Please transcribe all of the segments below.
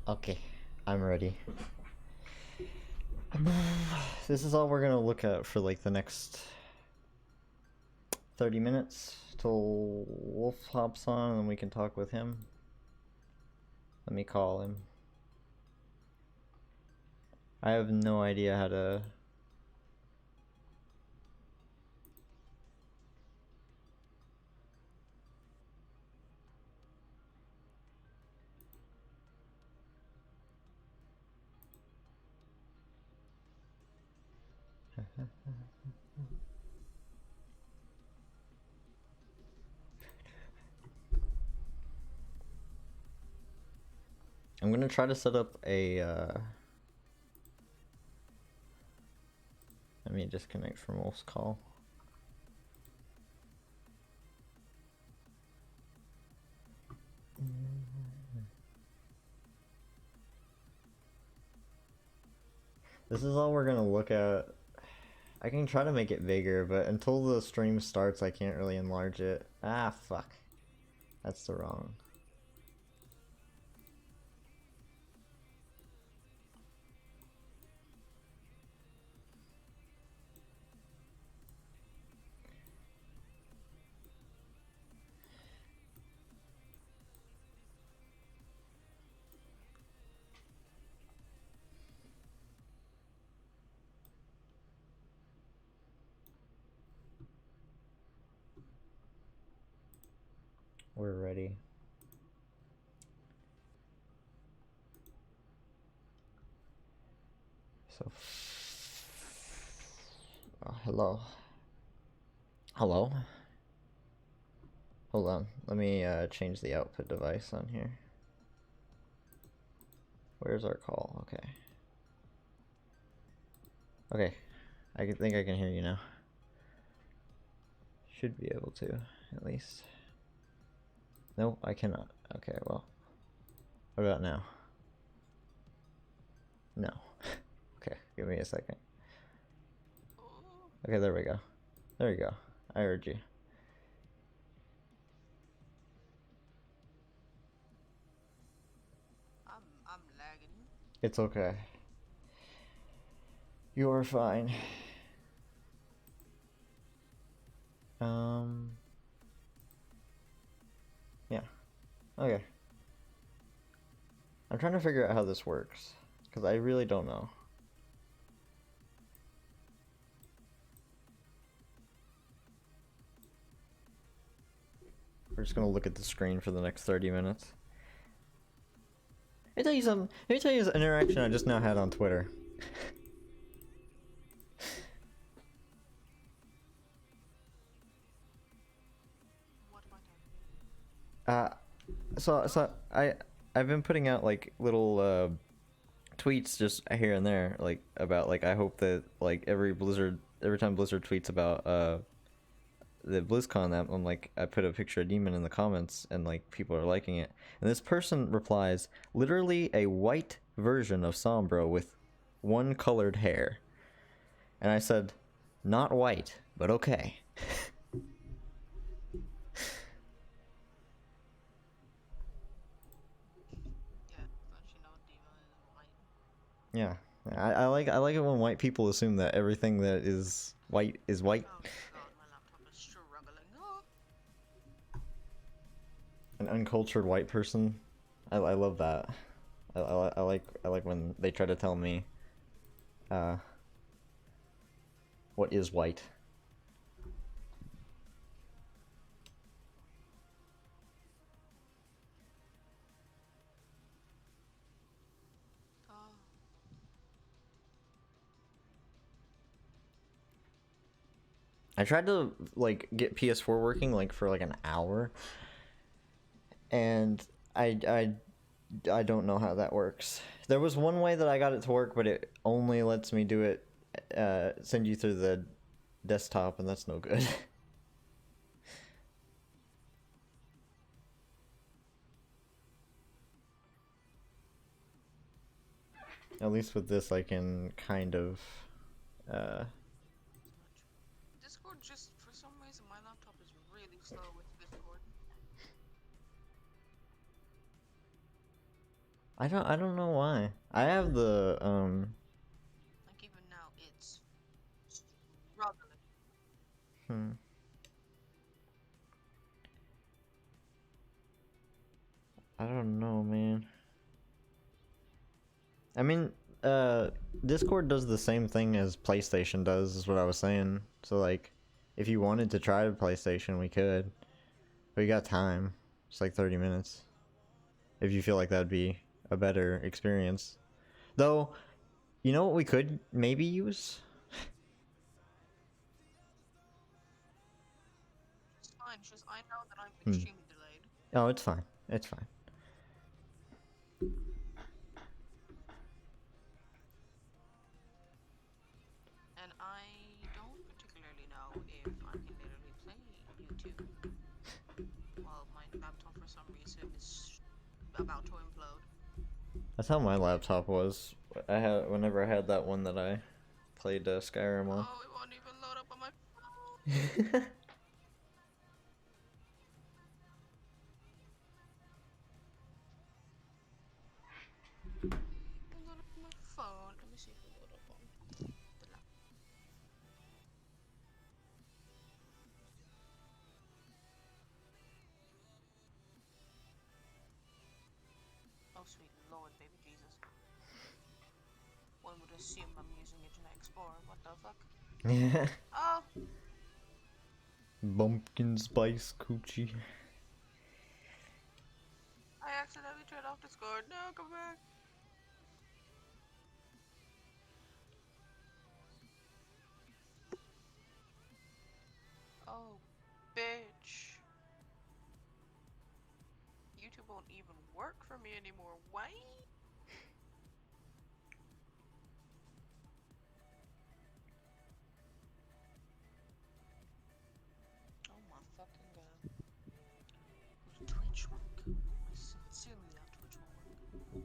Okay, I'm ready. This is all we're gonna look at for like the next 30 minutes till Wolf hops on and then we can talk with him. Let me call him. I have no idea how to... I'm gonna try to set up a, let me disconnect from Wolf's call. This is all we're gonna look at. I can try to make it bigger, but until the stream starts I can't really enlarge it. Ah, fuck. That's the wrong. We're ready. So, hello. Hello? Hold on, let me change the output device on here. Where's our call? Okay. Okay, I think I can hear you now. Should be able to, at least. No, I cannot. Okay, well. What about now? No. Okay, give me a second. Okay, there we go. There you go. I heard you. I'm lagging. It's okay. You're fine. Yeah. Okay. I'm trying to figure out how this works, because I really don't know. We're just gonna look at the screen for the next 30 minutes. Let me tell you something. Let me tell you an interaction I just now had on Twitter. What am I doing? So I've been putting out like little tweets just here and there, like about like I hope that like every time Blizzard tweets about the BlizzCon, that I'm like, I put a picture of Demon in the comments and like people are liking it, and this person replies, literally a white version of Sombra with one colored hair, and I said, not white, but okay. Yeah, don't you know Demon is white? Yeah, I like it when white people assume that everything that is white is white. Oh god, my laptop is struggling. Oh. An uncultured white person. I love that. I like when they try to tell me uh, what is white. Oh. I tried to like get PS4 working like for like an hour, and I don't know how that works. There was one way that I got it to work, but it only lets me do it send you through the desktop, and that's no good. At least with this I can kind of It's not true. Discord just, for some reason, my laptop is really slow with Discord. I don't know why. I have the Like even now, it's struggling. hmm. I don't know, man. I mean, Discord does the same thing as PlayStation does, is what I was saying. So like, if you wanted to try PlayStation, we could. But you got time. It's like 30 minutes. If you feel like that'd be a better experience. Though, you know what we could maybe use? It's fine. It's just I know that I'm Hmm. extremely delayed, Oh, it's fine. It's fine. and I don't particularly know if I can literally play YouTube while my laptop for some reason is about to implode. That's how my laptop was. I had whenever I had that one that I played Skyrim on. Oh, it won't even load up on my phone. It load up on my phone. Let me see if it load up on the laptop. Oh, sweet Lord, baby Jesus. One would assume I'm using Internet Explorer. What the fuck? Oh, Bumpkin spice coochie. I accidentally turned off Discord. No, come back. Oh, bitch. YouTube won't even work for me anymore. Why? Oh my fucking god. Will Twitch work? I sincerely doubt Twitch will work.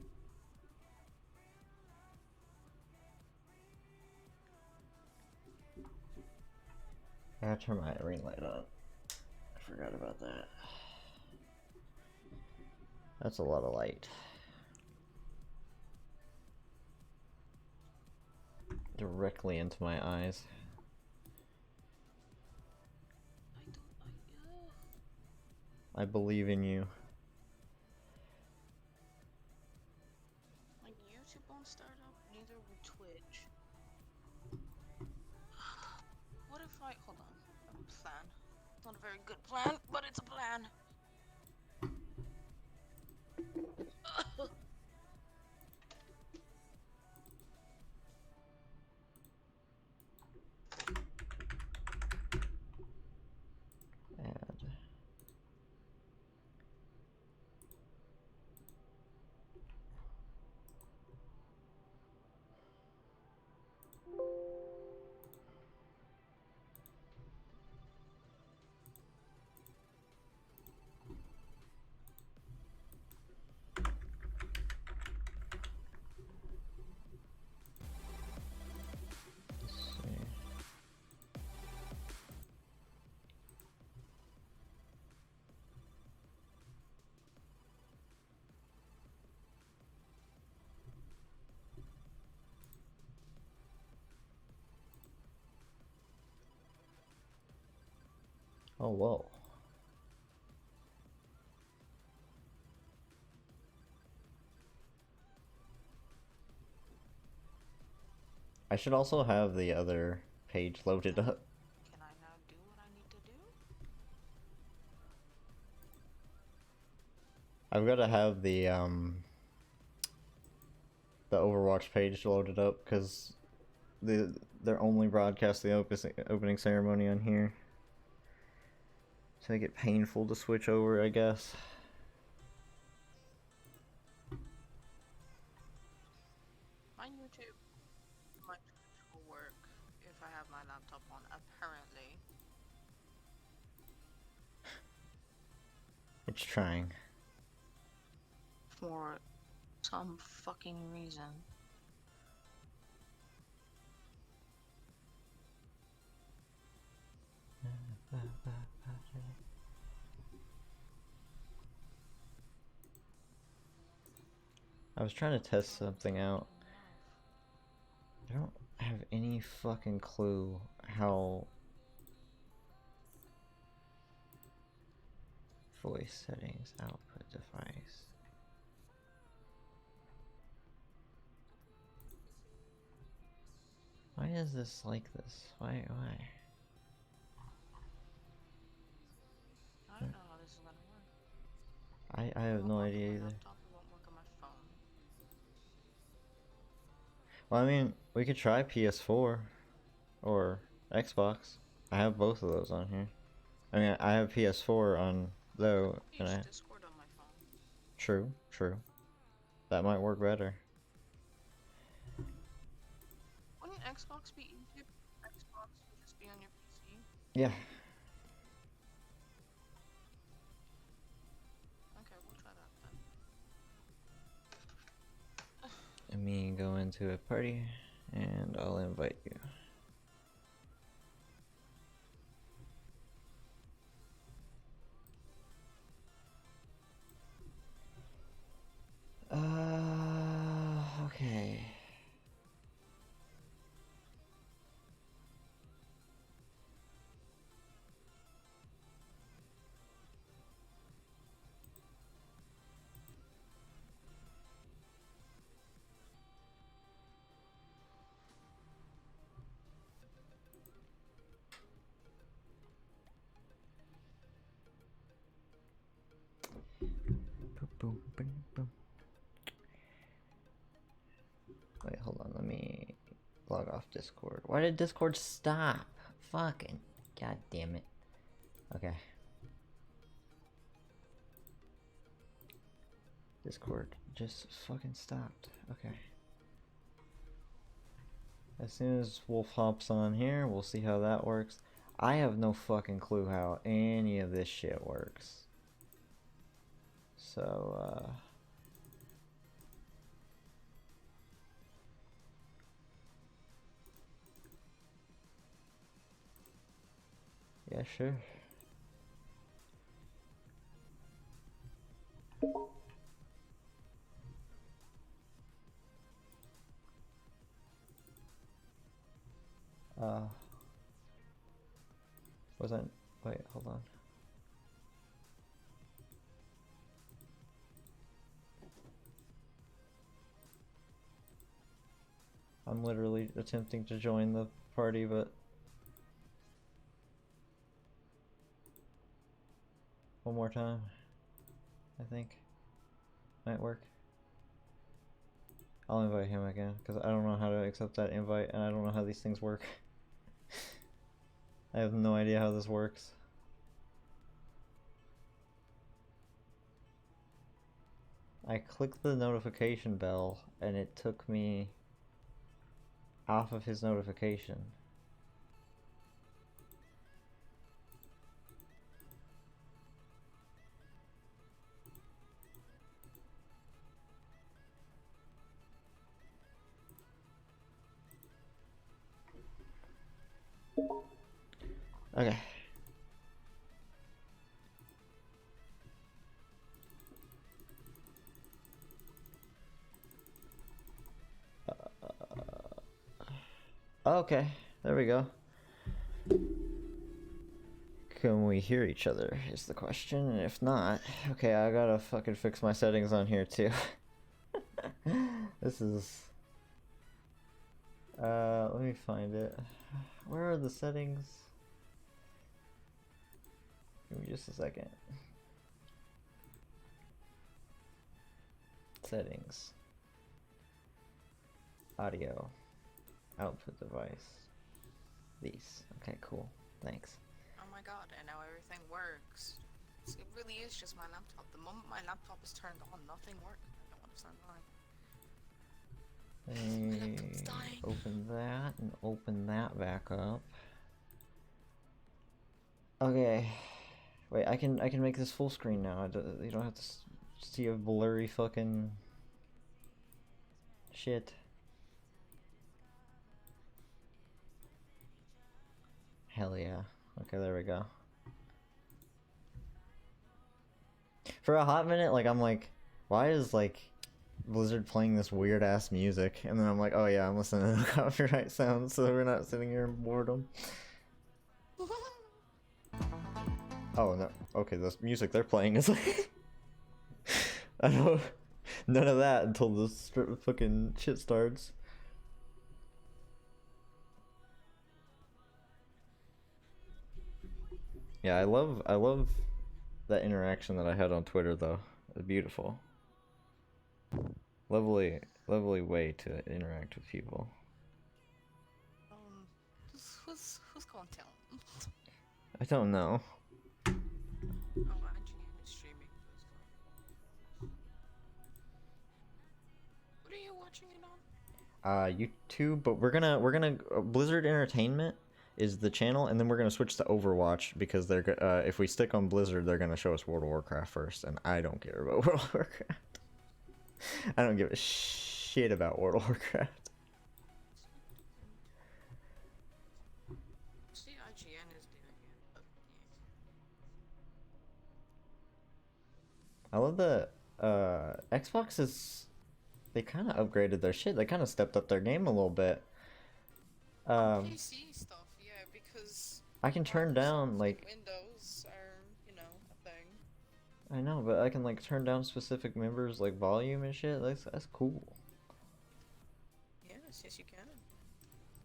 I gotta turn my ring light on. I forgot about that. That's a lot of light. Directly into my eyes. I believe in you. Like YouTube won't start up, neither will Twitch. What if I hold on? I have a plan. It's not a very good plan, but it's a plan. Add. Let's see. Oh, whoa. I should also have the other page loaded up. Can I now do what I need to do? I've got to have the Overwatch page loaded up because they're only broadcast the opening ceremony on here. So make it painful to switch over, I guess. My YouTube, my Twitch will work if I have my laptop on, apparently. It's trying. For some fucking reason. I was trying to test something out. I don't have any fucking clue how voice settings, output device. Why is this like this? Why? I don't know how this is gonna work. I have no idea either. Laptop, it won't work on my phone. Well, I mean, we could try PS4 or Xbox. I have both of those on here. I mean, I have PS4 on though, and I Discord on my phone. true. That might work better. Wouldn't Xbox be easier? Xbox would just be on your PC. Yeah. Okay, we'll try that then. Let me go into a party, and I'll invite you. Okay. Boom, boom, boom. Wait, hold on. Let me log off Discord. Why did Discord stop? Fucking god damn it. Okay. Discord just fucking stopped. Okay. As soon as Wolf hops on here, we'll see how that works. I have no fucking clue how any of this shit works. So, yeah, sure. Wasn't, wait, hold on. I'm literally attempting to join the party, but one more time, I think, might work. I'll invite him again, because I don't know how to accept that invite, and I don't know how these things work. I have no idea how this works. I clicked the notification bell, and it took me off of his notification. Okay. Okay, there we go. Can we hear each other is the question, and if not, okay, I gotta fucking fix my settings on here too. This is... let me find it. Where are the settings? Give me just a second. Settings. Audio. Output device. These. Okay, cool. Thanks. Oh my god, and now everything works. It really is just my laptop. The moment my laptop is turned on, nothing works. I don't understand why. Let me open that and open that back up. Okay. Wait, I can make this full screen now. You don't have to see a blurry fucking shit. Hell yeah. Okay, there we go. For a hot minute, like, I'm like, why is, like, Blizzard playing this weird ass music, and then I'm like, oh yeah, I'm listening to copyright sounds, so we're not sitting here in boredom. Oh no, okay, this music they're playing is like, I don't, none of that until the fucking shit starts. Yeah, I love that interaction that I had on Twitter though. Beautiful. Lovely way to interact with people. Who's going to tell him? I don't know. Oh, IGN is streaming BlizzCon. What are you watching it on? YouTube, but we're gonna Blizzard Entertainment is the channel, and then we're gonna switch to Overwatch because they're if we stick on Blizzard, they're gonna show us World of Warcraft first, and I don't care about World of Warcraft. I don't give a shit about World of Warcraft. See, IGN is doing it, but yeah. I love that Xbox is, they kind of upgraded their shit. They kind of stepped up their game a little bit. PC stuff, yeah, because I can turn down like Windows are, you know, a thing. I know, but I can like turn down specific members like volume and shit. That's cool. Yes, you can.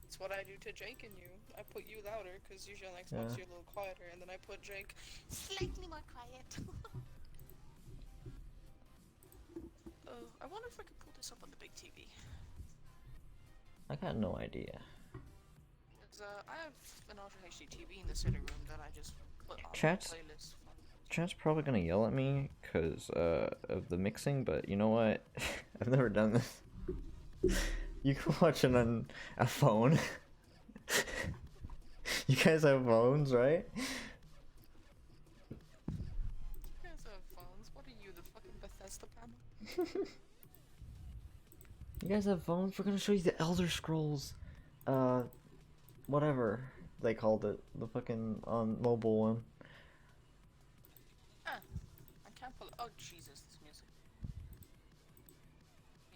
It's what I do to Jake and you. I put you louder because usually on Xbox you're a little quieter, and then I put Jake slightly more quiet. I wonder if I could pull this up on the big TV. I got no idea. I have an Ultra HD TV in the sitting room that I just put on Chat's the playlist. Chat's probably gonna yell at me because of the mixing, but you know what? I've never done this. You can watch it on a phone. You guys have phones, right? You guys have phones? What are you, the fucking Bethesda panel? You guys have phones? We're gonna show you the Elder Scrolls, whatever they called it, the fucking on mobile one. I can't pull it. Oh Jesus, this music.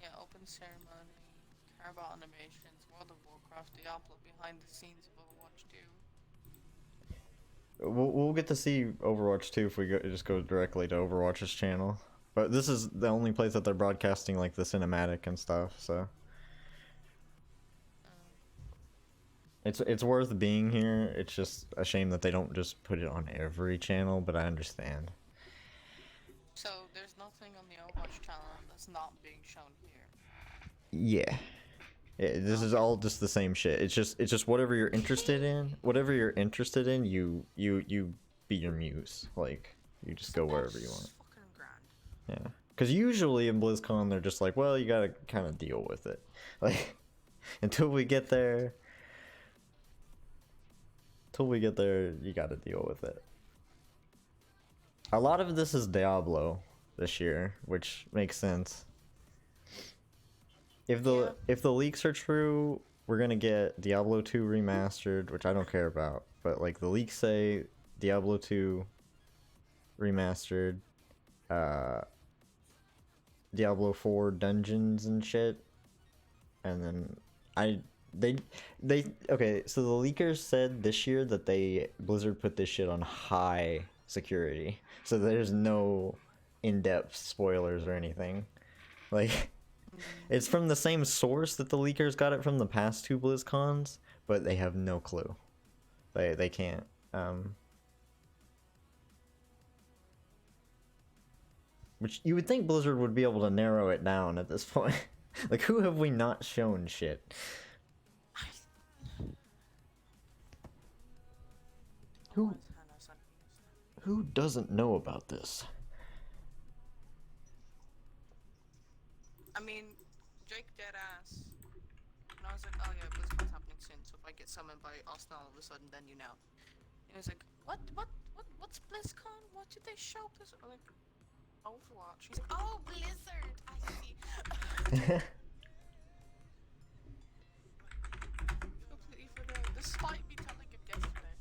Yeah, open ceremony, Carabao animations, World of Warcraft, Diablo, behind the scenes of Overwatch 2. We'll get to see Overwatch 2 if we just go directly to Overwatch's channel. But this is the only place that they're broadcasting like the cinematic and stuff, so it's worth being here. It's just a shame that they don't just put it on every channel, but I understand. So there's nothing on the Overwatch channel that's not being shown here. Yeah. This is all just the same shit. It's just whatever you're interested in. Whatever you're interested in, you be your muse. Like you just go wherever you want. Fucking grand. Yeah. Because usually in BlizzCon they're just like, well, you gotta kind of deal with it. Like until we get there, you gotta deal with it. A lot of this is Diablo this year, which makes sense. If the leaks are true, we're gonna get Diablo 2 remastered, which I don't care about. But like the leaks say Diablo 2 remastered, Diablo 4 dungeons and shit, and then okay. So the leakers said this year that Blizzard put this shit on high security, so there's no in-depth spoilers or anything. Like. It's from the same source that the leakers got it from the past two BlizzCons, but they have no clue. They can't. Which you would think Blizzard would be able to narrow it down at this point. Like, who have we not shown shit? Who doesn't know about this? I mean, Jake dead ass. And I was like, oh yeah, BlizzCon's happening soon, so if I get summoned by Austin all of a sudden, then you know. And he was like, what's BlizzCon? What did they show? I'm like, Overwatch. He's like, oh, Blizzard, I see. Completely forgot, despite me telling him yesterday.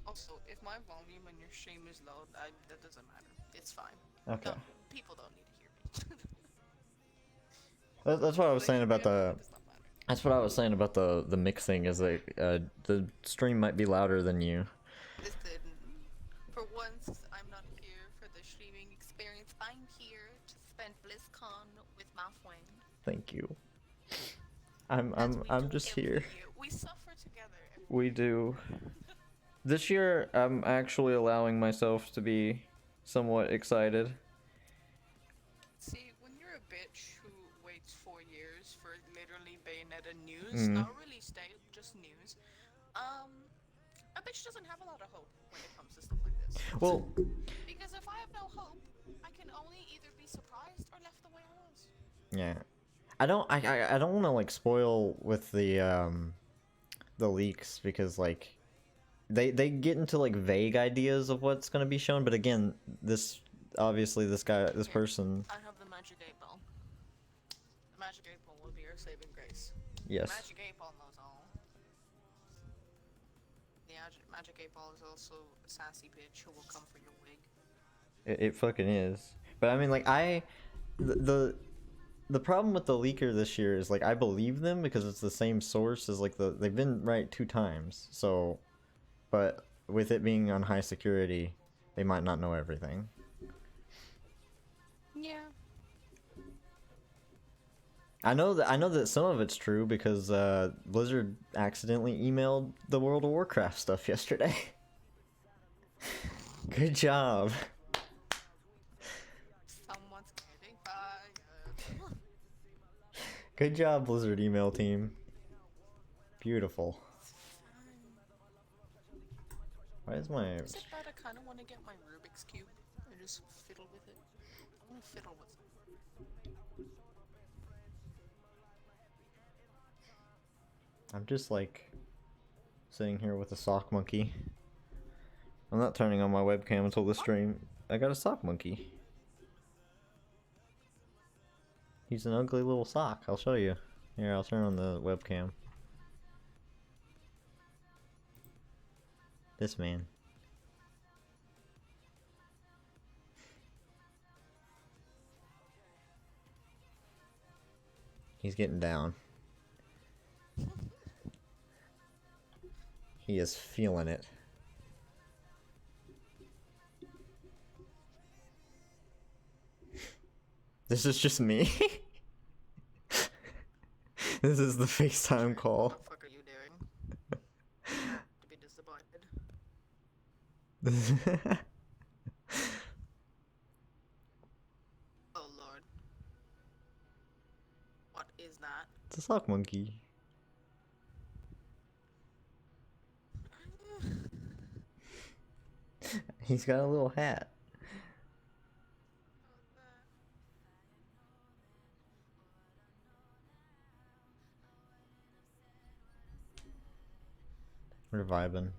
Also, if my volume on your stream is low, that doesn't matter. It's fine. Okay. No, people don't need to hear me. That's what I was They saying should be about able to, the. it does not matter. That's what I was saying about the mixing. Is like the stream might be louder than you. Listen, for once, I'm not here for the streaming experience. I'm here to spend BlizzCon with my friend. Thank you. As we I'm do just every here. year. We suffer together. We do. This year, I'm actually allowing myself to be somewhat excited. See, when you're a bitch who waits 4 years for literally Bayonetta news, not release date, just news, a bitch doesn't have a lot of hope when it comes to stuff like this. Well, Because if I have no hope, I can only either be surprised or left the way I was. yeah. I don't want to like spoil with the leaks because like they get into like vague ideas of what's going to be shown, but again, this obviously this person. I have the Magic 8 Ball. The Magic 8 Ball will be your saving grace. Yes. Magic 8 Ball knows all. The Magic 8 Ball is also a sassy bitch who will come for your wig. It fucking is. But I mean, like the problem with the leaker this year is like I believe them because it's the same source as like they've been right 2 times. So, but with it being on high security, they might not know everything. Yeah. I know that some of it's true because Blizzard accidentally emailed the World of Warcraft stuff yesterday. Good job. Someone's getting fired. Good job, Blizzard email team. Beautiful. Why is my... Is it bad I kind of want to get my Rubik's Cube and just fiddle with it? I want to fiddle with it. I'm just like sitting here with a sock monkey. I'm not turning on my webcam until the stream. I got a sock monkey. He's an ugly little sock. I'll show you. Here, I'll turn on the webcam. This man. He's getting down. He is feeling it. This is just me. This is the FaceTime call. What the fuck are you doing? To be disappointed. Oh lord. What is that? It's a sock monkey. He's got a little hat. We're vibing.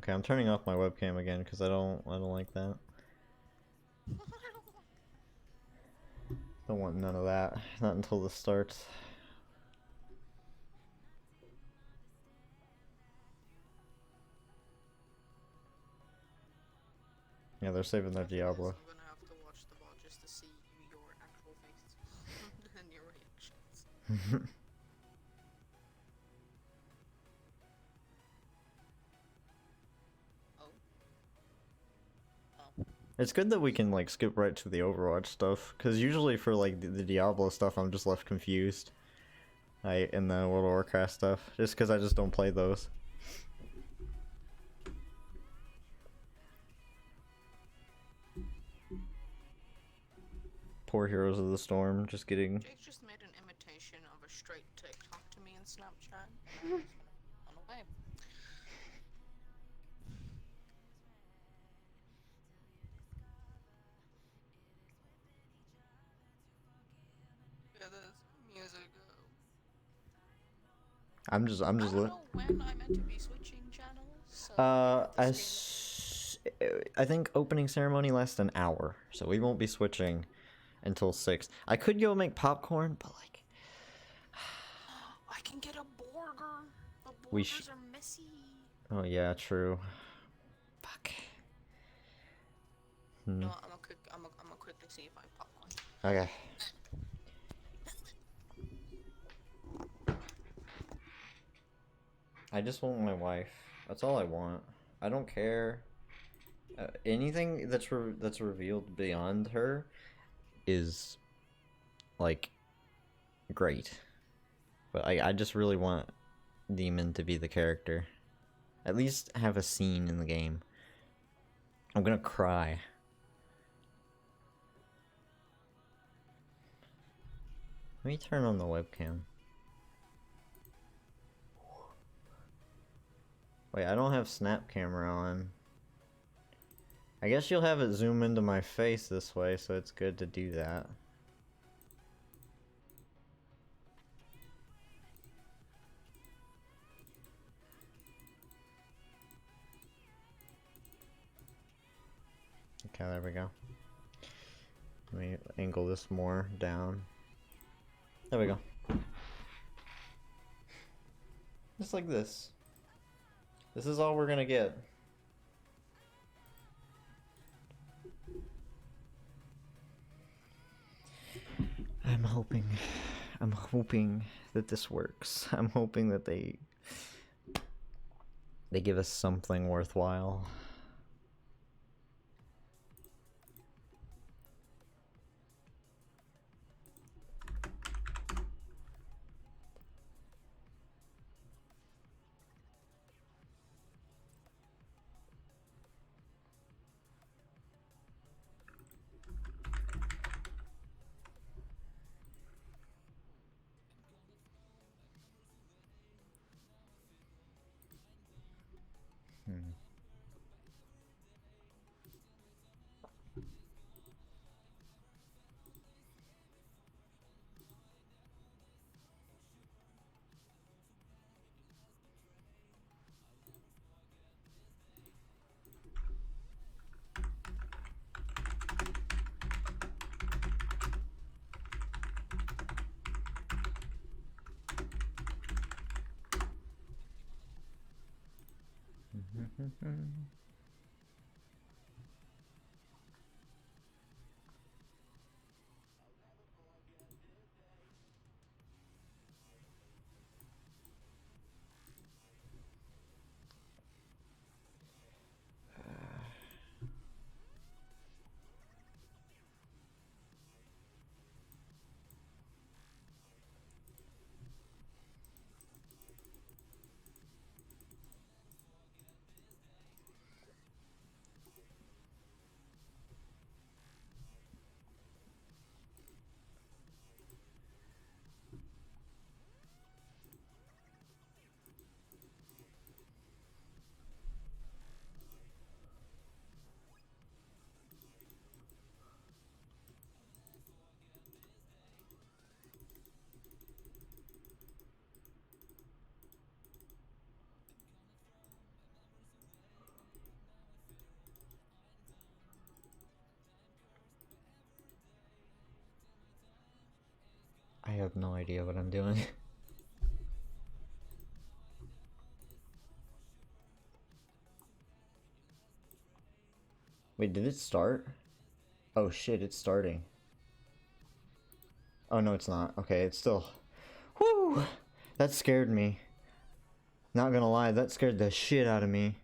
Okay, I'm turning off my webcam again because I don't like that. Don't want none of that. Not until this starts. Yeah, they're saving their Diablo. I'm gonna have to watch the VOD just to see your actual face and your reactions. It's good that we can like skip right to the Overwatch stuff, because usually for like the Diablo stuff I'm just left confused. In the World of Warcraft stuff, just because I just don't play those. Poor Heroes of the Storm, just getting... Jake just made an imitation of a straight TikTok to me in Snapchat. On the way. Yeah, there's music. I'm just I don't know when I'm meant to be switching channels. So I think opening ceremony lasts an hour, so we won't be switching until 6. I could go make popcorn, but like I can get a burger. The We burgers are messy. oh yeah, true. Fuck. You know what, I'm gonna quickly see if I have popcorn. Okay. I just want my wife. That's all I want. I don't care. Anything that's revealed beyond her is like great. But I just really want Demon to be the character. At least have a scene in the game. I'm gonna cry. Let me turn on the webcam. Wait, I don't have snap camera on. I guess you'll have it zoom into my face this way, so it's good to do that. Okay, there we go. Let me angle this more down. There we go. Just like this. This is all we're gonna get. I'm hoping that this works. I'm hoping that they give us something worthwhile. I have no idea what I'm doing. Wait, did it start? Oh shit, it's starting. Oh no, it's not. Okay, it's still... Woo! That scared me. Not gonna lie, that scared the shit out of me.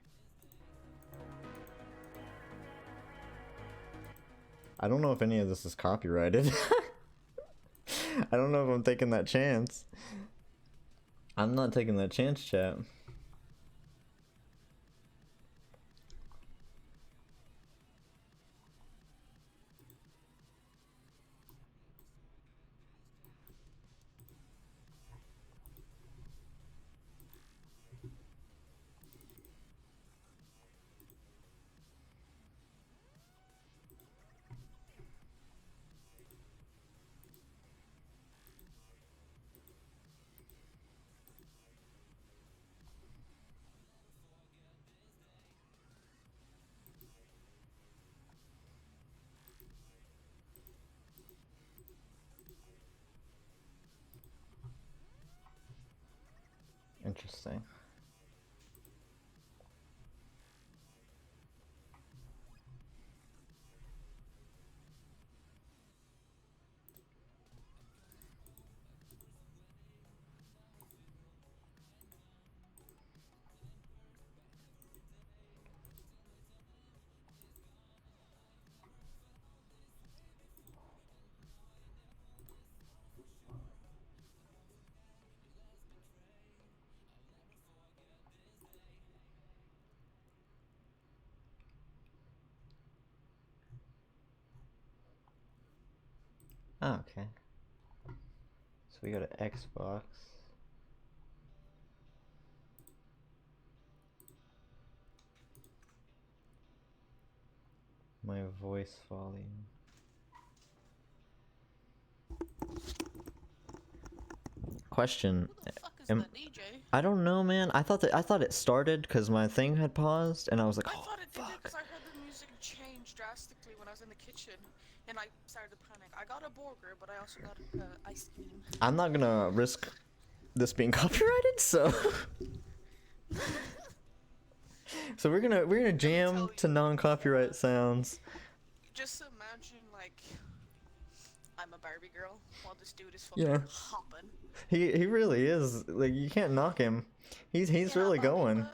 I don't know if any of this is copyrighted. I don't know if I'm taking that chance. I'm not taking that chance, chat. Interesting. Oh, okay. So we go to Xbox. My voice volume. Question. Who the fuck is that DJ? I don't know, man. I thought it started because my thing had paused, and I was like, I oh, thought it did fuck. because I heard the music change drastically when I was in the kitchen, and I started to panic. I got a burger, but I also got ice cream. I'm not gonna risk this being copyrighted, so. So we're gonna jam to non-copyright sounds. Just imagine, like, I'm a Barbie girl while this dude is fucking hopping. He really is. Like, you can't knock him. He's really going.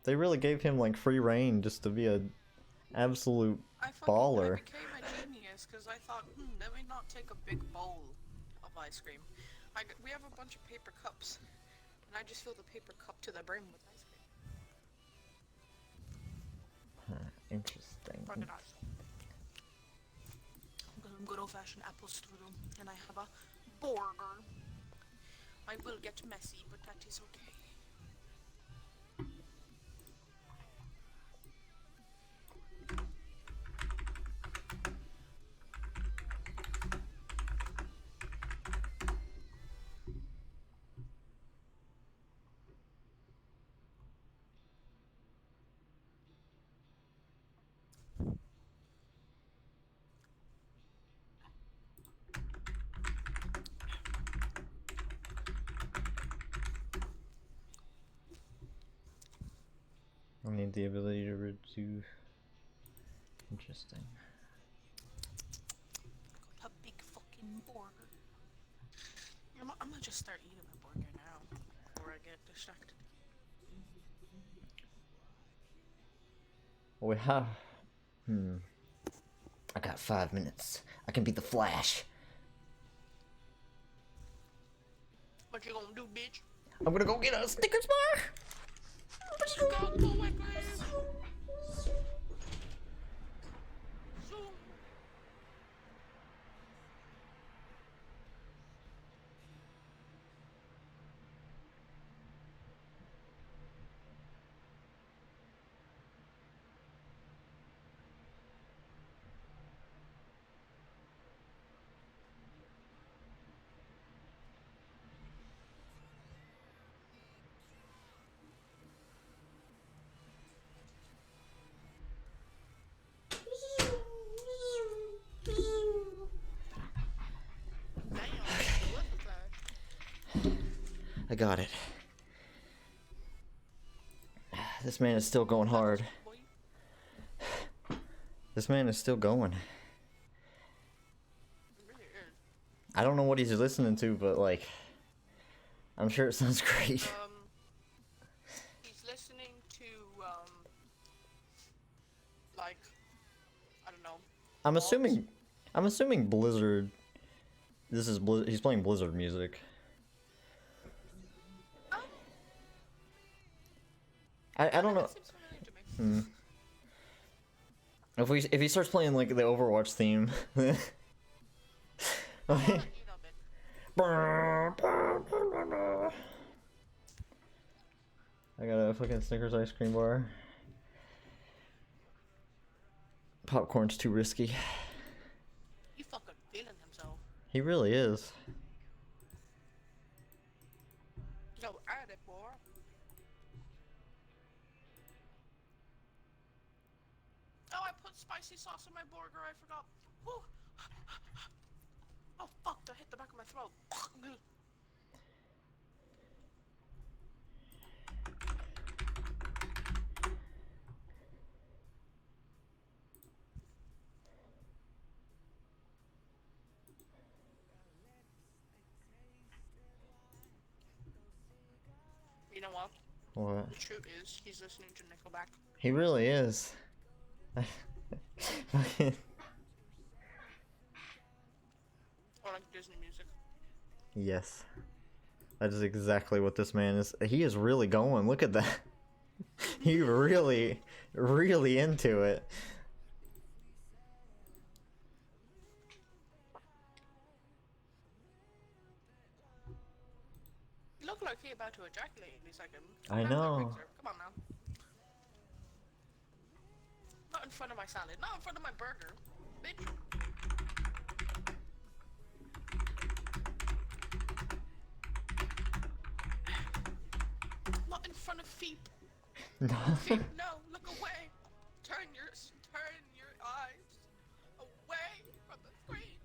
They really gave him like free reign just to be a absolute baller. I became a genius because I thought, let me not take a big bowl of ice cream. We have a bunch of paper cups, and I just fill the paper cup to the brim with ice cream. Interesting. Good old-fashioned apple strudel, and I have a burger. I will get messy, but that is okay. I need the ability to reduce. Interesting. A big fucking burger. I'm gonna just start eating my burger now before I get distracted. We have. I got 5 minutes. I can beat the Flash. What you gonna do, bitch? I'm gonna go get a Snickers bar. I got it. This man is still going hard. This man is still going. I don't know what he's listening to, but like, I'm sure it sounds great. He's listening to, like, I don't know. I'm assuming Blizzard. This is he's playing Blizzard music. I don't know. If he starts playing like the Overwatch theme. I got a fucking Snickers ice cream bar. Popcorn's too risky. He fucking feeling himself. He really is. Yo, add it, boy. Oh, I put spicy sauce in my burger. I forgot. Whew. Oh fuck! I hit the back of my throat. You know what? What? The truth is, he's listening to Nickelback. He really is. Or like Disney music. Yes. That is exactly what this man is. He is really going. Look at that. He really into it. like he about to ejaculate any second. I Snap that know. picture. Come on now. Not in front of my salad. Not in front of my burger. Bitch. Not in front of Feep. Feep, no, look away. Turn your eyes away from the screen.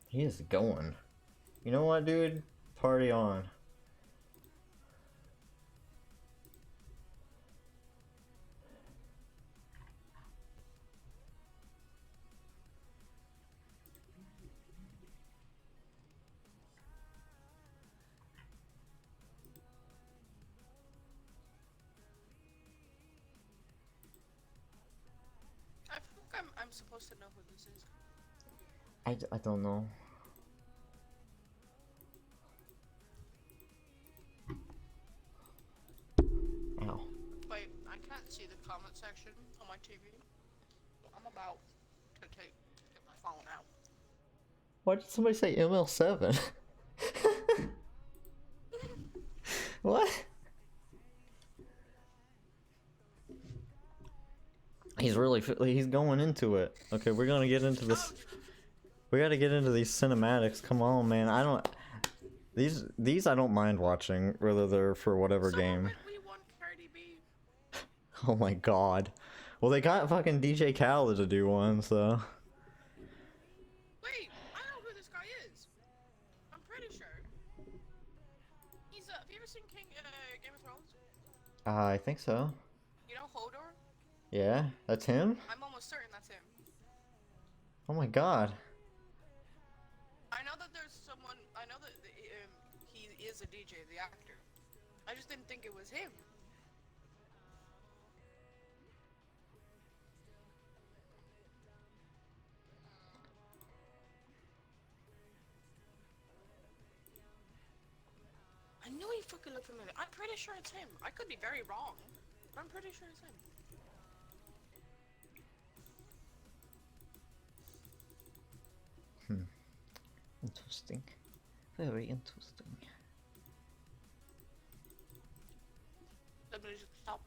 He is going. You know what, dude? Party on. I think I'm supposed to know who this is. I don't know. Ow. Wait, I can't see the comment section on my TV. I'm about to get my phone out. Why did somebody say ML7? What? He's going into it. Okay, we're gonna get into this. We gotta get into these cinematics. Come on, man. I don't. These I don't mind watching, whether they're for whatever game. We want Cardi B. Oh my god. Well, they got fucking DJ Khaled to do one, so. Wait, I know who this guy is. I'm pretty sure. He's have you ever seen Game of Thrones? I think so. You know Hodor? Yeah, that's him? I'm almost certain that's him. Oh my god. I know that there's someone. I know that he is a DJ, the actor. I just didn't think it was him. I knew he fucking looked familiar. I'm pretty sure it's him. I could be very wrong, but I'm pretty sure it's him. Interesting. Very interesting. Let me just stop.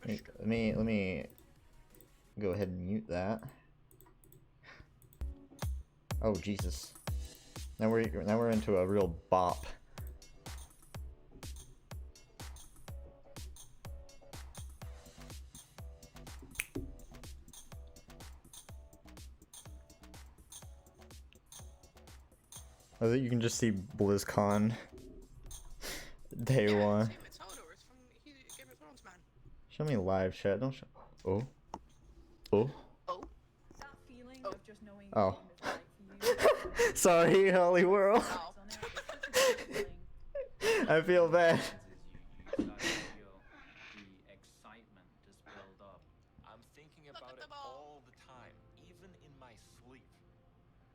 Let me go ahead and mute that. Oh Jesus! Now we're into a real bop. I think you can just see BlizzCon day one. It's Hodor. It's from Game of Thrones, man. Show me live chat. Don't show. Oh. Oh. Oh. That feeling of just knowing Oh. the game is right for you. Sorry, Holy World. Ow. It's such a good feeling. I feel bad. You start to feel the excitement just build up. I'm thinking Look about at the it ball. all the time, even in my sleep.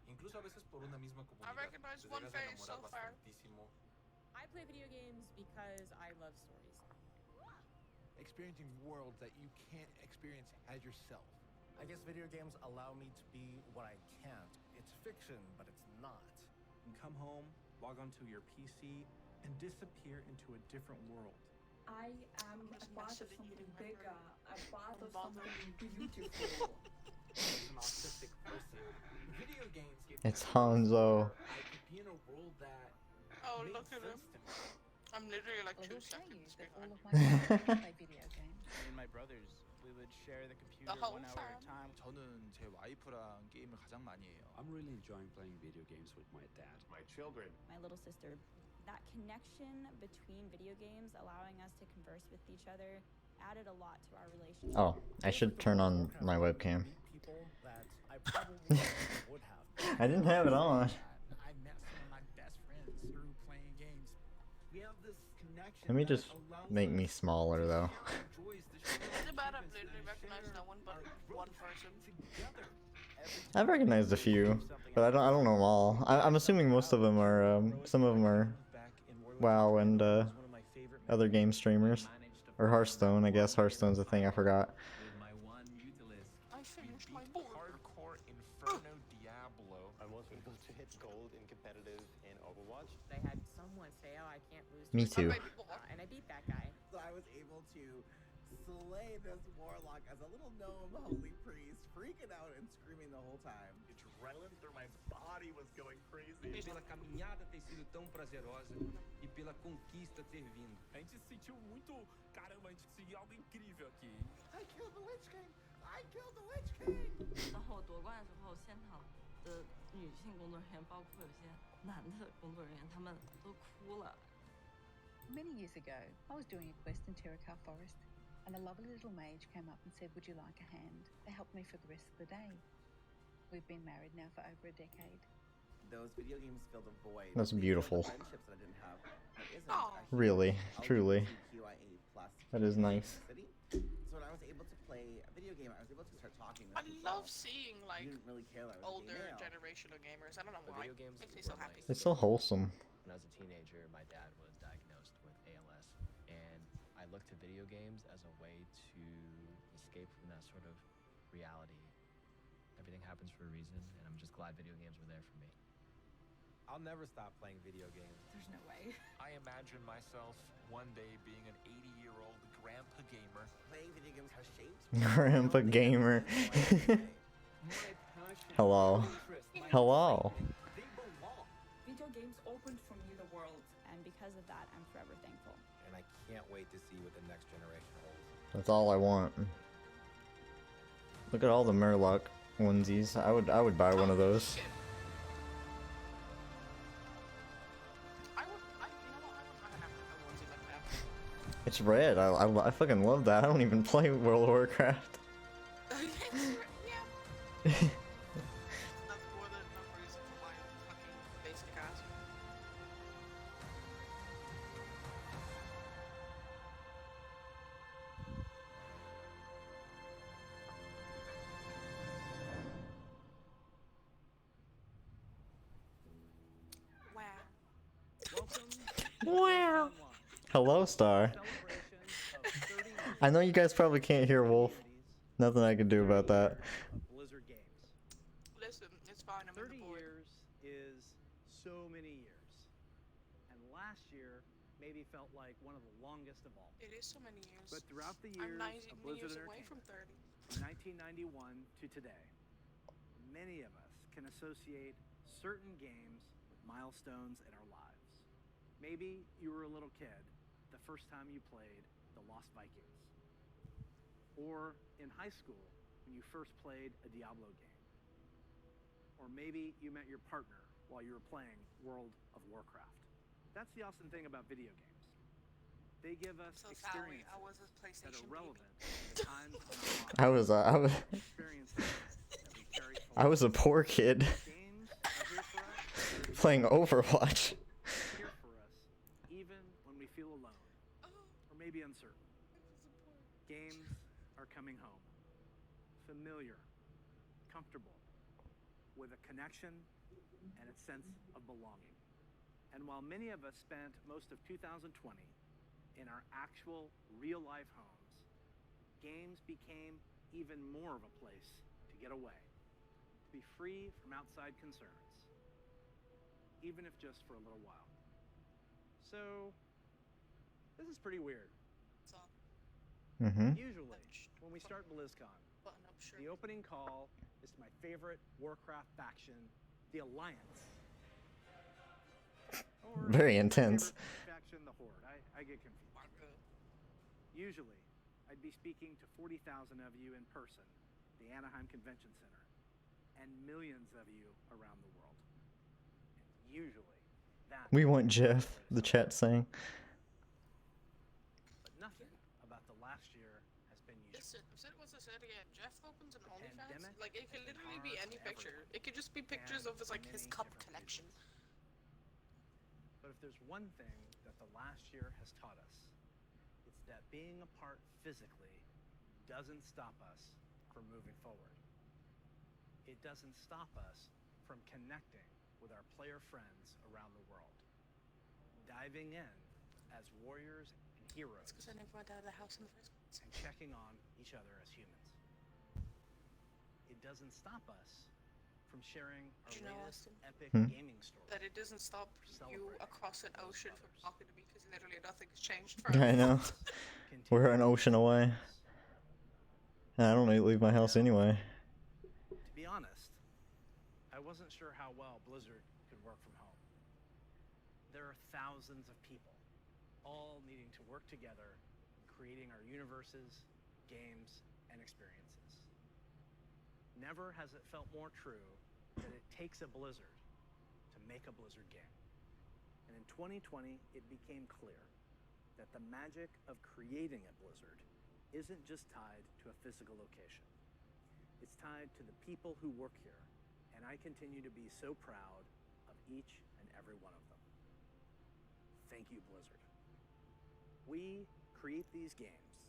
Incluso a veces por una misma comunidad. recognize te one llegas a face so enamorar far. bastantísimo. I play video games because I love stories. Experiencing worlds that you can't experience as yourself. I guess video games allow me to be what I can't. It's fiction, but it's not. And come home, log onto your PC, and disappear into a different world. I am a part of something bigger, a part of Unbothered. something beautiful. As an autistic person, video games give It's me Hanzo. I could be in a world that Oh, makes look at him. sense to me. I'm literally like I 2 will tell you seconds that all behind. of my friends play video games. Me and my brothers, we would share the computer whole 1 hour at a fam. time. 저는 제 와이프랑 게임을 가장 많이 해요. I'm really enjoying playing video games with my dad. My children. My little sister. That connection between video games, allowing us to converse with each other, added a lot to our relationship. Oh, I should turn on my webcam. Meet people that I probably would have. I didn't have it on. I met some of my best friends through playing games. We have this connection. Let me that just allows make us me smaller though. to share our joys, to share Is it bad I've achievements, literally to recognized share no one but our one growth person? together. I've recognized a few, but I don't know them all. I'm assuming most of them are some of them are WoW and other game streamers, or Hearthstone. I guess Hearthstone's a thing. I forgot. With my one Utilisk. I finished my Beat board. hardcore Inferno Diablo. I'm also able to hit gold in competitive in Overwatch. I had someone say, "Oh, I can't lose." Me to too. and I beat that guy. So I was able to slay this warlock as a little gnome holy priest, freaking out and screaming the whole time. Adrenaline through my body was going crazy. Pela caminhada ter sido tão prazerosa e pela conquista ter vindo. A gente se sentiu muito, caramba, a gente conseguiu algo incrível aqui. I killed the Witch King! I killed the Witch King! 然后我夺冠的时候，现场的女性工作人员，包括有些男的工作人员，他们都哭了。Many years ago, I was doing a quest in Tirikar Forest, and a lovely little mage came up and said, "Would you like a hand?" They helped me for the rest of the day. We've been married now for over a decade. Those video games filled a void. That's beautiful. The friendships that I didn't have. That isn't Oh. a Really, huge truly. LGBTQIA+ That is nice. city. So when I was able to play a video game, I was able to start talking with I people. love seeing who like didn't really care that I was a older gay male. generation of gamers. I don't know The why. video games Makes me so were my happy. It's so wholesome. When I was a teenager, my dad was diagnosed with ALS, and I looked to video games as a way to escape from that sort of reality. Everything happens for a reason, and I'm just glad video games were there for me. I'll never stop playing video games. There's no way. I imagine myself one day being an 80-year-old grandpa gamer. Playing video games has shaped me. Grandpa gamer. Hello. Hello. Video games opened for me the world. And because of that, I'm forever thankful. And I can't wait to see what the next generation holds. That's all I want. Look at all the Murloc onesies. I would buy one of those. You know what? I wouldn't have a onesie like that. It's red. I fucking love that. I don't even play World of Warcraft. Yeah. That's more than enough reason to buy a fucking basic ass. Wow. Wow. Hello, Star. I know you guys probably can't hear Wolf. Nothing I can do about that. Blizzard games. Listen, it's fine. I'm in 30 the board. years is so many years. And last year maybe felt like one of the longest of all. It is so many years. But throughout the I'm years 19 of Blizzard years away from Entertainment, 30. from 1991 to today, many of us can associate certain games with milestones in our lives. Maybe you were a little kid the first time you played The Lost Vikings. Or in high school when you first played a Diablo game. Or maybe you met your partner while you were playing World of Warcraft. That's the awesome thing about video games. They give us So sorry, experiences I was a that PlayStation are relevant baby. to times in our lives. I was Experiences that we carry I was a poor kid Games are here for us. playing Overwatch. Here for us, even when we feel alone or maybe uncertain. Games are coming home. Familiar, comfortable, with a connection and a sense of belonging. And while many of us spent most of 2020 in our actual real-life homes, games became even more of a place to get away, to be free from outside concerns, even if just for a little while. So, this is pretty weird. Mm-hmm. Usually, when we start BlizzCon, Button-up shirt. the opening call is to my favorite Warcraft faction, the Alliance. Or Very my intense. favorite faction, the Horde. I get confused. Usually, I'd be speaking to 40,000 of you in person, the Anaheim Convention Center, and millions of you around the world. And usually, that We want Jeff, the chat saying. But nothing about the last year has been usual. Listen, what's it said again? Jeff opens an OnlyFans? pandemic Like, it could has been literally be hard any on picture. everyone. It could just be pictures And of his, like, his many cup different connection. But if there's one thing that the last year has taught us, it's that being apart physically doesn't stop us from moving forward. it doesn't stop us from connecting with our player friends around the world, diving in as warriors and heroes, Because I never went out of the house in the first place. and checking on each other as humans. It doesn't stop us from sharing our latest epic gaming story. That it doesn't stop you across an ocean from talking to me because literally nothing's changed for I know. We're an ocean away. And I don't leave my house anyway. To be honest, I wasn't sure how well Blizzard could work from home. There are thousands of people, all needing to work together in creating our universes, games, and experiences. Never has it felt more true that it takes a Blizzard to make a Blizzard game. And in 2020, it became clear that the magic of creating a Blizzard isn't just tied to a physical location. It's tied to the people who work here, and I continue to be so proud of each and every one of them. Thank you, Blizzard. We create these games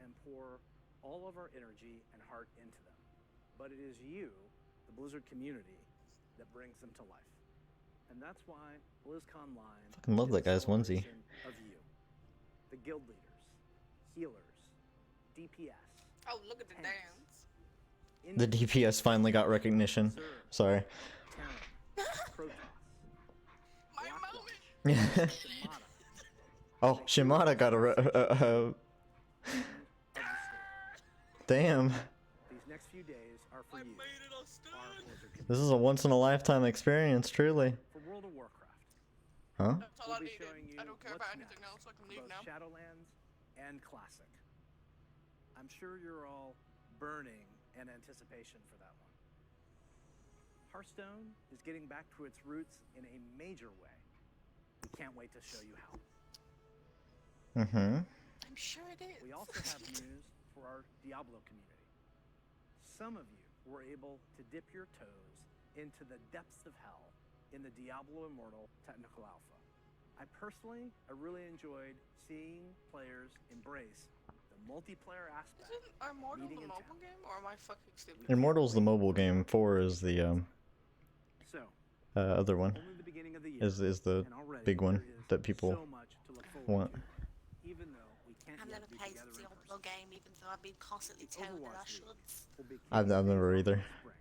and pour all of our energy and heart into them, but it is you, the Blizzard community, that brings them to life. And that's why BlizzcOnline Fucking love that guy's onesie. of you, the guild leaders, healers, DPS. Oh, look at the dance. The DPS finally got recognition. Sorry. My moment. Oh, Shimada got a damn. These next few days are for you. This is a once in a lifetime experience, truly. For World of Warcraft. Huh? That's all I needed. I don't care about anything else. I can leave now. Shadowlands and Classic. I'm sure you're all burning in anticipation for that one. Hearthstone is getting back to its roots in a major way. We can't wait to show you how. Mm-hmm. I'm sure it is. We also have news for our Diablo community. Some of you were able to dip your toes into the depths of hell in the Diablo Immortal technical alpha. I really enjoyed seeing players embrace the multiplayer aspect. Isn't Immortal the mobile game, or am I fucking stupid? Immortal's the mobile game. 4 is the other one. Only the beginning of the year, Is the and already big one there is that people so much to look forward want. to, even though we can't I've yet never be played together the in Diablo game, even though I've been constantly told that I should. will be I've never either. spring,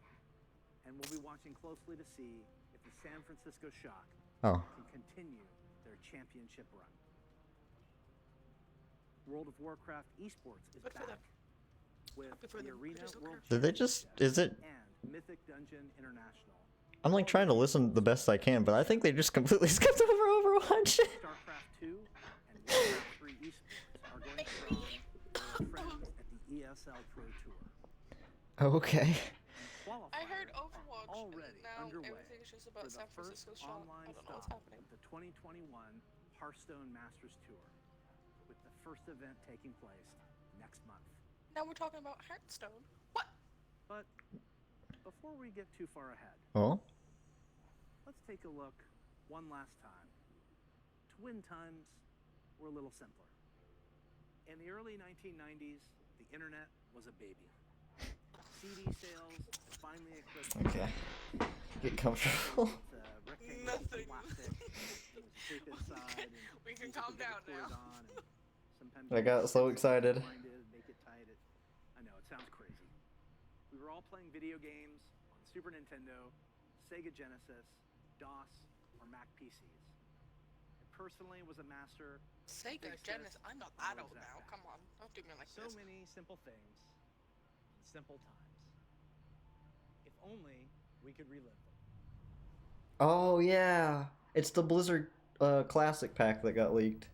and we'll be watching closely to see if the San Francisco Shock Oh. can continue their championship run. World of Warcraft esports is back with the Arena World Did they just? Is it? and Mythic Dungeon International. I'm like trying to listen the best I can, but I think they just completely skipped over Overwatch. StarCraft 2 and Warcraft 3 esports are going strong with our friends at the ESL Pro Tour. Okay. I heard Overwatch, already and now underway everything's just about for the San first Francisco Shock. I online don't know what's stop happening. of the 2021 Hearthstone Masters Tour, with the first event taking place next month. Now we're talking about Hearthstone. What? But before we get too far ahead, Oh. let's take a look one last time to when times were a little simpler. In the early 1990s, the internet was a baby. CD sales finally eclipsed. Okay. Get comfortable. Nothing. We can calm down now. I got so excited. Make it tight. I know, it sounds crazy. We were all playing video games on Super Nintendo, Sega Genesis, DOS, or Mac PCs. I personally was a master. Sega Genesis. I'm not that old now. Come on, don't do me like so this. So many simple things in simple times. If only we could relive them. Oh yeah, it's the Blizzard Classic pack that got leaked.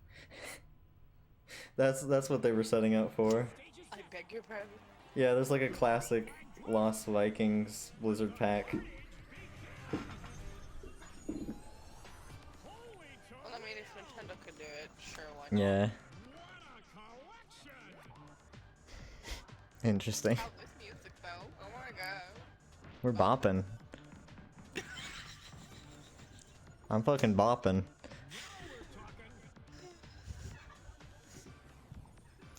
That's what they were setting up for. I beg your pardon. Yeah, there's like a classic Lost Vikings Blizzard pack. Well, I mean, if Nintendo could do it, sure, why not? Yeah. Interesting. How this music though? Oh my god. We're bopping. I'm fucking bopping.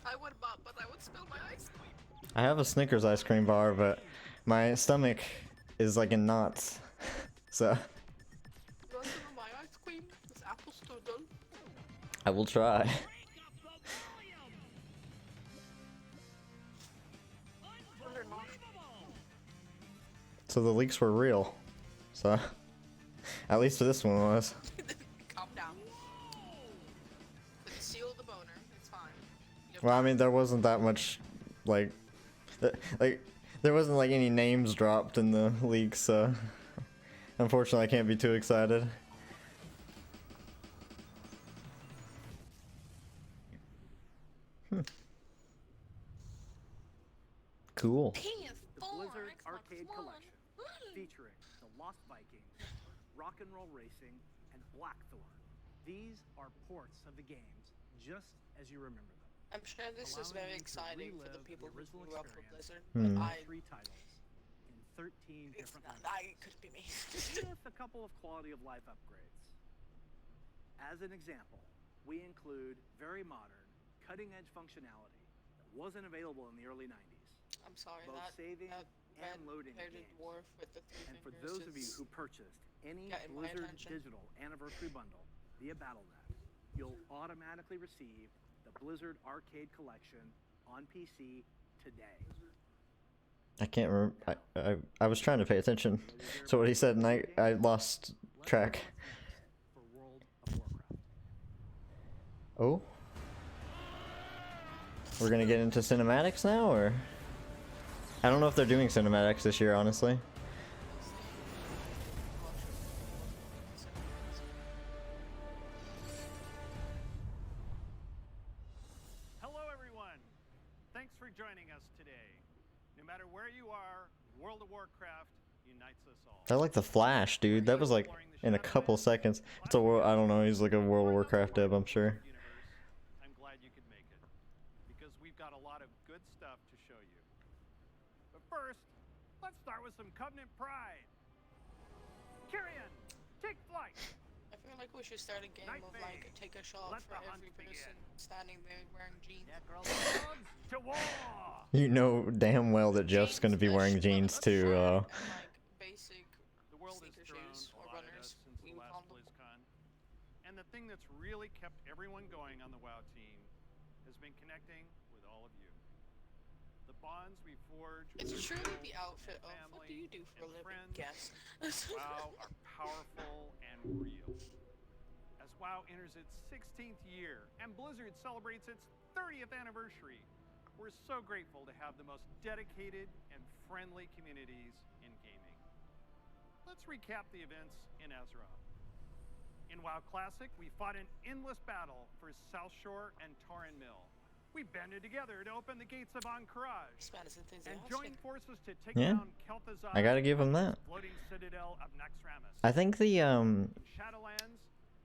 I would bop, but I would spill my ice cream. I have a Snickers ice cream bar, but my stomach is like in knots. So You want some of my ice cream? This apple strudel. I will try. So the leaks were real. So at least this one was. Calm down. Seal the boner. It's fine. Well, I mean, there wasn't that much, like there wasn't like any names dropped in the leaks, so unfortunately I can't be too excited. Cool. The Blizzard Arcade Collection, featuring The Lost Vikings, Rock and Roll Racing, and Blackthorn. These are ports of the games, just as you remember them. I'm sure this is very exciting for the people who grew up with Blizzard. Hmm. But 3 titles in 13 different it could be me. with a couple of quality of life upgrades. As an example, we include very modern, cutting-edge functionality that wasn't available in the early 90s. I'm sorry, both that saving and loading games. Dwarf with the three And for fingers those of you is who purchased any getting my Blizzard attention. Digital Anniversary Bundle via BattleNet, you'll automatically receive the Blizzard Arcade Collection on PC today. I can't remember. I was trying to pay attention to what he said, and I lost track. For World of Warcraft. Oh, we're gonna get into cinematics now, or I don't know if they're doing cinematics this year, honestly. Hello everyone! Thanks for joining us today. No matter where you are, World of Warcraft unites us all. I like the Flash, dude. That was like in a couple seconds. It's a world. I don't know. He's like a World of Warcraft dev, I'm sure. I'm glad you could make it, because we've got a lot of good stuff to show you. But first, let's start with some Covenant Pride. Kyrian, take flight! I feel like we should start a game of like take a shot for every person standing there wearing jeans. To war! You know damn well that Jeff's gonna be wearing jeans too. And like basic The world has sneaker thrown shoes a or lot at runners. us since the last BlizzCon. And the thing that's really kept everyone going on the WoW team has been connecting with all of you. The bonds we forge It's with truly people, the outfit of family, what do you do for a and living? friends Guess. WoW are powerful and real. As WoW enters its 16th year and Blizzard celebrates its 30th anniversary, we're so grateful to have the most dedicated and friendly communities in gaming. Let's recap the events in Azeroth. In WoW Classic, we fought an endless battle for South Shore and Tauren Mill. We banded together to open the gates of Anchorage and joined forces to take Yeah. down Kel'Thuzad I gotta give him that. floating citadel of Naxxramas. I think the In Shadowlands,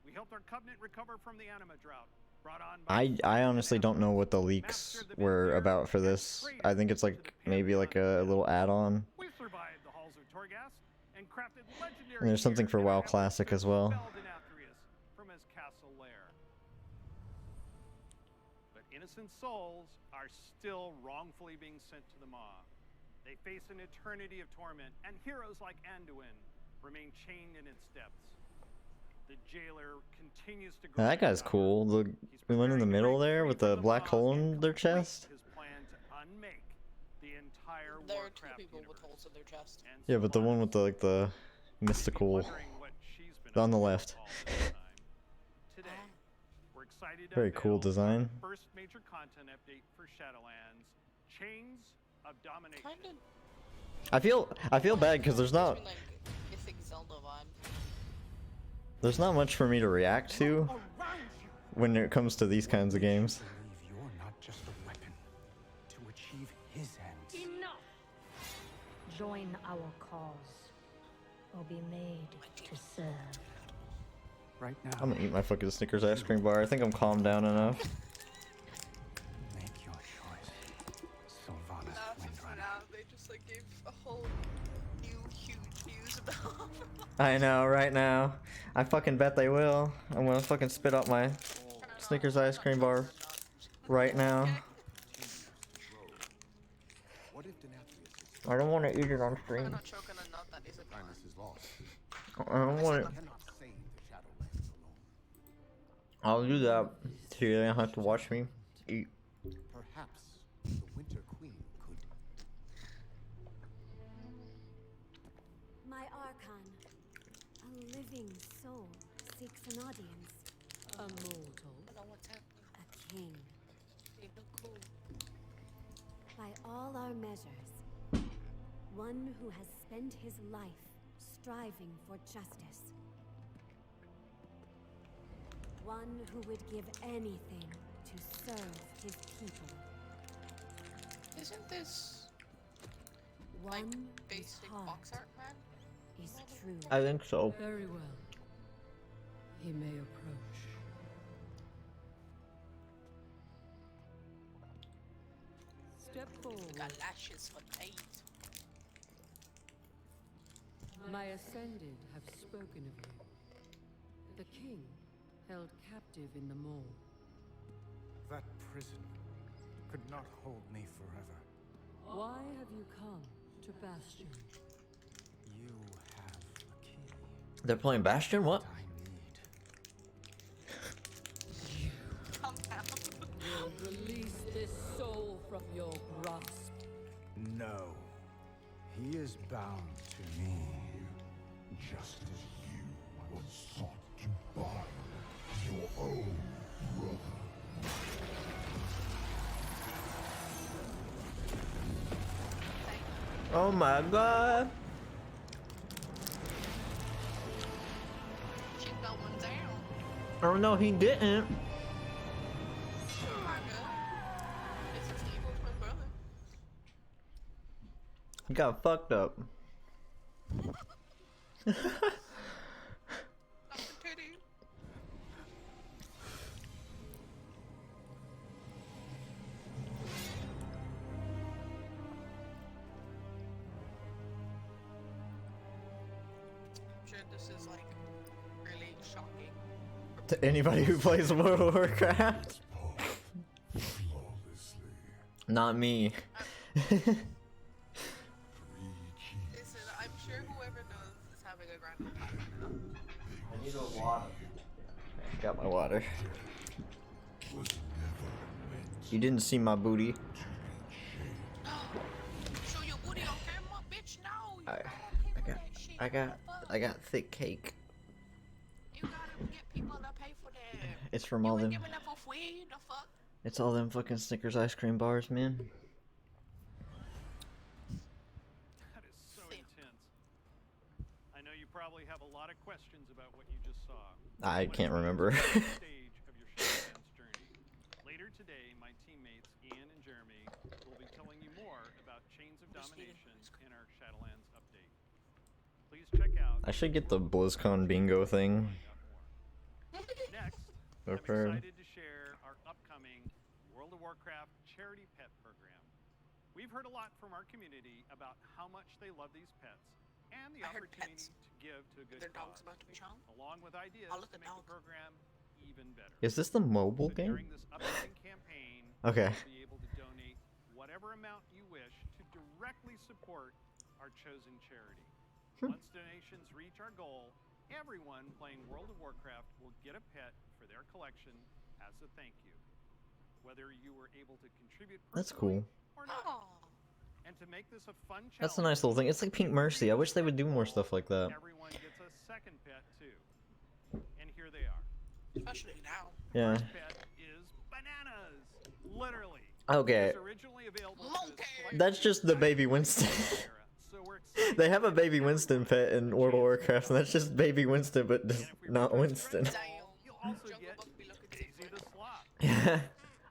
we helped our Covenant recover from the anima drought, brought on by I honestly don't know what the leaks were about for this. I think it's like maybe like a little add-on. We survived the halls of Torghast and crafted legendary And there's something gear for in WoW our Classic as well. expelled Inathrius from his castle lair. But innocent souls are still wrongfully being sent to the Maw. They face an eternity of torment, and heroes like Anduin remain chained in its depths. The jailer continues to grow. Now, that guy's cool. The one in the middle there with the black hole in their chest. His plan to unmake the entire There are two Warcraft people with universe. holes in their chest. Yeah, but the one with the like the mystical Wondering what she's been on the up to left. all this time. Today, we're excited to Very cool unveil design. the first major content update for Shadowlands, Chains of Domination. Kinda I feel bad because there's not like Mythic Zelda vibe. there's not much for me to react to when it comes to these kinds of games. You're not just a weapon to achieve his ends. Enough! Join our cause, or be made to serve. Right now, I'm gonna eat my fucking Snickers ice cream bar. I think I'm calmed down enough. make your choice. Sylvanas Windrunner. Now they just like gave a whole new huge news about. I know, right now. I fucking bet they will. I'm gonna fucking spit out my Snickers ice cream bar right now. I don't want to eat it on I'm stream. not choking a nut that is it Kindness is lost. I don't want it. Cannot save the Shadowlands alone. I'll do that so you don't have to watch me eat. Perhaps the Winter Queen could. My Archon, a living soul, seeks an audience. A mortal. I don't know what's happening. A king. They look cool. By all our measures, one who has spent his life striving for justice. One who would give anything to serve his people. Isn't this One like whose basic heart box art, man? is true. I think so. Very well. He may approach. Step forward. Got lashes for days. My ascended have spoken of you. The king held captive in the mall. That prison could not hold me forever. Why have you come to Bastion? You have a key. They're playing Bastion? What? Calm down. Will release this soul from your grasp. No. He is bound to me. Just as you once sought to bind your own brother. Oh my god. She got one down. Oh no, he didn't. Oh my god. It's his evil twin brother. He got fucked up. Dr. Titty. I'm sure this is like really shocking. To anybody who plays World of Warcraft. Not me. Listen, I'm sure whoever knows is having a grand old time right now. I need a water. Got my water. You didn't see my booty. Show your booty on camera, bitch. No, you don't pay for that shit. I got thick cake. You gotta get people to pay for that. It's from You all ain't them. giving that for free. The fuck? It's all them fucking Snickers ice cream bars, man. That is so intense. I know you probably have a lot of questions about what you just saw. I can't remember. Stage of your Shadowlands journey. Later today, my teammates Ian and Jeremy will be telling you more about Chains of Domination in our Shadowlands update. Please check out. I should get the BlizzCon bingo thing. Next, I'm Prepared. excited to share our upcoming World of Warcraft charity pet program. We've heard a lot from our community about how much they love these pets and the I heard opportunity pets. to give to a good Their dog's cause, about to be shown. along with ideas All of to the make dog. the program even better. Is this the mobile So game? during this upcoming campaign, Okay. you'll be able to donate whatever amount you wish to directly support our chosen charity. Once donations reach our goal, everyone playing World of Warcraft will get a pet for their collection as a thank you. Whether you were able to contribute That's personally cool. or not. And to make this a fun challenge, That's a nice little thing. It's like Pink Mercy. I wish they would do more stuff like that. everyone gets a second pet too. And here they are. Especially now. Yeah. First pet is bananas. Literally. Okay. It was originally available to select That's just the baby Winston. They have a baby Winston pet in World of Warcraft, and that's just baby Winston, but just not Winston. You'll also get Daisy the Sloth. Yeah.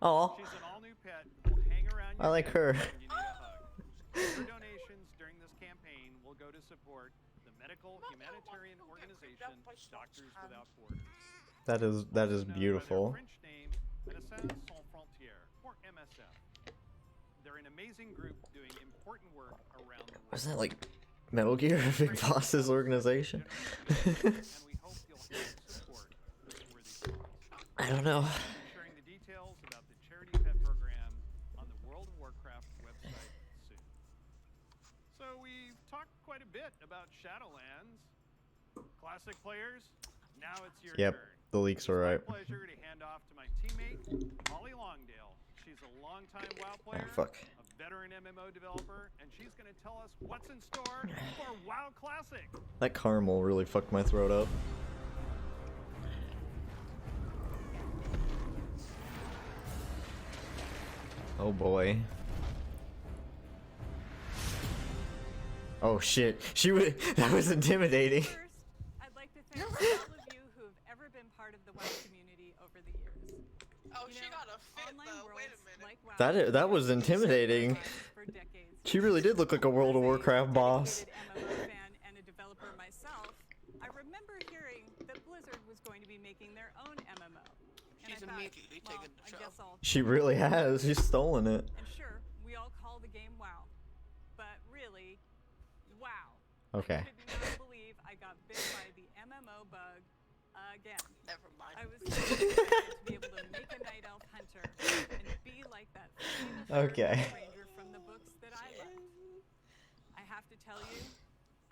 Aw. She's an all-new pet who'll hang around I your like bed her. when you need a hug. Your donations during this campaign will go to support the medical humanitarian organization Doctors Without Borders. That is beautiful. French name, Médecins Sans Frontières, or MSF. They're an amazing group doing important work around the world. Was that like Metal Gear Big Boss's organization? I don't know. Sharing the details about the charity pet program on the World of Warcraft website soon. So we've talked quite a bit it about Shadowlands. Classic players, now it's your Yep, turn. the leaks are right. It's my pleasure to hand off to my teammate, Holly Longdale. She's a longtime WoW player, fuck. a veteran MMO developer, and she's going to tell us what's in store for WoW Classic. That caramel really fucked my throat up. Oh boy. Oh shit. That was intimidating. First, I'd like to thank all of you who have ever been part of the WoW community over the years. Oh, she got a fit though. Wait a minute. Like WoW That was intimidating. for decades. She really did look like a World of Warcraft boss. MMO fan and a developer myself, I remember hearing that Blizzard was going to be making their own MMO. And She's I thought, immediately well, taken the I show. guess I'll She really has. She's stolen it. And sure, we all call the game WoW, but really, wow. Okay. I could not believe I got bit by the MMO bug again. Never mind. I was so excited to be able to make a night elf hunter and be like that famous Okay. ranger from the books that I loved. I have to tell you,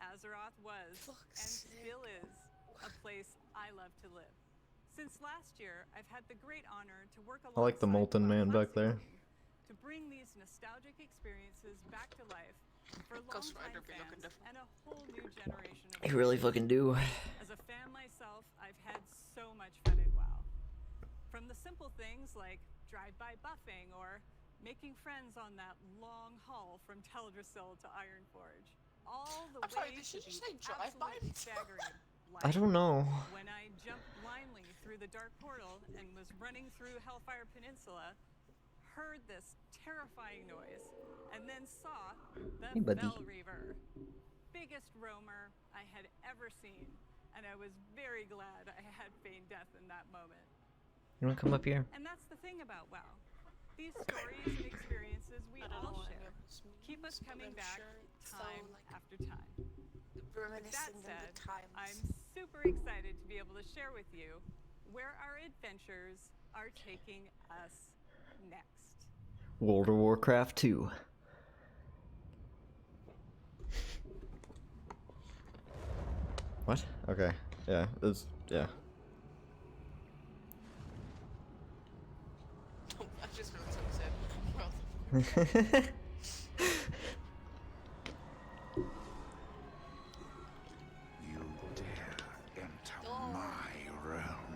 Azeroth was and still is a place I love to live. Since last year, I've had the great honor to work I like the molten man back there. to bring these nostalgic experiences back to life for Ghost longtime Rider be looking fans different. and a whole new generation of You really fucking do. As a fan myself, I've had so much fun in WoW. From the simple things like drive-by buffing or making friends on that long haul from Teldrassil to Ironforge. All the I'm sorry, ways did to she be say drive-by? absolutely staggering. I don't know. When I jumped blindly through the dark portal and was running through Hellfire Peninsula, heard this terrifying noise, and then saw the Hey, buddy. Bell Reaver. Biggest roamer I had ever seen, and I was very glad I had feigned death in that moment. You wanna come up here? And that's the thing about WoW. These stories and experiences we all share keep us coming back time after time. With that said, I'm super excited to be able to share with you where our adventures are taking us next. World of Warcraft 2. What? Okay. Yeah, it's yeah. I just heard someone said, You dare enter my realm.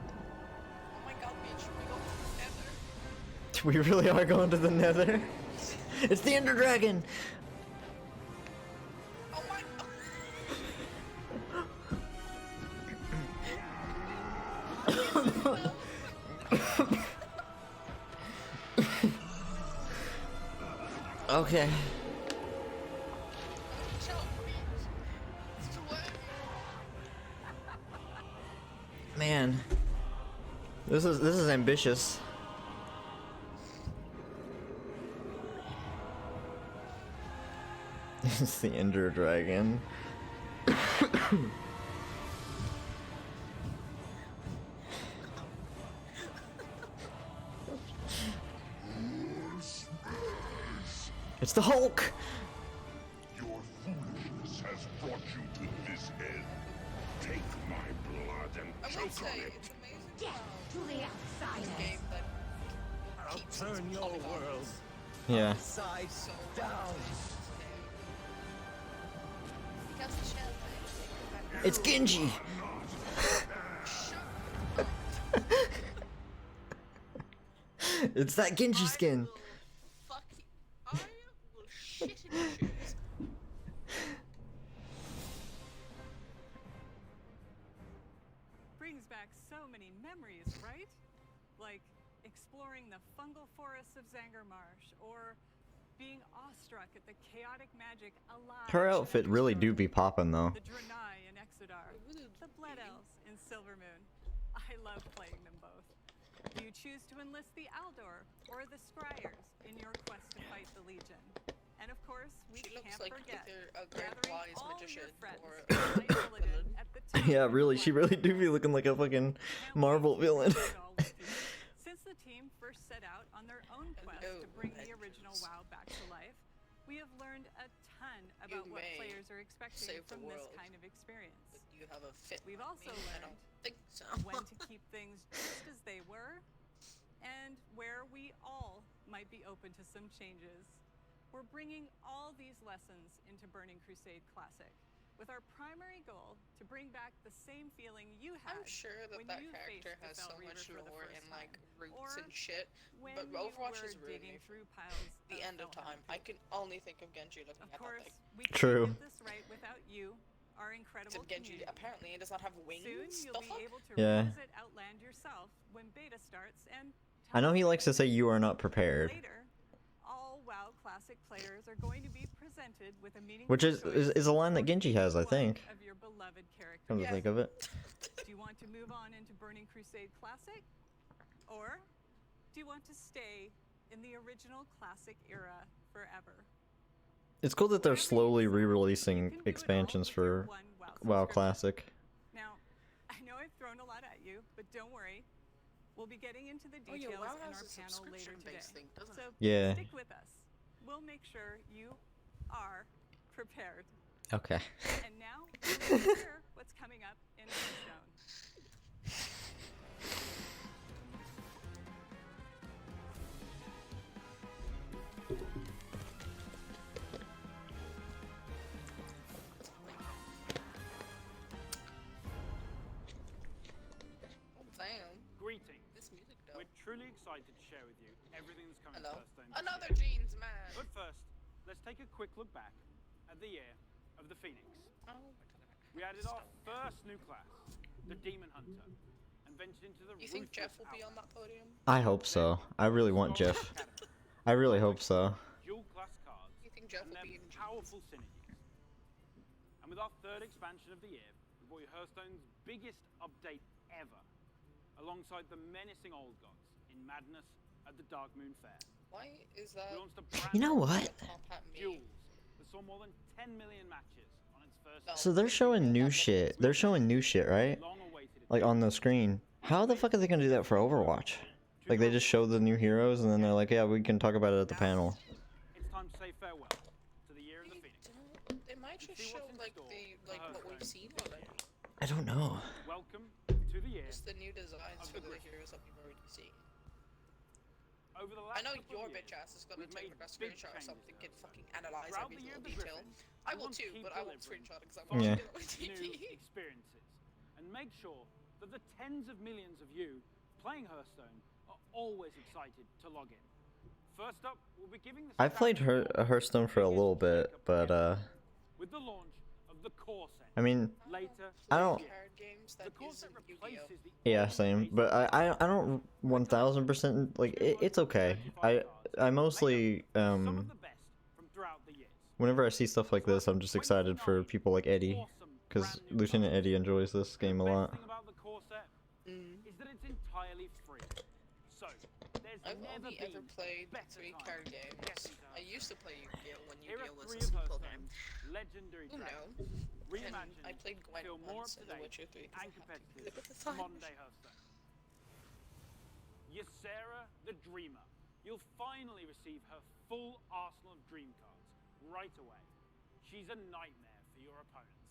oh my god, bitch, we go together. We really are going to the Nether. It's the Ender Dragon. Oh my god. Okay. Chill, please. It's too late. Man. This is ambitious. It's the Ender Dragon. It's the Hulk! Your foolishness has brought you to this end. Take my blood and I choke would say on it. it's amazing Death to the this outsiders. game that I'll keeps turn its your polygons world Yeah. upside so down. Because the shell thing. It's Genji! It's that Genji skin. Fuck you. I will shit in your shoes. Brings back so many memories, right? Like exploring the fungal forests of Zangarmarsh, or being awestruck at the chaotic magic alive. Her outfit really do be poppin' though. The Draenei in Exodar, the Blood Elves in Silvermoon. I love playing them both. Do you choose to enlist the Aldor or the Scryers in your quest to fight the Legion? And of course, we She looks can't like forget either a great gathering wise all magician your friends or to fight Illidan at the top Yeah, of really, the she really do be looking like a fucking Marvel villain. Since the team first set out on their own quest to bring the original WoW back to life, we have learned a ton about what may players are expecting save the from this world, kind of experience. but you have a fit. We've also I learned don't think so. when to keep things just as they were, and where we all might be open to some changes. We're bringing all these lessons into Burning Crusade Classic, with our primary goal to bring back the same feeling you had. I'm sure that when that you character faced has the so Fel much Reaver for the lore first and like time, roots or and shit, when but you Overwatch were is ruining digging me through piles the of end of Felhound time. I can only think of Genji looking Of at course, that thing. we can't True. get this right without you, our incredible Except Genji community. apparently it does not have wings. Soon you'll The be fuck? able to Yeah. revisit Outland yourself when beta starts, and I know he likes to say you are not prepared, later, all WoW Classic players are going to be presented with a meaningful which is choice a line that Genji has, I think. of your beloved characters. Come to think of it. Do you want to move on into Burning Crusade Classic? Or do you want to stay in the original Classic era forever? It's cool that they're slowly re-releasing expansions for WoW Classic. Now, I know I've thrown a lot at you, but don't worry. We'll be getting into the Oh, yeah, details WoW in has our a panel later today. subscription-based thing, doesn't So it? Yeah. stick with us. We'll make sure you are prepared. Okay. And now, let's hear what's coming up in Hearthstone. Oh, damn. Greetings. This music though. We're truly excited to share with you everything that's coming Hello? to Hearthstone this Another year. jeans man. But first, let's take a quick look back at the year of the Phoenix. Oh. We added our first new class, the Demon Hunter, and ventured into the You think ruthless Jeff will be on that podium? I hope so. I really want Jeff. I really hope so. dual class cards, You think Jeff and will their be in jeans? powerful synergies. And with our third expansion of the year, we brought you Hearthstone's biggest update ever, alongside the menacing old gods in Madness at the Dark Moon Fair. Why is that? We launched a brand You know new what? top hat me? Duels that saw more than 10 million matches on its first. So they're showing new shit. They're showing new shit, right? Like on the screen. How the fuck are they gonna do that for Overwatch? Like they just show the new heroes and then they're like, yeah, we can talk about it at the panel. It's time to say farewell to the year of the Phoenix. They might just show like what we've seen already. I don't know. Welcome to the year. Just the new designs of for the the Griffin. heroes that we've already seen. Over the I last know couple your of bitch years, ass is gonna we've take made a big screenshot or changes something to and fucking analyze Throughout every the year little of the detail. Griffin, I we will want to too, keep but I won't delivering screenshot because I'm fun, watching it on my new TV. experiences, and make sure that the tens of millions of you playing Hearthstone are always excited to log in. First up, we'll be giving the I've played Hearthstone for a little bit, but with the launch of the core set. I mean, Later, I don't. Card games the that core isn't set Yu-Gi-Oh. replaces the Yeah, same. But I don't 1000% like it's okay. I mostly some of the best from throughout the years. whenever I see stuff like this, I'm just excited for people like Eddie, because Lieutenant Eddie enjoys this game a lot. The thing about the core set is that it's entirely free. So, there's I've never only been ever played better 3 time card to games. get into I used to play Yu-Gi-Oh when Here are Yu-Gi-Oh was three a of simple game. Hearthstone's legendary You know. dragons, And reimagined I played to Gwen feel more once in The up-to-date Witcher 3 because I and had to competitive play with the to time. modern-day Hearthstone. Ysera the Dreamer. You'll finally receive her full arsenal of dream cards right away. She's a nightmare for your opponents.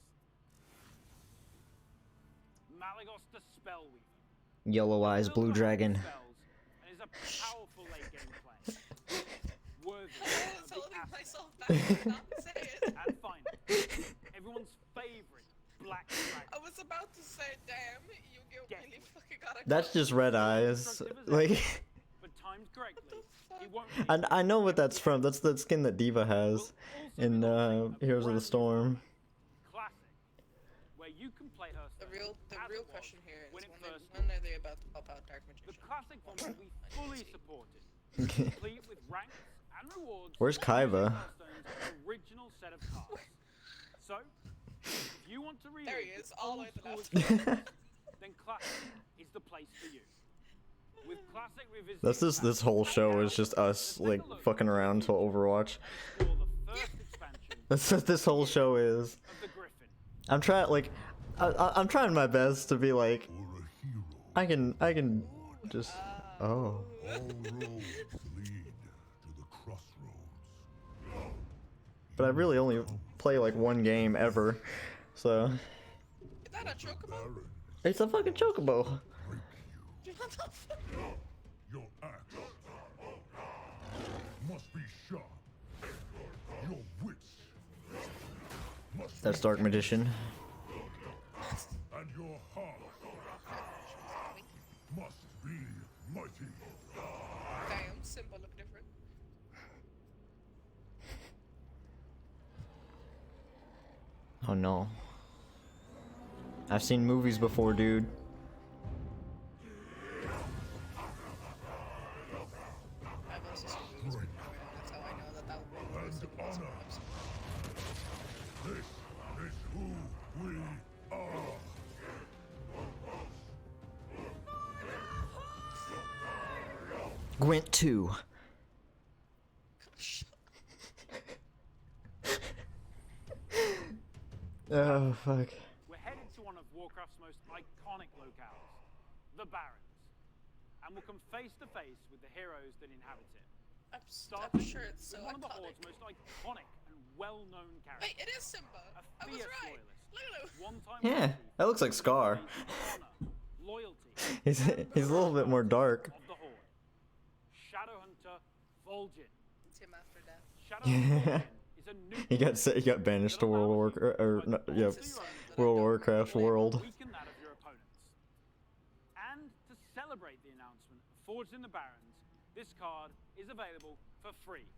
Malagos the Spellweaver. Yellow eyes, blue dragon. Spells and is a powerful late game play. Worthy I of was the holding asset. myself back not to say it. And finally, everyone's favorite Black Dragon. I was about to say, damn, Yu-Gi-Oh really fucking got a That's just red eyes. Like But timed correctly, it won't I know what that's from. That's the skin that Diva has in Heroes of the Storm. Classic, where you can play her. The real question here is when it first when are they about to pop out Dark Magician? The classic one will be fully supported, complete with ranks and rewards. Where's Kaiba? Hearthstone's original set of cards. So, if you want to relive There he is, all the way to the left. experience, then Classic is the place for you. With Classic revisiting That's this whole show is just us like fucking around to Overwatch. That's what this whole show is. I'm trying I'm trying my best to be like I can just oh. All roads lead to the crossroads. But but I really only play like one game ever, so. Is that a chocobo? It's a fucking chocobo. What the fuck? Your axe must be sharp. Your wits must That's Dark Magician. and your heart must be mighty. Damn, Simba look different. Oh no. I've seen movies before, dude. I've also seen movies before, that's how I know that that was the honor. This is who we are. Gwent 2. Oh fuck. We're headed to one of Warcraft's most iconic locales, the Barrens, and we'll come face to face with the heroes that inhabit it. I'm sure it's so with one of the iconic. Horde's most iconic and well-known characters. Wait, it is Simba. I was fierce right. loyalist, Look at him. one-time Yeah, that looks like Scar. loyalty, He's a little bit more dark. of the Horde. Shadowhunter Vol'jin. It's him after death. Shadowhunter is a new He got banished to World War World of Warcraft world. weaken that of your opponents. And to celebrate the announcement of Forged in the Barrens, this card is available for free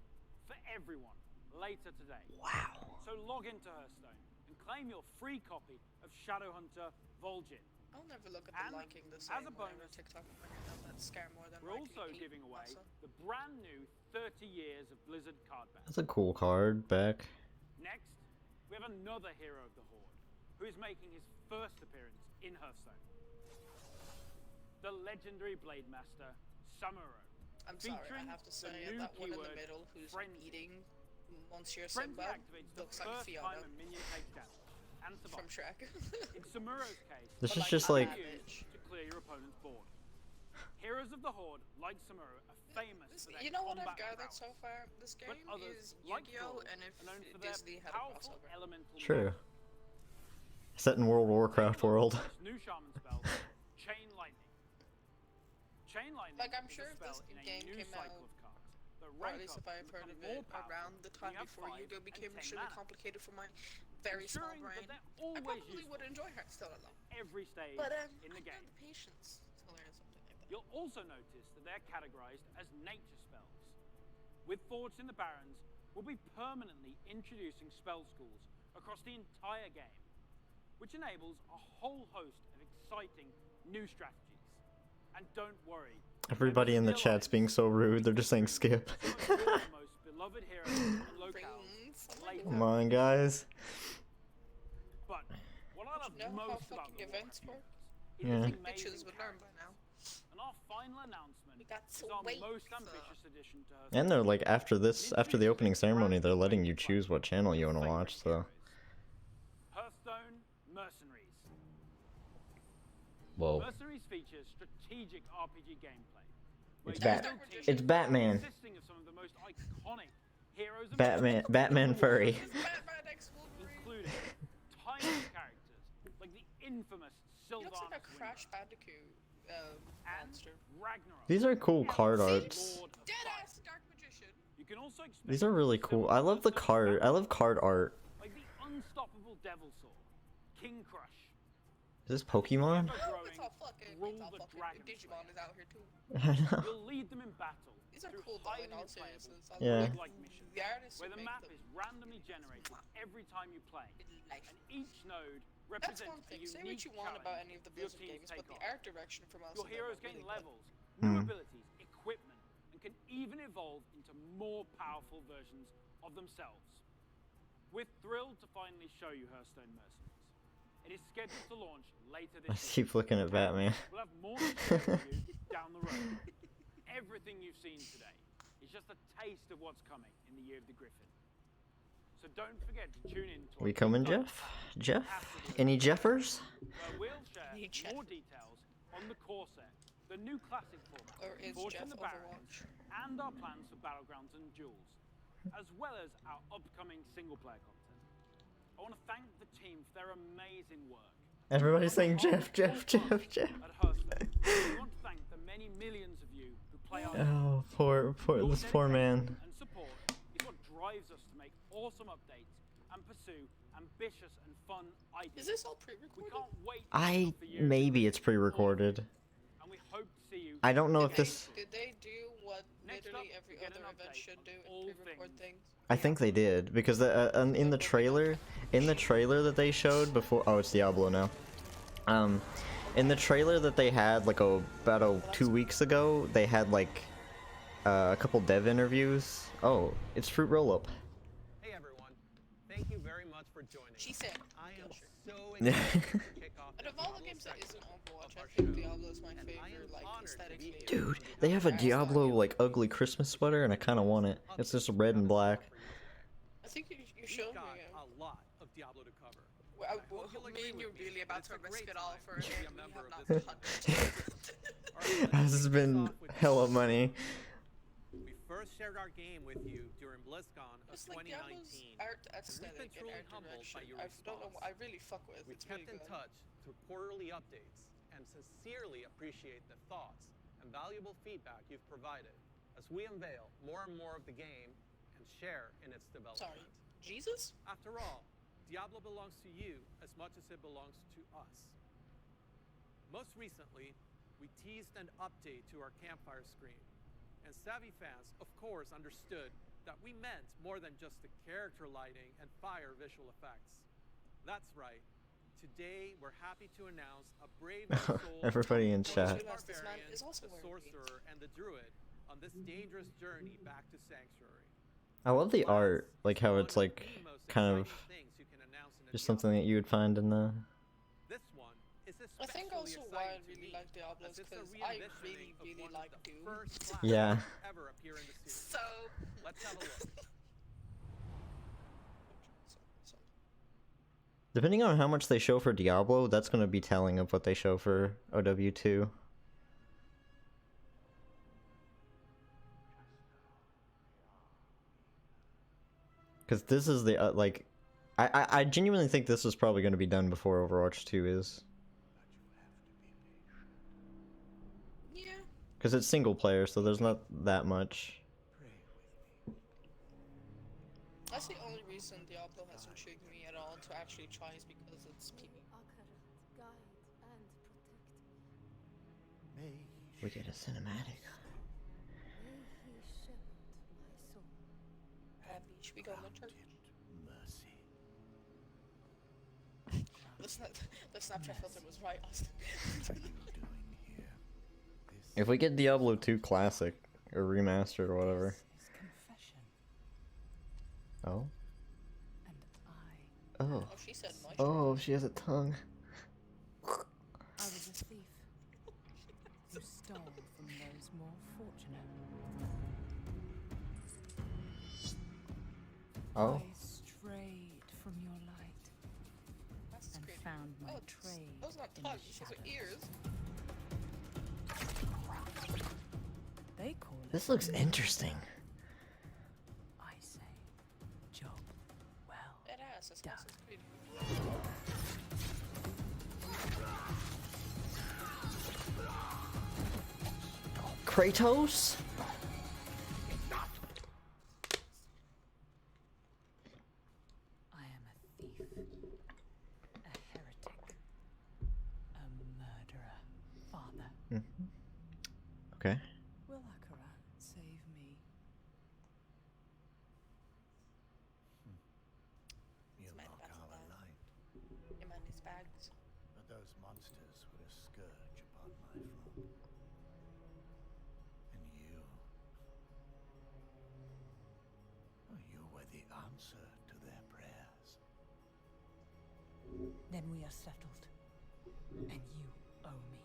for everyone later today. Wow. So log into Hearthstone and claim your free copy of Shadowhunter Vol'jin. I'll never look at the liking the same as a bonus TikTok that scare more than we're liking also me, giving away also. the brand new 30 years of Blizzard card backs. That's a cool card back. Next, we have another hero of the Horde, who is making his first appearance in Hearthstone. The legendary Blade Master, Samuro. I'm sorry, I have to say, that one in the middle who's eating Monsieur Simba looks like Fiona a minion takes down, and from Shrek. In Samuro's case, This is just like to clear your opponent's board. Heroes of the Horde, like Samuro, are famous for their You know what I've combat gathered prowess. so far? This game But others, is like Yu-Gi-Oh! Thor, And if are known for their Disney had a powerful crossover. elemental true. Set in World of Warcraft world. New shaman spell, Chain Lightning. Chain Lightning Like, I'm is sure a if spell this in a game new came cycle out, of cards that or at rank least up if I've and heard of become more it powerful around the when time you have before 5 Yu-Gi-Oh! Became and 10 extremely mana. complicated for my very small Ensuring brain, that they're I always probably useful would enjoy Hearthstone a lot. every stage But in the I game. have the patience to learn something like that. You'll also notice that they're categorized as nature spells. With Forged in the Barrens, we'll be permanently introducing spell schools across the entire game, which enables a whole host of exciting new strategies. And don't worry, Everybody in the chat's being so rude. They're just saying skip. the most beloved heroes and locales later. Come on, guys. But what I love You know how most about fucking the events Warcraft work? is Yeah. its Bitches amazing would learn by now. And our final announcement We got is our Sway, most so- ambitious addition to Hearthstone. And they're like after the opening ceremony, they're letting you choose what channel you want to watch. So. Hearthstone Mercenaries. Whoa. Mercenaries features strategic RPG gameplay. where It's you Bat. build teams It's Batman. consisting of some of the most iconic heroes and Batman furry. including tiny characters like the infamous He looks like a Sylvanas Crash Bandicoot monster. Ragnarok. These are cool card arts. Deadass Dark Magician. You can also expect These are really cool. I love the card. I love card art. like the unstoppable Devil Sword, King Crush. Is this Pokemon? It's all fucking Digimon is out here too. I know. You'll lead them in battle. These are through cool though in highly all replayable, seriousness. Yeah. like missions, The artists where who the make map them. is randomly generated every time you play, Life. and each node That's represents one a thing. Say unique what you want about challenge any of the for your Blizzard team to games, take but the on. art direction from most Your of them heroes are gain really good. levels, new Hmm. abilities, equipment, and can even evolve into more powerful versions of themselves. We're thrilled to finally show you Hearthstone Mercenaries. It is scheduled to launch later I this year. keep looking at Batman. We'll have more to share with you down the road. Everything you've seen today is just a taste of what's coming in the Year of the Griffin. So don't forget to tune in to our We coming, deep dive Jeff? Jeff? Any Jeffers? where we'll share more details on the core set, the new classic format, Or is Forged in Jeff the Barrens, and our plans for Battlegrounds and Duels. as well as our upcoming single-player content. I want to thank the team for their amazing work. Everybody's saying Jeff, Jeff, Jeff, Jeff. At Hearthstone, we want to thank the many millions of you who play our Oh, poor, this poor man. and support is what drives us to make awesome updates and pursue ambitious and fun ideas. Is this all pre-recorded? We can't wait Maybe it's pre-recorded. and we hope to see you. I don't know if this. Did they do what literally every other event should do and pre-record things? I think they did because in the trailer that they showed before. Oh, it's Diablo now. In the trailer that they had like about 2 weeks ago, they had like a couple dev interviews. Oh, it's Fruit Roll-Up. Hey everyone, thank you very much for joining. She said, I am so excited to kick off out of all the games that isn't Overwatch, I think Diablo is my favorite, like, aesthetically. Dude, they have a Diablo like ugly Christmas sweater, and I kind of want it. It's just red and black. I think you showed me it. a lot of Diablo to cover. Me and you really about to risk it all for a game we have not done. This has been hella money. We first shared our game with you during BlizzCon of It's like 2019. Diablo's art aesthetic and art direction. I don't know, I really fuck with. We've It's kept really in good. touch through quarterly updates and sincerely appreciate the thoughts and valuable feedback you've provided as we unveil more and more of the game and share in its development. Sorry, Jesus? After all, Diablo belongs to you as much as it belongs to us. Most recently, we teased an update to our campfire screen, and savvy fans, of course, understood that we meant more than just the character lighting and fire visual effects. That's right. Today, we're happy to announce a brave soul, Everybody in chat. barbarian, the sorcerer, and the druid on this dangerous journey back to Sanctuary. I love the art, like how it's like kind of just something that you would find in the. I think also why I really like Diablo is because I really, really like Doom. Yeah. So... Let's have a look. Depending on how much they show for Diablo, that's going to be telling of what they show for OW2. Because this is the, like... I genuinely think this is probably going to be done before Overwatch 2 is. Yeah. Because it's single player, so there's not that much. That's the only reason Diablo has intrigued me at all to actually try is because it's PvP. We get a cinematic. Should we go to church? The Snapchat filter was right, Austin. If we get Diablo 2 Classic, or Remastered, or whatever. Oh? Oh. She said much. Oh, she has a tongue. I was a thief who stole from those more fortunate. Oh. I strayed from your light and found my trade Those not in the tongues, those are ears. They call it. This looks interesting. I say, job well It has. It's done. Creed. Kratos? I am a thief, a heretic, a murderer, father. Okay. Will Akara save me? You mock our light, Your man is bags. but those monsters were a scourge upon my flock. And you were the answer to their prayers. Then we are settled, and you owe me.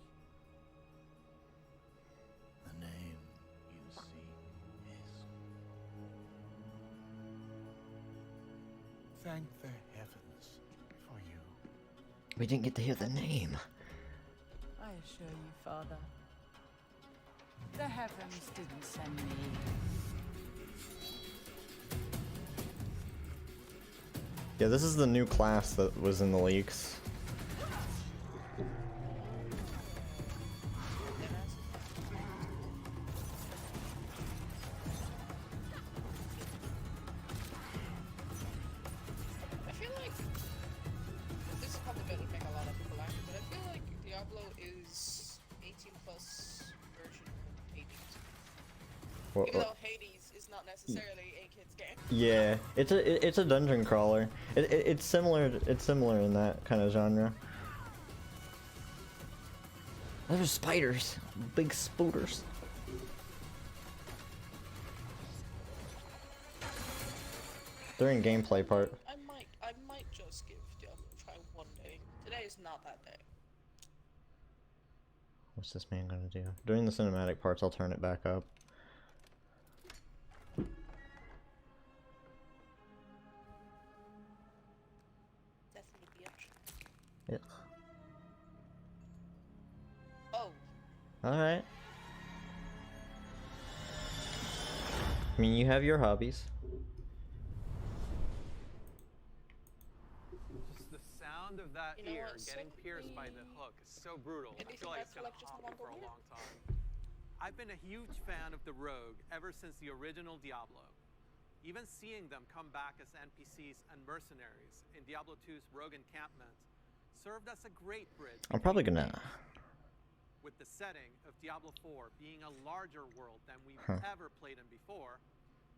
The name you seek is... Thank the heavens for you. We didn't get to hear the name. I assure you, Father, the heavens didn't send me. Yeah, this is the new class that was in the leaks. I feel like this is probably going to make a lot of people angry, but I feel like Diablo is 18+ version of Hades. Even though Hades is not necessarily a kid's game. Yeah, it's a dungeon crawler. It's similar. It's similar in that kind of genre. Those are spiders, big spooters. They're in gameplay part. I might just give Diablo a try one day. Today is not that day. What's this man gonna do? During the cinematic parts, I'll turn it back up. Yeah. Oh. Alright. I mean, you have your hobbies. Just the sound of that ear getting pierced by the hook is so brutal. I feel like it's gonna haunt me for a long time. I've been a huge fan of the Rogue ever since the original Diablo. Even seeing them come back as NPCs and mercenaries in Diablo 2's Rogue Encampment served as a great bridge. I'm probably gonna. With the setting of Diablo 4 being a larger world than we've ever played in before,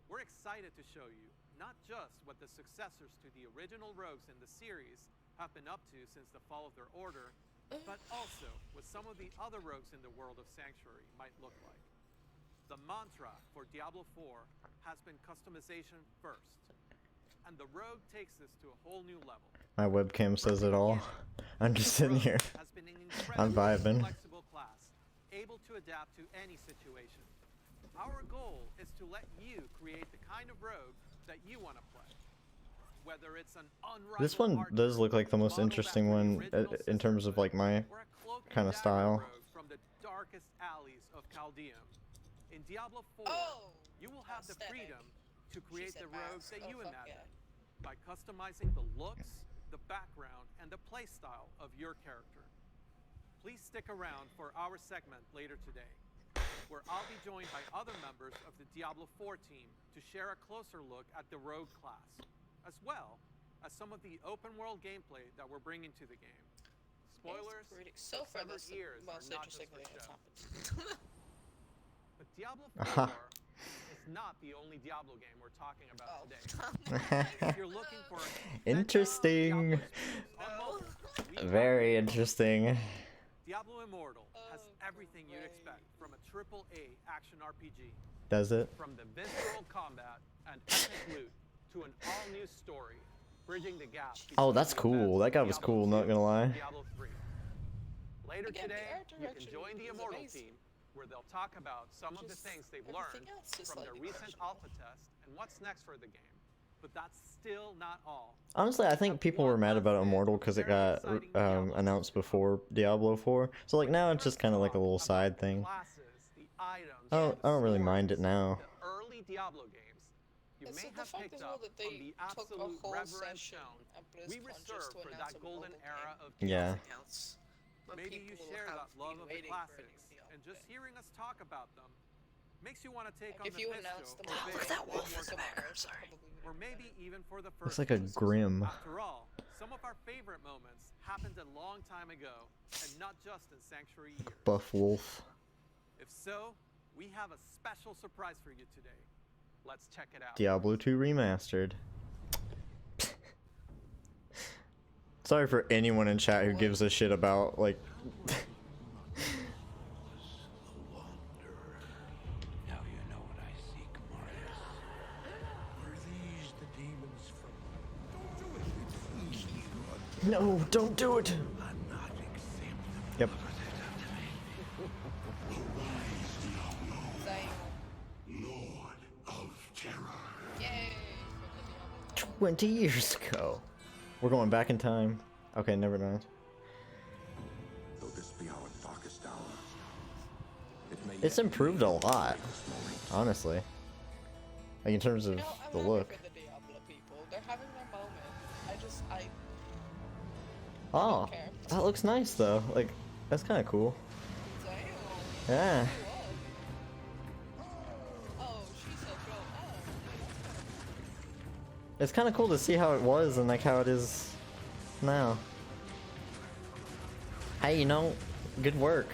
we're excited to show you not just what the successors to the original rogues in the series have been up to since the fall of their order, but also what some of the other rogues in the world of Sanctuary might look like. The mantra for Diablo 4 has been customization first, and the Rogue takes this to a whole new level. My webcam says it all. I'm just sitting here. I'm vibing. Flexible class, able to adapt to any situation. Our goal is to let you create the kind of rogue that you want to play. Whether it's an unrivaled This one does look like the most interesting one in terms of like my kind of style. From the darkest alleys of Chaldeum. In Diablo 4, you will have the freedom to create the rogues that you imagine by customizing the looks, the background, and the playstyle of your character. Please stick around for our segment later today, where I'll be joined by other members of the Diablo 4 team to share a closer look at the Rogue class, as well as some of the open world gameplay that we're bringing to the game. Spoilers, so far this years are not just for show. But Diablo 4 is not the only Diablo game we're talking about today. If you're looking for interesting. Very interesting. Diablo Immortal has everything you'd expect from a AAA action RPG. Does it? From the visceral combat and epic loot to an all-new story, bridging the gap. Oh, that's cool. That guy was cool, not gonna lie. Diablo 3. Later today, you can join the Immortal team, where they'll talk about some of the things they've learned from their recent alpha test and what's next for the game. But that's still not all. Honestly, I think people were mad about Immortal because it got announced before Diablo 4. So like now it's just kind of like a little side thing. I don't really mind it now. The early Diablo games, you may have picked up on the absolute reverence shown we reserved for that golden era of Yeah. Maybe you share that love of the classics, and just hearing us talk about them makes you want to take on the Mephisto Look at that wolf in the background, sorry. Or maybe even for the first. Looks like a Grim. After all, some of our favorite moments happened a long time ago, and not just in Sanctuary years. Buff wolf. If so, we have a special surprise for you today. Let's check it out. Diablo 2 Remastered. Sorry for anyone in chat who gives a shit about, like... No, don't do it! Yep. Lord of Terror. 20 years ago. We're going back in time. Okay, never mind. Though this be our darkest hour, It's improved a lot, honestly. Like in terms of the look. The Diablo people, they're having their moment. I Oh, that looks nice though. Like, that's kind of cool. Yeah. It's kind of cool to see how it was and like how it is now. Hey, you know, good work.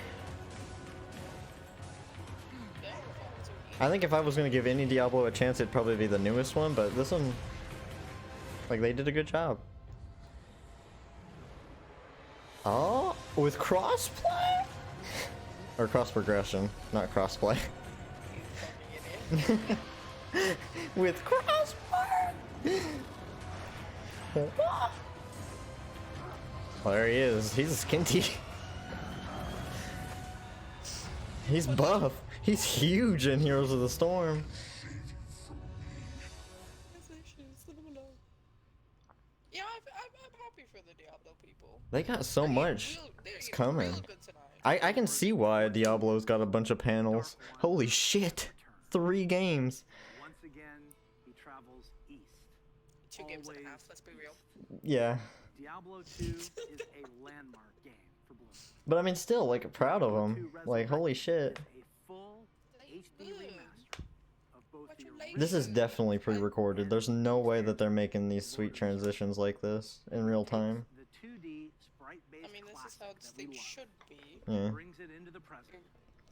I think if I was gonna give any Diablo a chance, it'd probably be the newest one, but this one, like, they did a good job. Oh, with crossplay? Or cross progression, not crossplay. With crossplay. Well, there he is. He's skinty. He's buff. He's huge in Heroes of the Storm. Yeah, I'm happy for the Diablo people. They got so much. It's coming. I can see why Diablo's got a bunch of panels. Holy shit. 3 games. Once again, he travels east. 2 games and a half, let's be real. Yeah. Diablo 2 is a landmark game for Blizzard. But I mean, still, like, proud of him. Like, holy shit. This is definitely pre-recorded. There's no way that they're making these sweet transitions like this in real time. The 2D sprite-based I mean, this is how things should be. Yeah. Brings it into the present.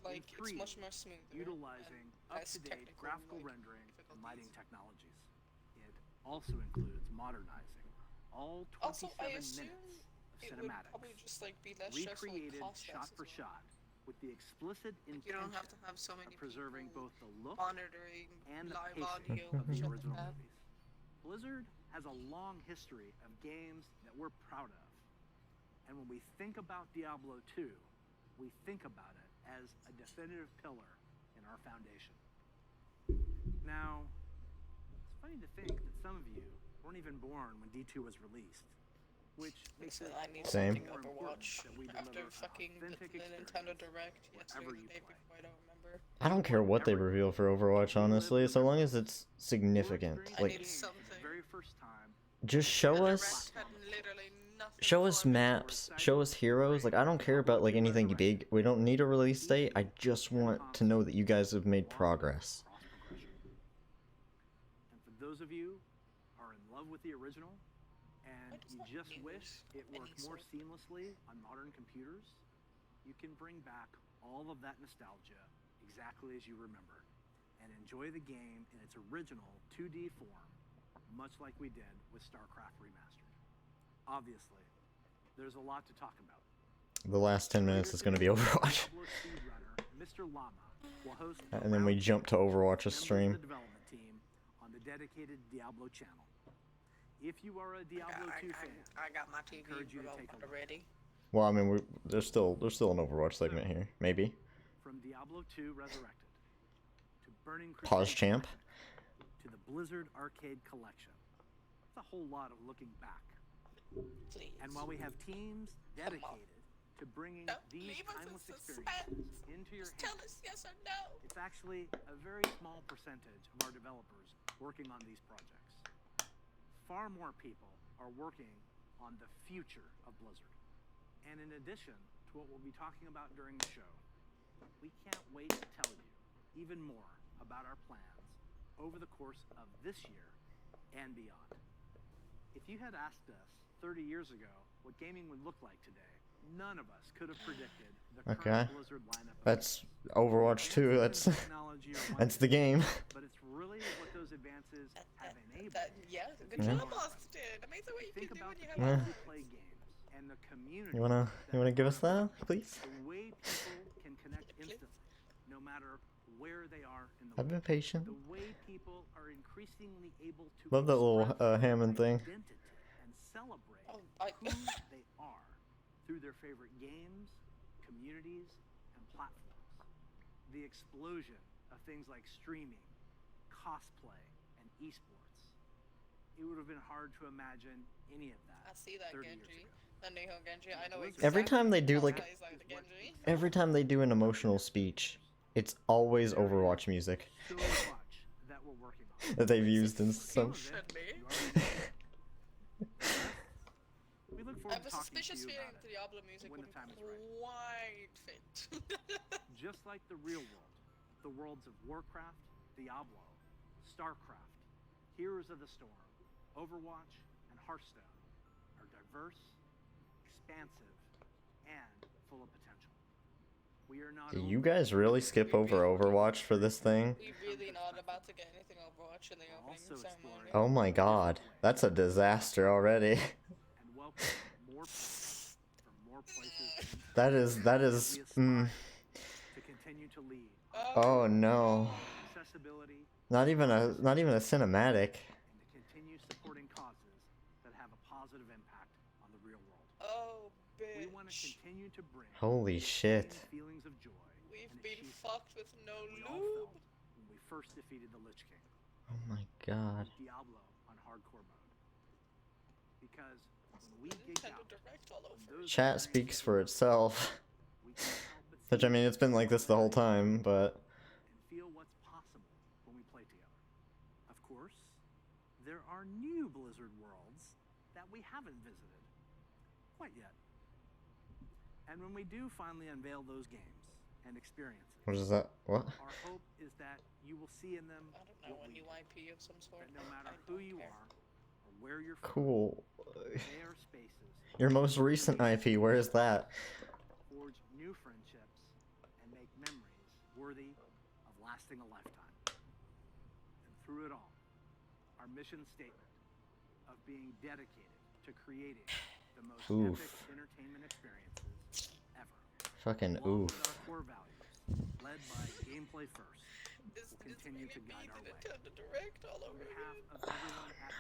Like, it's much more smooth. Utilizing up-to-date graphical rendering and lighting technologies. It also includes modernizing all 27 minutes of cinematics, Just, like, be less recreated shot for shot, with the explicit intention you don't have to have so many of preserving both the look monitoring and the live pacing audio of the original movies. Blizzard has a long history of games that we're proud of. And when we think about Diablo 2, we think about it as a definitive pillar in our foundation. Now, it's funny to think that some of you weren't even born when D2 was released. Which makes it I need Same. something Overwatch after fucking the Nintendo Direct yesterday, the day before, I don't remember. I don't care what they reveal for Overwatch, honestly, so long as it's significant. Like, just show us maps, show us heroes. Like, I don't care about like anything big. We don't need a release date. I just want to know that you guys have made progress. And for those of you who are in love with the original, and you just wish it worked more seamlessly on modern computers, you can bring back all of that nostalgia exactly as you remember, and enjoy the game in its original 2D form, much like we did with StarCraft Remastered. Obviously, there's a lot to talk about. The last 10 minutes is going to be Overwatch. Mr. Llama will host And then we jump to Overwatch's stream. the development team on the dedicated Diablo channel. If you are a Diablo 2 fan, I got my TV already. Well, I mean, there's still an Overwatch segment here. Maybe. From Diablo 2 Resurrected to Burning Pause Crusade champ. to the Blizzard Arcade Collection. It's a whole lot of looking back. Please. And while we have teams dedicated to bringing these timeless experiences into your hands, Tell us yes or no. it's actually a very small percentage of our developers working on these projects. Far more people are working on the future of Blizzard. And in addition to what we'll be talking about during the show, we can't wait to tell you even more about our plans over the course of this year and beyond. If you had asked us 30 years ago what gaming would look like today, none of us could have predicted the current Blizzard lineup. That's Overwatch 2. That's that's the game. But it's really what those advances have enabled. Yeah, good job, Austin. Amazing what you Think can do about when you the have people who play games and the community. You wanna give us that, please? The way people can connect instantly, no matter where they are in the I've been patient. The way people are increasingly able to Love that little Hammond thing. identity and celebrate who they are through their favorite games, communities, and platforms. The explosion of things like streaming, cosplay, and esports. It would have been hard to imagine any of that. I see that 30 Genji. years ago. The Neho Genji. I know exactly Every time they do like, he's like the Genji. every time they do an emotional speech, it's always Overwatch music So much that we're working on. that they've used in some. That's look I forward have a to talking to suspicious you feeling about the it Diablo music when would the time is right. quite fit. Just like the real world, the worlds of Warcraft, Diablo, Starcraft, Heroes of the Storm, Overwatch, and Hearthstone are diverse, expansive, and full of potential. We are not Did you guys really skip over Overwatch for this thing? We really not about to get anything Overwatch in the opening ceremony. Oh my god, that's a disaster already. and welcome more players from more places that is to continue to lead Oh no. accessibility Not even a cinematic. and to continue supporting causes that have a positive impact on the real world. Oh, bitch. We want to continue to bring Holy shit. feelings of joy. We've been fucked with no we all lube. felt when we first defeated the Lich King. Oh my god. Diablo on hardcore mode. Because when we gig out, Direct all over. those Chat speaks for itself. Which I mean, it's been like this the whole time, but and feel what's possible when we play together. Of course, there are new Blizzard worlds that we haven't visited quite yet. And when we do finally unveil those games and experiences, what is that? What? our hope is that you will see in them I don't know, a new IP of some sort. that no matter who you are or where you're from, Cool. they are spaces Your most recent IP, where is that? forge new friendships and make memories worthy of lasting a lifetime. And through it all, our mission statement of being dedicated to creating the most Oof. epic entertainment experiences ever. Fucking Along oof. with our core values, led by gameplay first, will continue to guide our way. On behalf of everyone at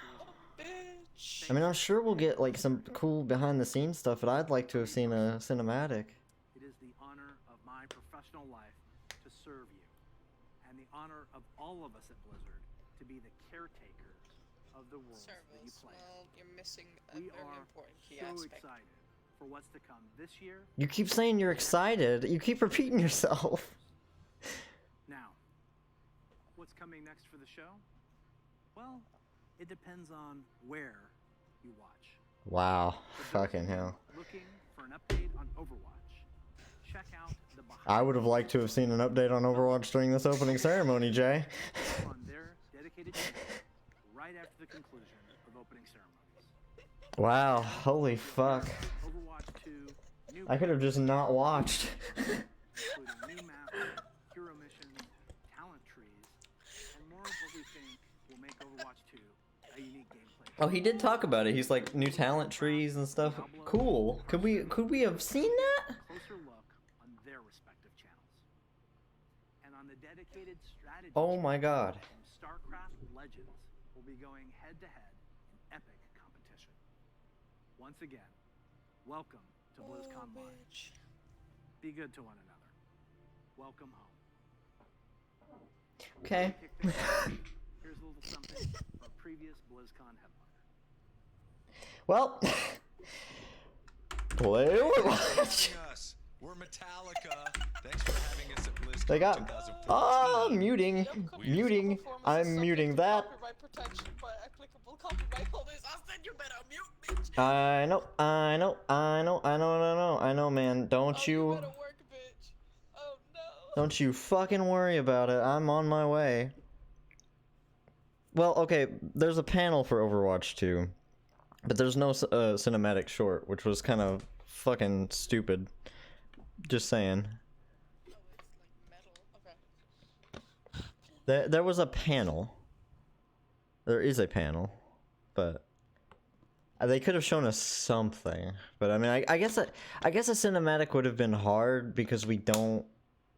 Blizzard, I mean, I'm sure we'll get like some cool behind the scenes stuff, but I'd like to have seen a cinematic. it is the honor of my professional life to serve you, and the honor of all of us at Blizzard to be the caretakers of the worlds that you Service. play. Well, you're missing a We very are important key so aspect. excited for what's to come this year. You keep saying you're excited. You keep repeating yourself. Now, what's coming next for the show? Well, it depends on where you watch. Wow. Fucking hell. Looking for an update on Overwatch, check out the behind I would have liked to have seen an update on Overwatch during this opening ceremony, Jay. on their dedicated channel right after the conclusion of opening ceremonies. Wow. Holy fuck. Overwatch 2, new I could have just not watched. including new maps, hero missions, talent trees, and more of what we think will make Overwatch 2 a unique gameplay. Oh, he did talk about it. He's like new talent trees and stuff. Cool. Could we have seen that? Closer look on their respective channels. And on the dedicated strategy Oh my god. channel, StarCraft Legends will be going head to head in epic competition. Once again, welcome to BlizzConline. Be good to one another. Welcome home. Okay. Here's a little something from a previous BlizzCon headliner. Well, play Overwatch. Us. We're Metallica. Thanks for having us at BlizzCon They got 2014. muting. I'm muting that. Copyright protection, but applicable copyright holders. Austin, you better mute, bitch. I know, man. Don't you Don't you fucking worry about it. I'm on my way. Well, okay, there's a panel for Overwatch 2, but there's no cinematic short, which was kind of fucking stupid. Just saying. There was a panel. There is a panel, but they could have shown us something. But I mean, I guess a cinematic would have been hard because we don't.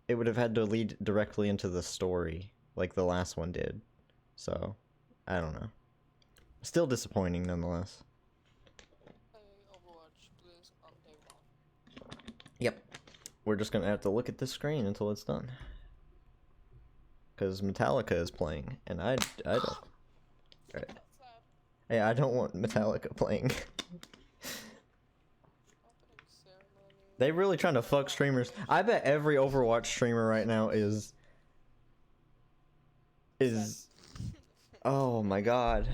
It would have had to lead directly into the story, like the last one did. So, I don't know. Still disappointing nonetheless. Yep. We're just gonna have to look at this screen until it's done. Because Metallica is playing, and I don't. Right. Hey, I don't want Metallica playing. They really trying to fuck streamers. I bet every Overwatch streamer right now is... Oh my god.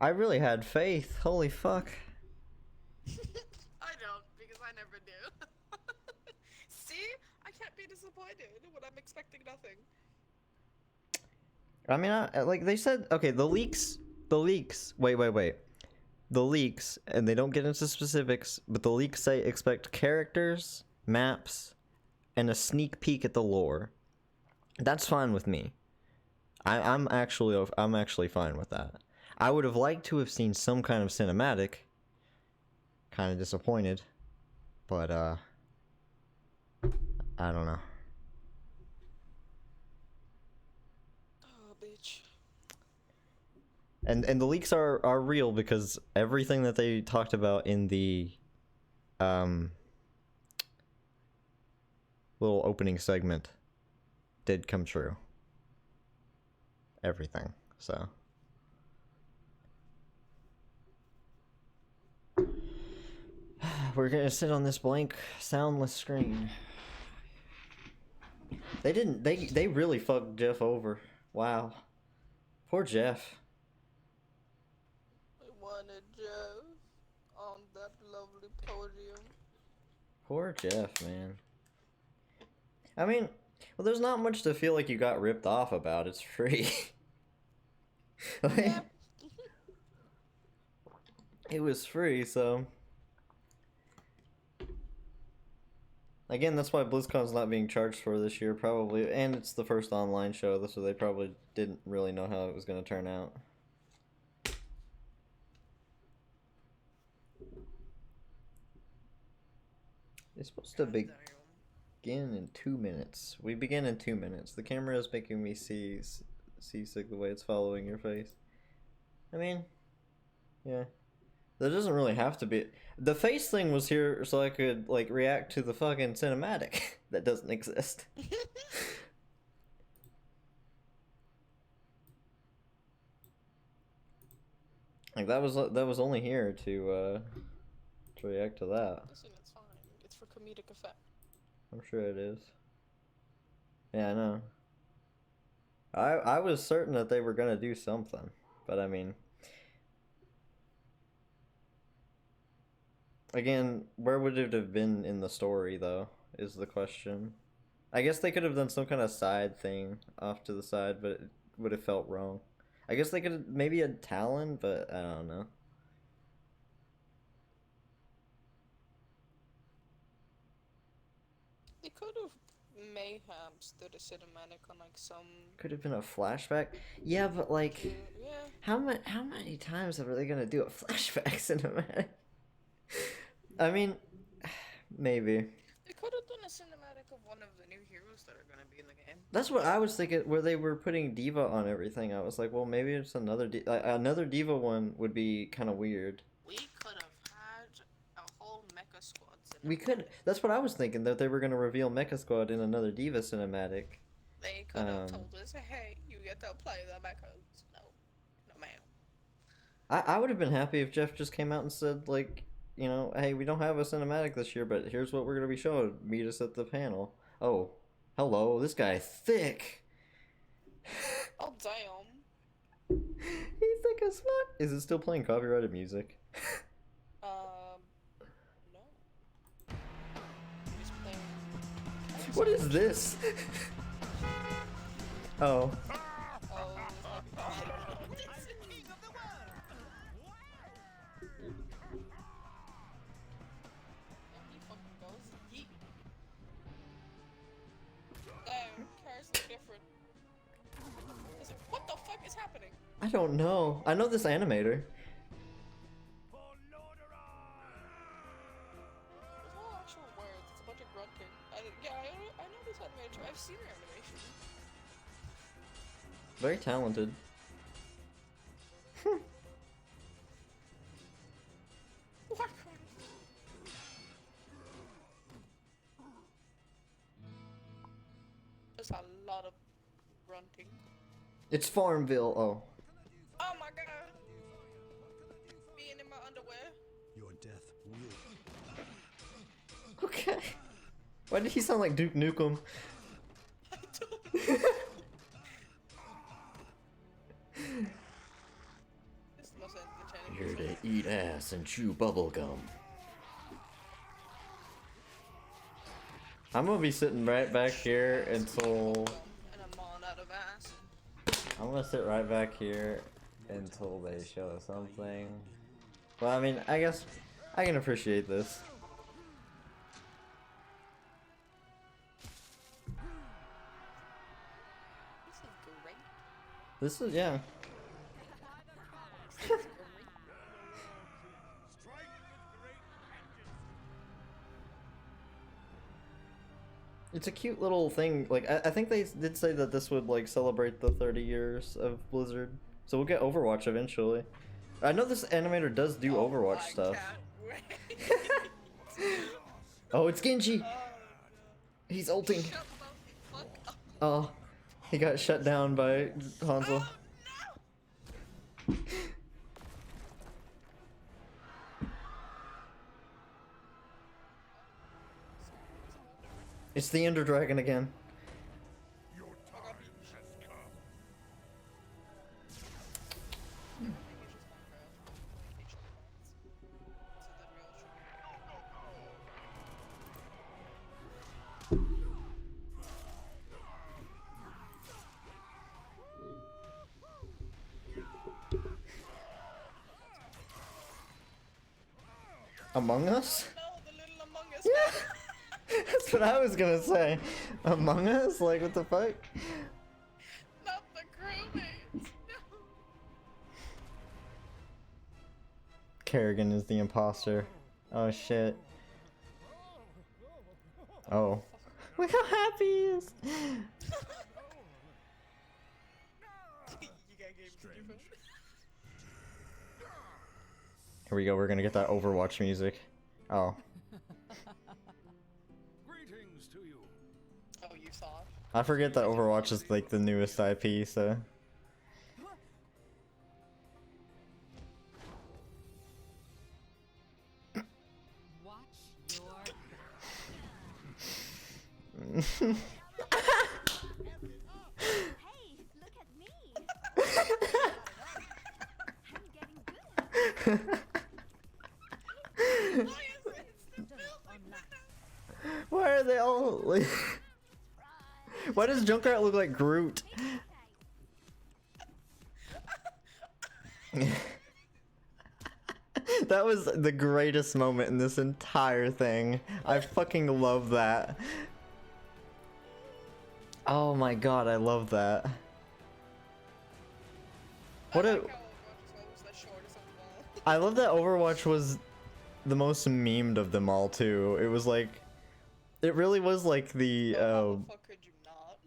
I really had faith. Holy fuck. I don't, because I never do. See? I can't be disappointed when I'm expecting nothing. I mean, like they said, okay, the leaks, wait. The leaks, and they don't get into specifics, but the leaks say expect characters, maps, and a sneak peek at the lore. That's fine with me. I'm actually fine with that. I would have liked to have seen some kind of cinematic. Kind of disappointed, but I don't know. Oh, bitch. And the leaks are real because everything that they talked about in the little opening segment did come true. Everything. So we're gonna sit on this blank, soundless screen. They really fucked Jeff over. Wow. Poor Jeff. I wanted Jeff on that lovely podium. Poor Jeff, man. I mean, well, there's not much to feel like you got ripped off about. It's free. Like, it was free, so. Again, that's why BlizzCon's not being charged for this year, probably. And it's the first online show, so they probably didn't really know how it was going to turn out. It's supposed to begin in 2 minutes. We begin in 2 minutes. The camera is making me seasick the way it's following your face. I mean, yeah. There doesn't really have to be. The face thing was here so I could, like, react to the fucking cinematic that doesn't exist. Like, that was only here to react to that. Listen, it's fine. It's for comedic effect. I'm sure it is. Yeah, I know. I was certain that they were gonna do something, but I mean, again, where would it have been in the story though, is the question. I guess they could have done some kind of side thing off to the side, but it would have felt wrong. I guess they could have maybe a Talon, but I don't know. They could have mayhaps did a cinematic on like some. Could have been a flashback. Yeah, but like, Yeah. how many times are they gonna do a flashback cinematic? I mean, maybe. They could have done a cinematic of one of the new heroes that are gonna be in the game. That's what I was thinking. Where they were putting Diva on everything, I was like, well, maybe it's another another Diva one would be kind of weird. We could have had a whole mecha squad. We could. That's what I was thinking, that they were gonna reveal Mecha Squad in another Diva cinematic. They could have told us, hey, you get to play the mechas. No, no, ma'am. I would have been happy if Jeff just came out and said, like, you know, hey, we don't have a cinematic this year, but here's what we're gonna be showing. Meet us at the panel. Oh, hello, this guy thick. Oh damn. He's thick as fuck. Is it still playing copyrighted music? No. Just playing. What is this? Oh. What the fuck is happening? I don't know. I know this animator. There's no actual words. It's a bunch of grunting. I know this animator. I've seen her animation. Very talented. There's a lot of grunting. It's Farmville. Oh. Oh my god. Being in my underwear. Your death will. Okay. Why did he sound like Duke Nukem? I don't know. Eat ass and chew bubblegum. I'm gonna be sitting right back here until... I'm gonna sit right back here until they show something. Well, I mean, I guess I can appreciate this. This is, yeah. It's a cute little thing. Like, I think they did say that this would, like, celebrate the 30 years of Blizzard. So we'll get Overwatch eventually. I know this animator does do Overwatch stuff. Oh, it's Genji! He's ulting. Oh, he got shut down by Hanzo. It's the Ender Dragon again. Among Us? Yeah. That's what I was gonna say. Among Us? Like, what the fuck? Not the crewmates. Kerrigan is the imposter. Oh shit. Oh. Look how happy he is! Here we go, we're gonna get that Overwatch music. Oh. Greetings to you. Oh, you saw it? I forget that Overwatch is like the newest IP, so. Watch your Hey, look at me. I'm getting good. Why are they all like... Why does Junkrat look like Groot? That was the greatest moment in this entire thing. I fucking love that. Oh my god, I love that. What a... I love that Overwatch was the most memed of them all too. It was like... It really was like the... How the fuck could you not?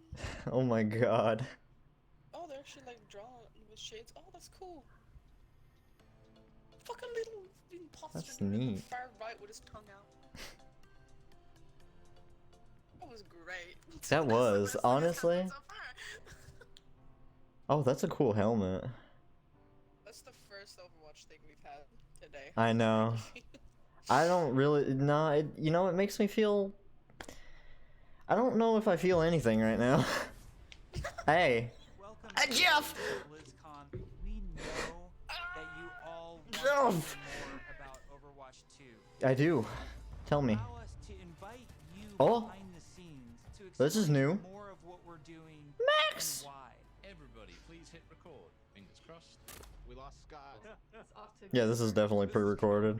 Oh my god. Oh, they're actually like drawn with shades. Oh, that's cool. Fucking little imposter. That's neat. Far right with his tongue out. That was great. That was, honestly. Oh, that's a cool helmet. That's the first Overwatch thing we've had today. I know. I don't really... Nah, you know, it makes me feel... I don't know if I feel anything right now. Hey. Jeff! BlizzCon, we know that you all want to Jeff! know more about Overwatch 2. I do. Tell me. Allow us to invite you Oh. behind the scenes to This is new. more of what we're doing Max! and why. Everybody, please hit record. Fingers crossed. We lost Scott. Yeah, this is definitely pre-recorded.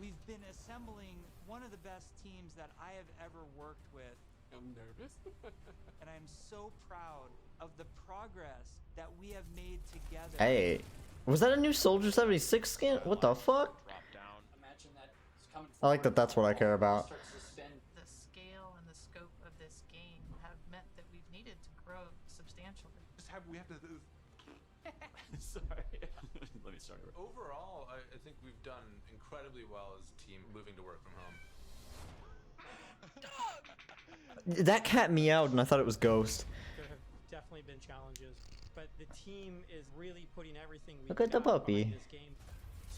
We've been assembling one of the best teams that I have ever worked with. I'm nervous. And I'm so proud of the progress that we have made together. Hey. Was that a new Soldier 76 skin? What the fuck? Imagine that it's coming I like that that's what I care about. The scale and the scope of this game have meant that we've needed to grow substantially. We have to. Sorry. Let me start. Overall, I think we've done incredibly well as a team moving to work from home. That cat meowed and I thought it was Ghost. There have definitely been challenges, but the team is really putting everything we Look at the puppy. behind this game.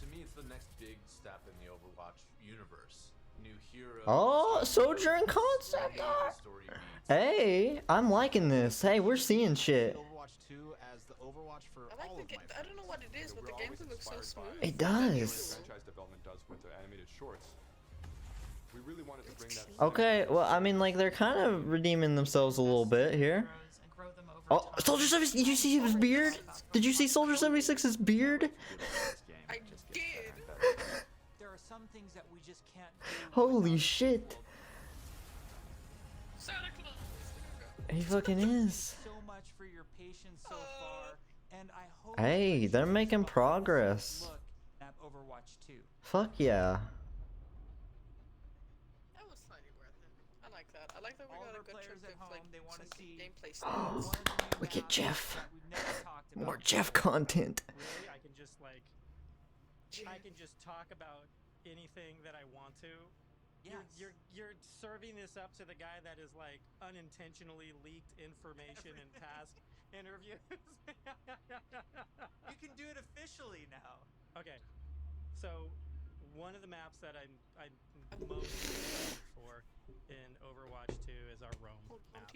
To me, it's the next big step in the Overwatch universe. New heroes. Oh, Soldier in concept art. Hey, I'm liking this. Hey, we're seeing shit. Overwatch 2 as the Overwatch for all I don't know what it is, but the gameplay looks so smooth. It does. Franchise development does with the animated shorts. We really wanted to bring that. Okay, well, I mean, like, they're kind of redeeming themselves a little bit here. Oh, Soldier 76, did you see his beard? Did you see Soldier 76's beard? I did. There are some things that we just can't do. Holy shit. Santa Claus. He fucking is. So much for your patience so far, and I hope Hey, they're making progress. look at Overwatch 2. Fuck yeah. That was slightly worth it. I like that. I like that we All got of a our good players chunk at of home, like they want to some see gameplay stuff. We get Jeff. we've never talked about. More Jeff content. Really, I can just like, I can just talk about anything that I want to. Yes. You're serving this up to the guy that is like unintentionally leaked information in past interviews. You can do it officially now. Okay, so one of the maps that I'm most excited for in Overwatch 2 is our Rome map.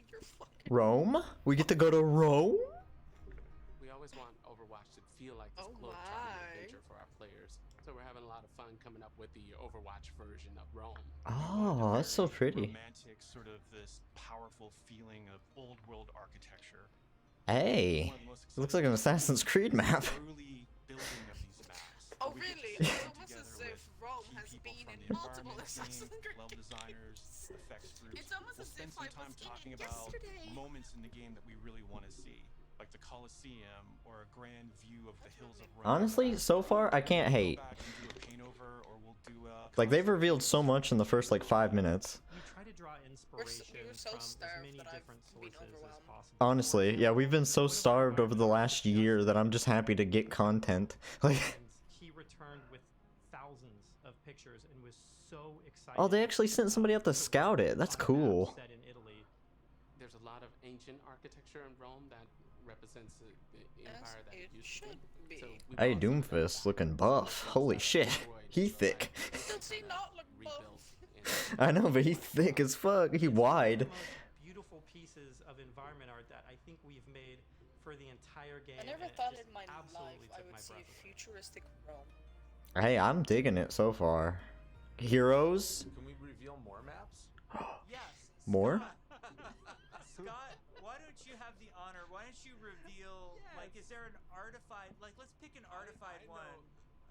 Rome? We get to go to Rome? We always want Overwatch to feel like this globe-trotting adventure for our players. So we're having a lot of fun coming up with the Overwatch version of Rome. Oh, that's so pretty. Romantic, sort of this powerful feeling of old world architecture. Hey, it looks like an Assassin's Creed map. Early building of these maps. Oh really? It's almost as if Rome has been in multiple Assassin's Creed level designers, effects groups. It's almost We'll as spend if some I time was talking in it about yesterday. moments in the game that we really want to see, like the Colosseum or a grand view of the hills of Rome. Honestly, so far, I can't hate. Like, they've revealed so much in the first, like, 5 minutes. We try to draw inspiration from as many different sources as possible. Honestly, yeah, we've been so starved over the last year that I'm just happy to get content. Like, He returned with thousands of pictures and was so excited. oh, they actually sent somebody out to scout it. That's cool. Set in Italy. There's a lot of ancient architecture in Rome that represents the empire that it used to be. So we Hey, Doomfist looking buff. Holy shit. He thick. Does he not look buff? I know, but he thick as fuck. He wide. Beautiful pieces of environment art that I think we've made for the entire game. I never and it thought just in my life absolutely I took would my see breath a away. futuristic Rome. Hey, I'm digging it so far. Heroes? Can we reveal more maps? Yes. More? Scott, why don't you have the honor? Why don't you reveal, like, is there an artified, like, let's pick an artified one.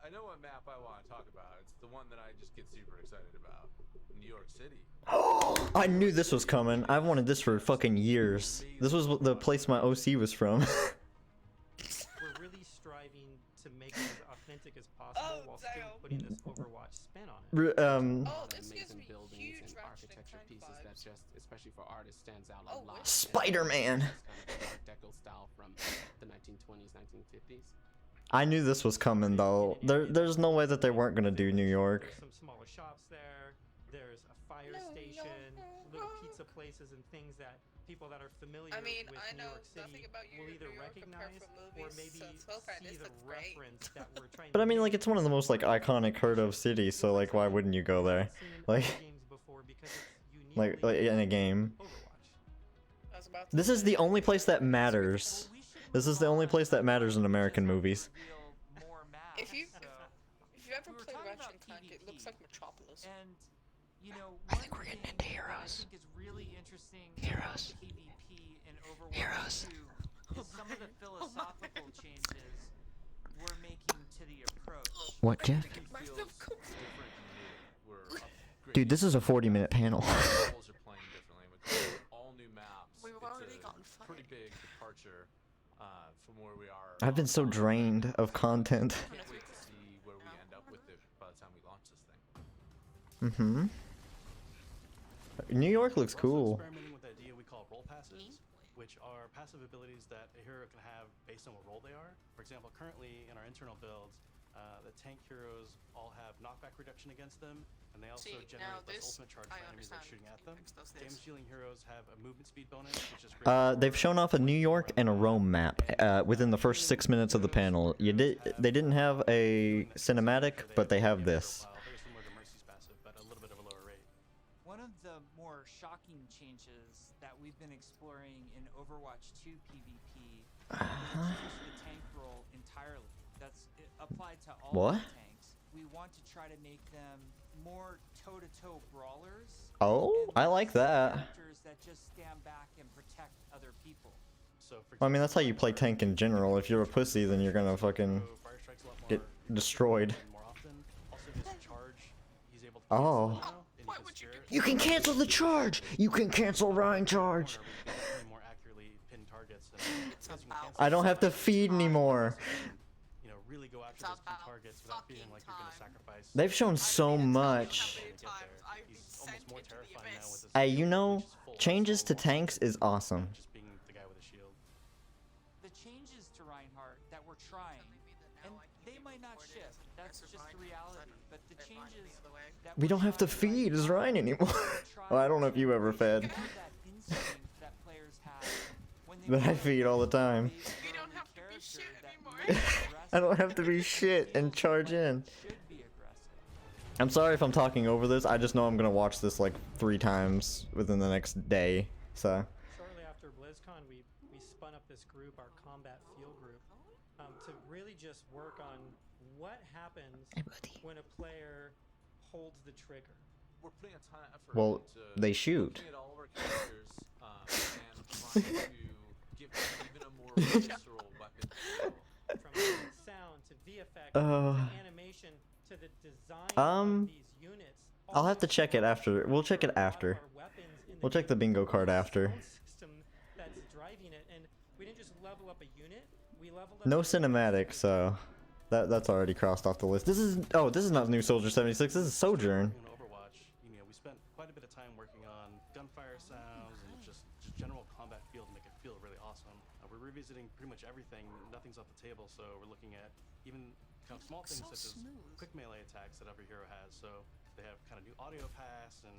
I know what map I want to talk about. It's the one that I just get super excited about. New York City. I knew this was coming. I've wanted this for fucking years. This was the place my OC was from. We're really striving to make it as authentic as possible while still putting this Overwatch spin on it. Amazing buildings and architecture pieces that just, especially for artists, stands out a lot. Spider-Man. Art Deco style from the 1920s, 1950s. I knew this was coming though. There's no way that they weren't gonna do New York. There's some smaller shops there. There's a fire station, little pizza places, and things that people that are familiar with New York City will either recognize or maybe see the reference that we're trying But I mean, like, it's one of the most like iconic, heard of cities. So like, why wouldn't you go there? Like in a game. This is the only place that matters. This is the only place that matters in American movies. If you ever play Ratchet and Clank, it looks like Metropolis. And you know, one thing that I think is really interesting about PvP in Overwatch 2 is some of the philosophical changes we're making to the approach. What, Jeff? Dude, this is a 40-minute panel. Roles are playing differently with all new maps. We've already gotten pretty big departure from where we are. I've been so drained of content. Can't wait to see where we end up with it by the time we launch this thing. Mm-hmm. New York looks cool. Experimenting with the idea we call role passes, which are passive abilities that a hero can have based on what role they are. For example, currently in our internal builds, the tank heroes all have knockback reduction against them, and they also generate less ultimate charge for enemies that are shooting at them. Damage dealing heroes have a movement speed bonus, which is great. They've shown off a New York and a Rome map within the first 6 minutes of the panel. They didn't have a cinematic, but they have this. One of the more shocking changes that we've been exploring in Overwatch 2 PvP is the tank role entirely. to all What? of the tanks. We want to try to make them more toe-to-toe brawlers. Oh, I like that. Characters that just stand back and protect other people. So for Well, I mean, that's how you play tank in general. If you're a pussy, then you're gonna fucking get destroyed. more often. Also, his charge, he's able to Oh. Why would you do You can cancel the charge! You can cancel Ryan charge! more accurately pin targets. And It's about I don't have to feed anymore. you know, really go after those key targets without feeling like you're gonna sacrifice. They've shown so much. He's almost more terrifying now with his Hey, you know, changes to tanks is awesome. just being the guy with a shield. The changes to Reinhardt that we're trying, and they might not shift. That's just the reality. But the changes that We don't have to feed as Ryan anymore. Well, I don't know if you ever fed. that instinct that players have when they But I feed all the time. You don't have to be shit anymore. I don't have to be shit and charge in. I'm sorry if I'm talking over this. I just know I'm gonna watch this like 3 times within the next day. So. Shortly after BlizzCon, we spun up this group, our combat field group, to really just work on what happens when a player holds the trigger. We're putting a ton of effort Well, into they shoot. looking at all of our characters and trying to give them even a more visceral weapon feel. From sound to VFX Uh, to animation to the design of these units. I'll have to check it after. We'll check it after. We'll check the bingo card after. System that's driving it, and we didn't just level up a unit. We leveled up No cinematic, so that's already crossed off the list. This is this is not New Soldier 76. This is Sojourn. In Overwatch, you know, we spent quite a bit of time working on gunfire sounds and just general combat feel to make it feel really awesome. We're revisiting pretty much everything. Nothing's off the table, so we're looking at even kind of small things such as quick melee attacks that every hero has. So they have kind of new audio pass and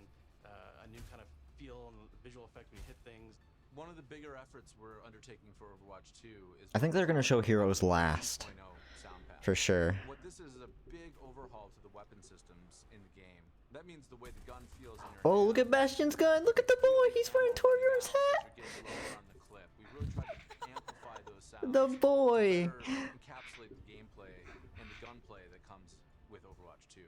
a new kind of feel and visual effect when you hit things. One of the bigger efforts we're undertaking for Overwatch 2 is I think they're gonna show heroes last. 2.0 sound pack. For sure. What this is a big overhaul to the weapon systems in the game. That means the way the gun feels in your Oh, look at Bastion's gun. Look at the boy. He's wearing Torger's hat. get lower on the clip. We really tried to amplify those sounds. The boy. to better encapsulate the gameplay and the gunplay that comes with Overwatch 2.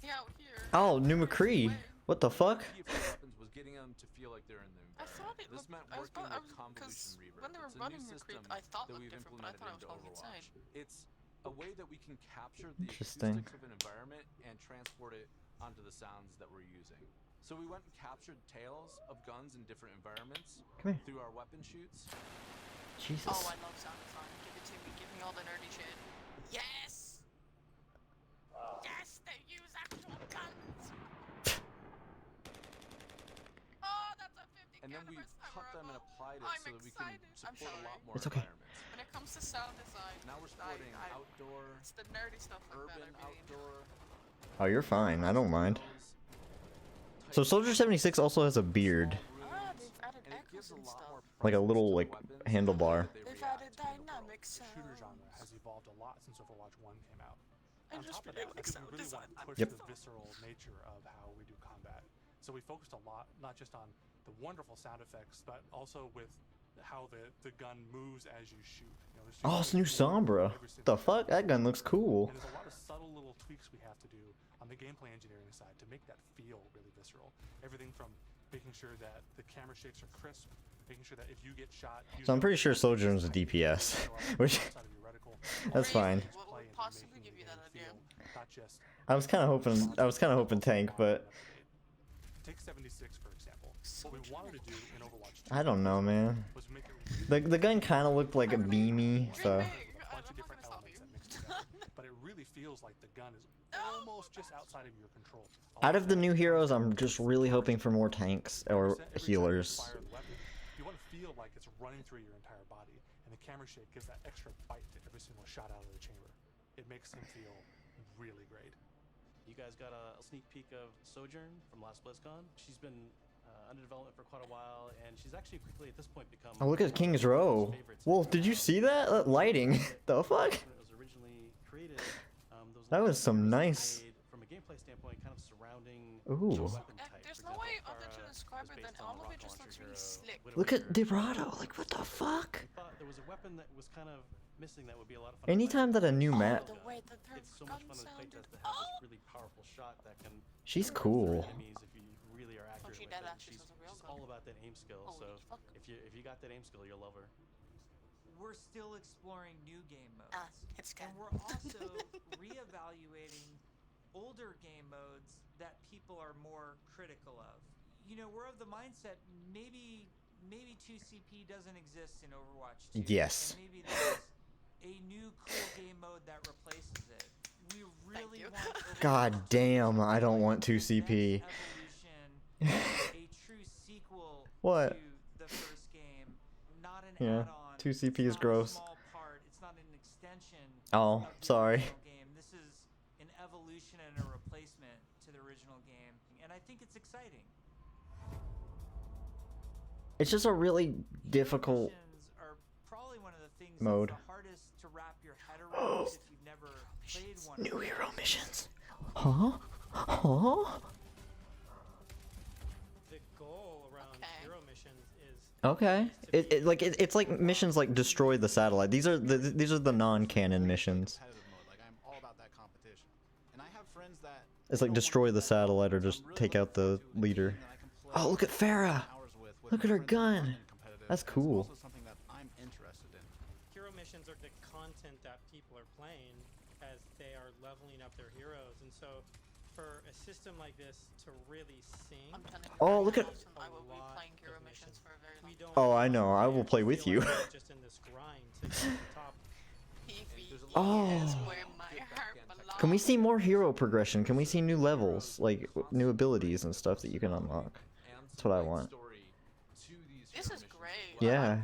Yeah, out here. Oh, new McCree. What the fuck? The key for weapons was getting them to feel like they're in the I thought it This looked. meant I was working about, with convolution reverb. when they were It's a running new Recruit, system I thought that it we've looked different, but I implemented thought it was into going Overwatch. inside. It's a way that we can capture the Interesting. acoustics of an environment and transport it onto the sounds that we're using. So we went and captured tales of guns in different environments Come here. through our weapon shoots. Jesus. Oh, I love sound design. Give it to me. Give me all the nerdy shit. Yes. Yes, they use actual guns. Oh, that's a 50 And then we cut them and applied it I'm so that we excited. can I'm support a lot sorry. more It's okay. environments. When it comes to sound design, Now we're supporting outdoor, it's the nerdy stuff like urban that I really outdoor. Oh, you're fine. I don't mind. So Soldier 76 also has a beard. Ah, they've added echoes and stuff. Like a little like handlebar. They've added dynamic sound. Shooter genre has evolved a lot since Overwatch 1 came out. I On just top of really that, like we sound really design. want to push Yep. the visceral nature of how we do combat. So we focused a lot, not just on the wonderful sound effects, but also with how the gun moves as you shoot. You know, there's Oh, it's new Sombra. The fuck? That gun looks cool. And there's a lot of subtle little tweaks we have to do on the gameplay engineering side to make that feel really visceral. Everything from making sure that the camera shakes are crisp, making sure that if you get shot, So I'm pretty sure Sojourn's a DPS, which that's fine. What would possibly give you that idea? not just I was kind of hoping tank, but take 76 for example. What we wanted to do in Overwatch 2 I don't know, man. was make it The gun kind of looked like a beamy, so a bunch of different elements that mix together. But it really feels like the gun is almost just outside of your control. out of the new heroes, I'm just really hoping for more tanks or healers. Fire the weapon, you want to feel like it's running through your entire body, and the camera shake gives that extra bite to every single shot out of the chamber. It makes him feel really great. You guys got a sneak peek of Sojourn from last BlizzCon. She's been under development for quite a while, and she's actually quickly at this point become. Oh, look at King's Row. Well, did you see that? That lighting? The fuck? When it was originally created, those That was some nice. made from a gameplay standpoint, kind of surrounding. Ooh. weapon type. There's For no way example, other to Farah describe was it than based on all of rocket it just launcher looks really hero slick. Widowmaker. Look at Dorado. Like, what the fuck? We thought there was a weapon that was kind of missing that would be a lot of fun. Anytime that a new map, It's so much fun to playtest to have this really powerful shot that can. she's hurt cool. Enemies if you really are accurate with it. She's all about that aim skill. So if you got that aim skill, you'll love her. We're still exploring new game modes. It's and we're also reevaluating older game modes that people are more critical of. You know, we're of the mindset maybe 2CP doesn't exist in Overwatch 2. Yes. And maybe there's a new cool game mode that replaces it. We really want God damn, I don't want 2CP. a true sequel What? to the first game, not an Yeah, add-on. 2CP is It's not a gross. small part. It's not an extension Oh, of the sorry. original game. This is an evolution and a replacement to the original game, and I think it's exciting. It's just a really difficult Are probably one of the things mode. that's the hardest to wrap your head around if you've never played one. New hero missions. Huh? Huh? The goal around hero missions is Okay. It's like missions like destroy the satellite. These are the non-canon missions. Like I'm all about that competition. And I have friends that It's like destroy the satellite or just take out the leader. Oh, look at Farah. Look at her gun. That's cool. something that I'm interested in. hero missions are the content that people are playing as they are leveling up their heroes, and so for a system like this to really sing. Oh, look at. I will be playing hero missions for a very long time. Oh, I know. I will play with you. Just in this grind to get to the top. Oh. Can we see more hero progression? Can we see new levels, like new abilities and stuff that you can unlock? That's what I want. This is great. Yeah.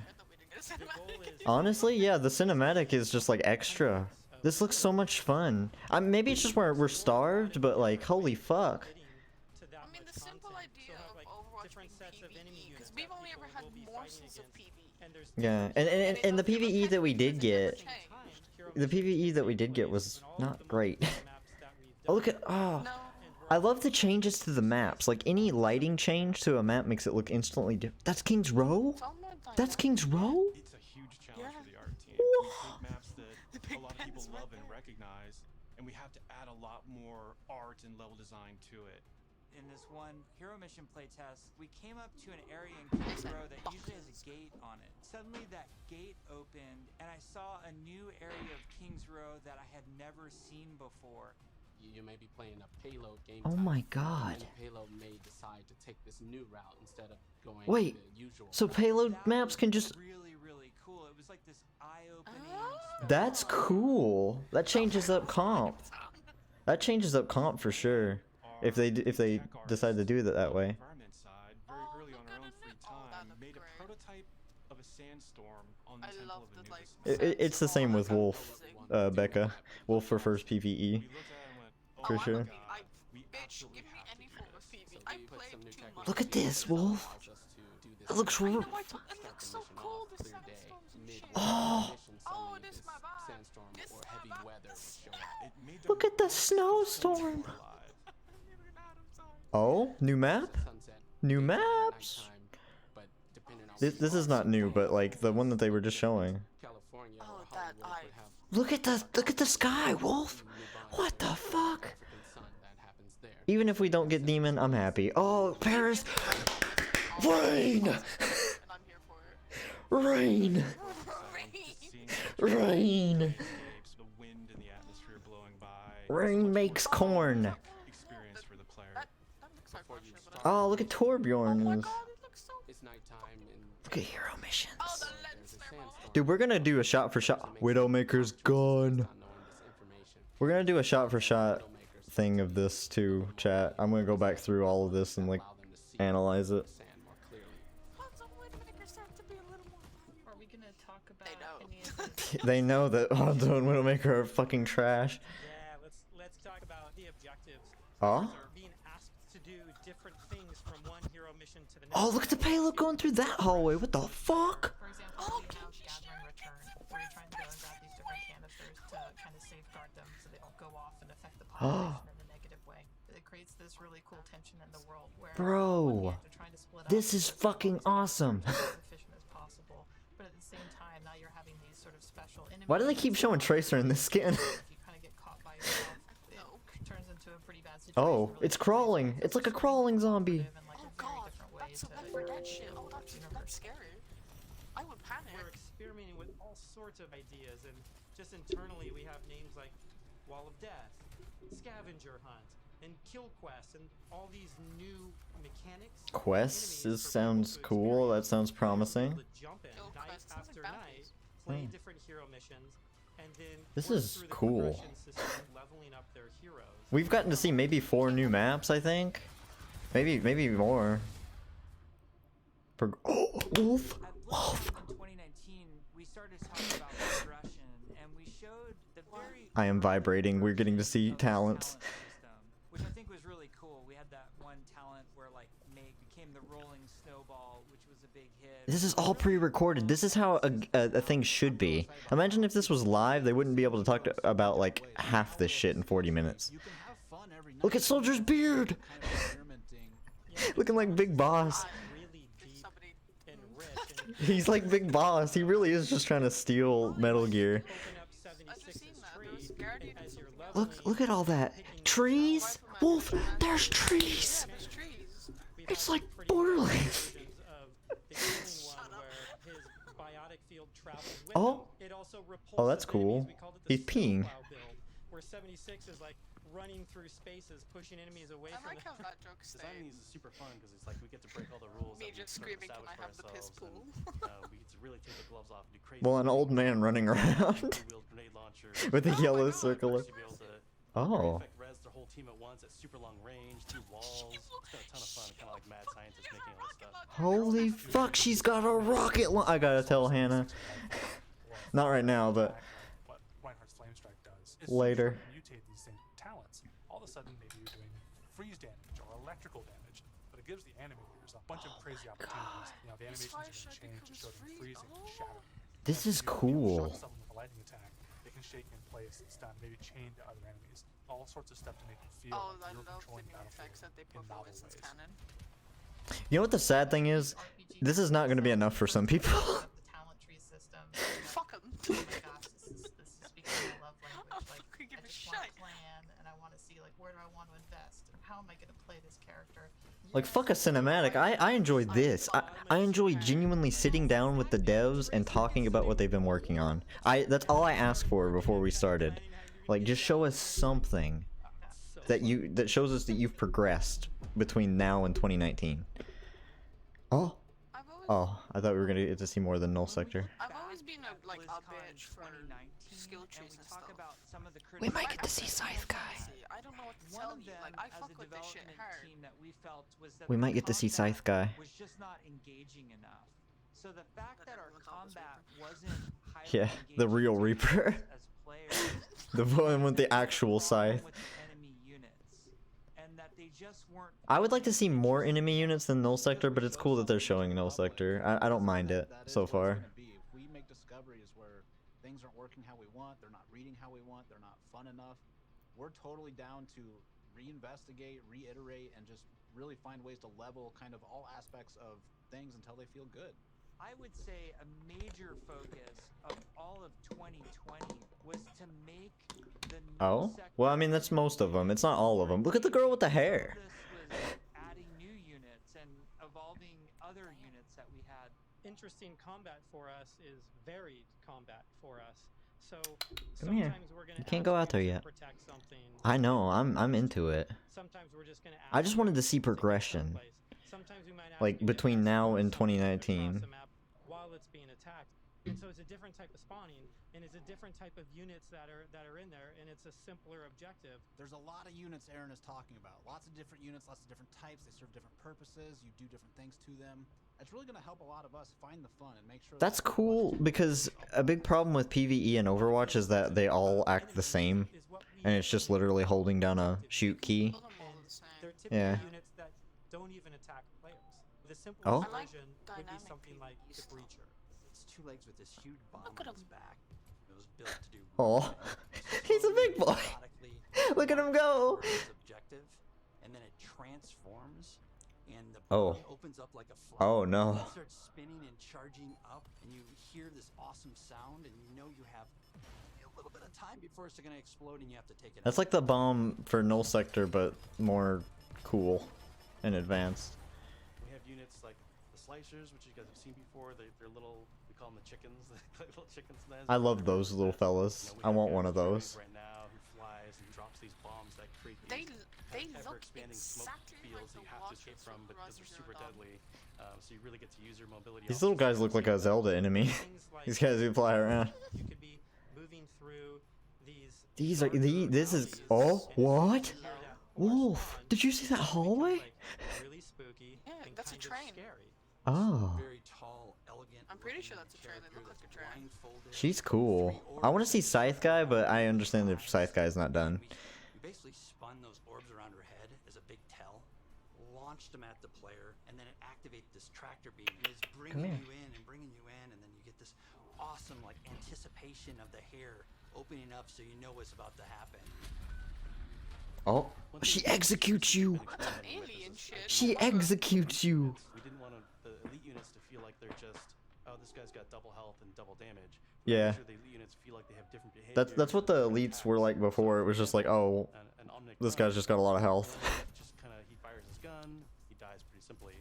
Honestly, yeah, the cinematic is just like extra. This looks so much fun. Maybe it's just we're starved, but like, holy fuck. I mean, the simple idea of Overwatch being PvE, because we've only ever had morsels of PvE. Yeah, and the PvE that we did get, was not great. Oh, look at I love the changes to the maps. Like any lighting change to a map makes it look instantly different. That's King's Row? That's King's Row? It's a huge challenge for the art team. We take maps that a lot of people love and recognize, and we have to add a lot more art and level design to it. In this one hero mission playtest, we came up to an area in Kings Row that usually has a gate on it. Suddenly that gate opened, and I saw a new area of Kings Row that I had never seen before. You may be playing a payload game. Oh my god. And payload may decide to take this new route instead of going Wait, the usual. so payload maps can just... Really cool. It was like this eye-opening. That's cool. That changes up comp. That changes up comp for sure. If they decide to do it that way. Side, very early on our own free time, made a prototype of a sandstorm on the Temple of Anubis. It's the same with Wolf, Becca. Wolf for first PvE. For sure. Bitch, give me any form of PvE. I played 2 months. Look at this, Wolf. It looks I know, it looks so cool, the sandstorms and shit. Oh. Oh, this is my vibe. This is my vibe. Look at the snowstorm. Oh, new map? New maps? This is not new, but like the one that they were just showing. Look at the sky, Wolf. What the fuck? Even if we don't get demon, I'm happy. Oh, Paris. Rain. Rain. Rain. Rain makes corn. Oh, look at Torbjorn. Look at hero missions. Dude, we're gonna do a shot for shot. Widowmaker's gone. We're gonna do a shot for shot thing of this too, chat. I'm gonna go back through all of this and like analyze it. Are we gonna talk about any of this? They know that Hanzo and Widowmaker are fucking trash. Yeah, let's talk about the objectives. Huh? Being asked to do different things from one hero mission to the next. Oh, look at the payload going through that hallway. What the fuck? For example, we have Gathering Return, where you're trying to go and grab these different canisters to kind of safeguard them so they don't go off and affect the population in a negative way. It creates this really cool tension in the world where Bro, this is fucking awesome. as efficient as possible, but at the same time, now you're having these sort of special enemies. Why do they keep showing Tracer in this skin? If you kind of get caught by yourself, it turns into a pretty bad situation. Oh, it's crawling. It's like a crawling zombie. Oh god, that's Left 4 Dead shit. Oh, that's scary. I would panic. We're experimenting with all sorts of ideas, and just internally we have names like Wall of Death, Scavenger Hunt, and Kill Quest, and all these new mechanics. Quests sounds cool. That sounds promising. Jump in night after night, play different hero missions, and then This work is through the cool. progression system, leveling up their heroes. We've gotten to see maybe 4 new maps, I think. Maybe more. Oh, Wolf! Wolf! In 2019, we started talking about progression, and we showed the very I am vibrating. We're getting to see talents. which I think was really cool. We had that one talent where like Meg became the rolling snowball, which was a big hit. This is all pre-recorded. This is how a thing should be. Imagine if this was live, they wouldn't be able to talk about like half this shit in 40 minutes. Look at Soldier's beard! Looking like Big Boss. He's like Big Boss. He really is just trying to steal Metal Gear. Look at all that. Trees? Wolf, there's trees! It's like Borderlands. Oh? Oh, that's cool. He's peeing. Where 76 is like running through spaces, pushing enemies away from I like how that joke Designing stayed. these is super fun because it's like we get to break all the rules. Me that just we've screaming, can I have the piss ourselves, pool? and, we get to really take the gloves off and do crazy. Well, an old man running around Two-wheel grenade launchers. with a yellow circle. To be able to Oh. res their whole team at once at super long range, through walls. It's been a ton of fun, kind of like mad scientists making all this stuff. Holy fuck, she's got a rocket I gotta tell Hannah. Not right now, but what Reinhardt's Flame Strike does is later. mutate these things talents. All of a sudden, maybe you're doing freeze damage or electrical damage, but it gives the animators a bunch of crazy opportunities. You know, the animations are going to change to show them freezing, shattering. This is Shock cool. someone with a lightning attack, they can shake in place and stun, maybe chain to other enemies. All sorts of stuff to make them feel Oh, like I you're love the controlling new effects that they put for Winston's cannon. You know what the sad thing is? This is not gonna be enough for some people. Talent tree system. Fuck 'em. Oh my gosh, this is speaking my love language. Like, I just want to plan, and I want to see like where do I want to invest, and how am I going to play this character. Like, fuck a cinematic. I enjoy this. I enjoy genuinely sitting down with the devs and talking about what they've been working on. That's all I asked for before we started. Like, just show us something that shows us that you've progressed between now and 2019. Oh. Oh, I thought we were gonna get to see more of the Null Sector. I've always been a bitch for skill trees and stuff. We might get to see Scythe Guy. I don't know what to tell you. Like, I fuck with this shit hard. We might get to see Scythe Guy. Was just not engaging enough. So the fact that our combat wasn't highly Yeah, the real Reaper. as players, The one with the actual scythe. with enemy units, and that they just weren't. I would like to see more enemy units than Null Sector, but it's cool that they're showing Null Sector. I don't mind it so far. If we make discoveries where things aren't working how we want, they're not reading how we want, they're not fun enough, we're totally down to reinvestigate, reiterate, and just really find ways to level kind of all aspects of things until they feel good. I would say a major focus of all of 2020 was to make the Oh? Well, I mean, that's most of them. It's not all of them. Look at the girl with the hair. adding new units and evolving other units that we had. Interesting combat for us is varied combat for us. So Come here. sometimes we're gonna You can't go out there yet. protect something. I know. I'm into it. Sometimes we're just gonna I just wanted to see progression. Sometimes we might Like between now and 2019. while it's being attacked. And so it's a different type of spawning, and it's a different type of units that are in there, and it's a simpler objective. There's a lot of units Aaron is talking about. Lots of different units, lots of different types. They serve different purposes. You do different things to them. It's really going to help a lot of us find the fun and make sure. That's cool because a big problem with PvE and Overwatch is that they all act the same, and it's just literally holding down a shoot key. They're typically Yeah. units that don't even attack players. The simplest Oh? version would be something like the Breacher. It's 2 legs with this huge bomb on its back. It was built to do. Oh, he's a big boy. Look at him go. Its objective, and then it transforms and the Oh. body opens up like a flower. Oh, no. It starts spinning and charging up, and you hear this awesome sound, and you know you have a little bit of time before it's going to explode, and you have to take it That's out. like the bomb for Null Sector, but more cool and advanced. We have units like the slicers, which you guys have seen before. They're little, we call them the chickens, like little chicken snares. I love those little fellas. I want one of those. Right now, who flies and drops these bombs that create They these look ever-expanding smoke exactly fields like that you have to escape from because they're super deadly. So you really get to use your mobility. These little guys look like a Zelda enemy. These guys who fly around. You could be moving through These are this is what? Wolf, did you see that hallway? really spooky. Yeah, that's a train. Oh. Very tall, elegant. I'm pretty sure that's a train. They look like a train. She's cool. I want to see Scythe Guy, but I understand if Scythe Guy is not done. We basically spun those orbs around her head as a big tell, launched them at the player, and then it activated this tractor beam. And it's bringing you in and bringing you in, and then you get this awesome like anticipation of the hair opening up, so you know what's about to happen. Oh, she executes you. Alien shit. She executes you. We didn't want the elite units to feel like they're just, oh, this guy's got double health and double damage. Yeah. Sure the elite units feel like they have different behavior. That's what the elites were like before. It was just like, oh, this guy's just got a lot of health. Just kind of, he fires his gun, he dies pretty simply.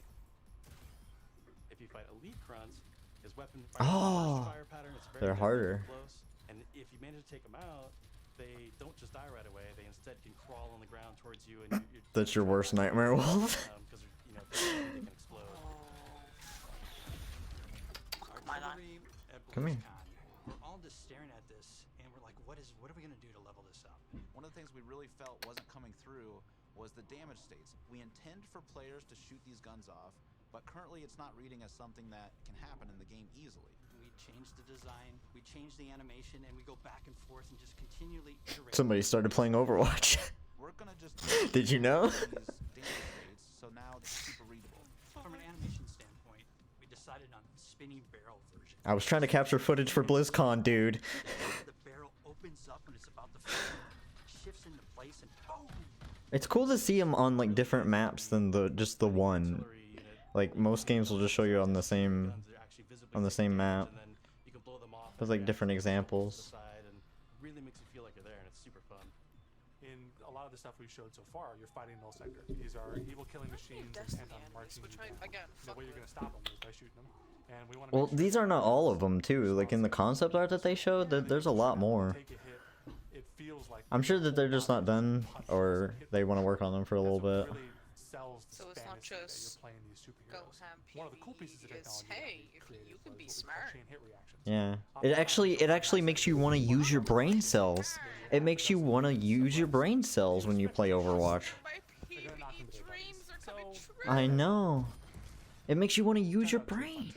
If you fight elite grunts, his weapon fire pattern is very They're harder. close. And if you manage to take them out, they don't just die right away. They instead can crawl on the ground towards you, and you're That's your worst nightmare, Wolf. because you know they can explode. Artillery at Come here. BlizzCon, we're all just staring at this, and we're like, what are we gonna do to level this up? One of the things we really felt wasn't coming through was the damage states. We intend for players to shoot these guns off, but currently it's not reading as something that can happen in the game easily. We changed the design, we changed the animation, and we go back and forth and just continually iterate. Somebody started playing Overwatch. We're gonna just Did you know? these damage states, so now it's super readable. From an animation standpoint, we decided on spinning barrel version. I was trying to capture footage for BlizzCon, dude. The barrel opens up when it's about to fire, shifts into place, and boom! It's cool to see them on like different maps than just the one. Like most games will just show you on the same map. There's like different examples. Really makes you feel like you're there, and it's super fun. In a lot of the stuff we've showed so far, you're fighting Null Sector. These are evil killing machines intent on marching you down. The way you're going to stop them is by shooting them. And we want to Well, these are not all of them too. Like in the concept art that they showed, there's a lot more. it feels like I'm sure that they're just not done, or they want to work on them for a little bit. So it's not just go ham One of the cool pieces of it's, technology hey, you can be smart. Yeah. It actually makes you want to use your brain cells. It makes you want to use your brain cells when you play Overwatch. I know. It makes you want to use your brain.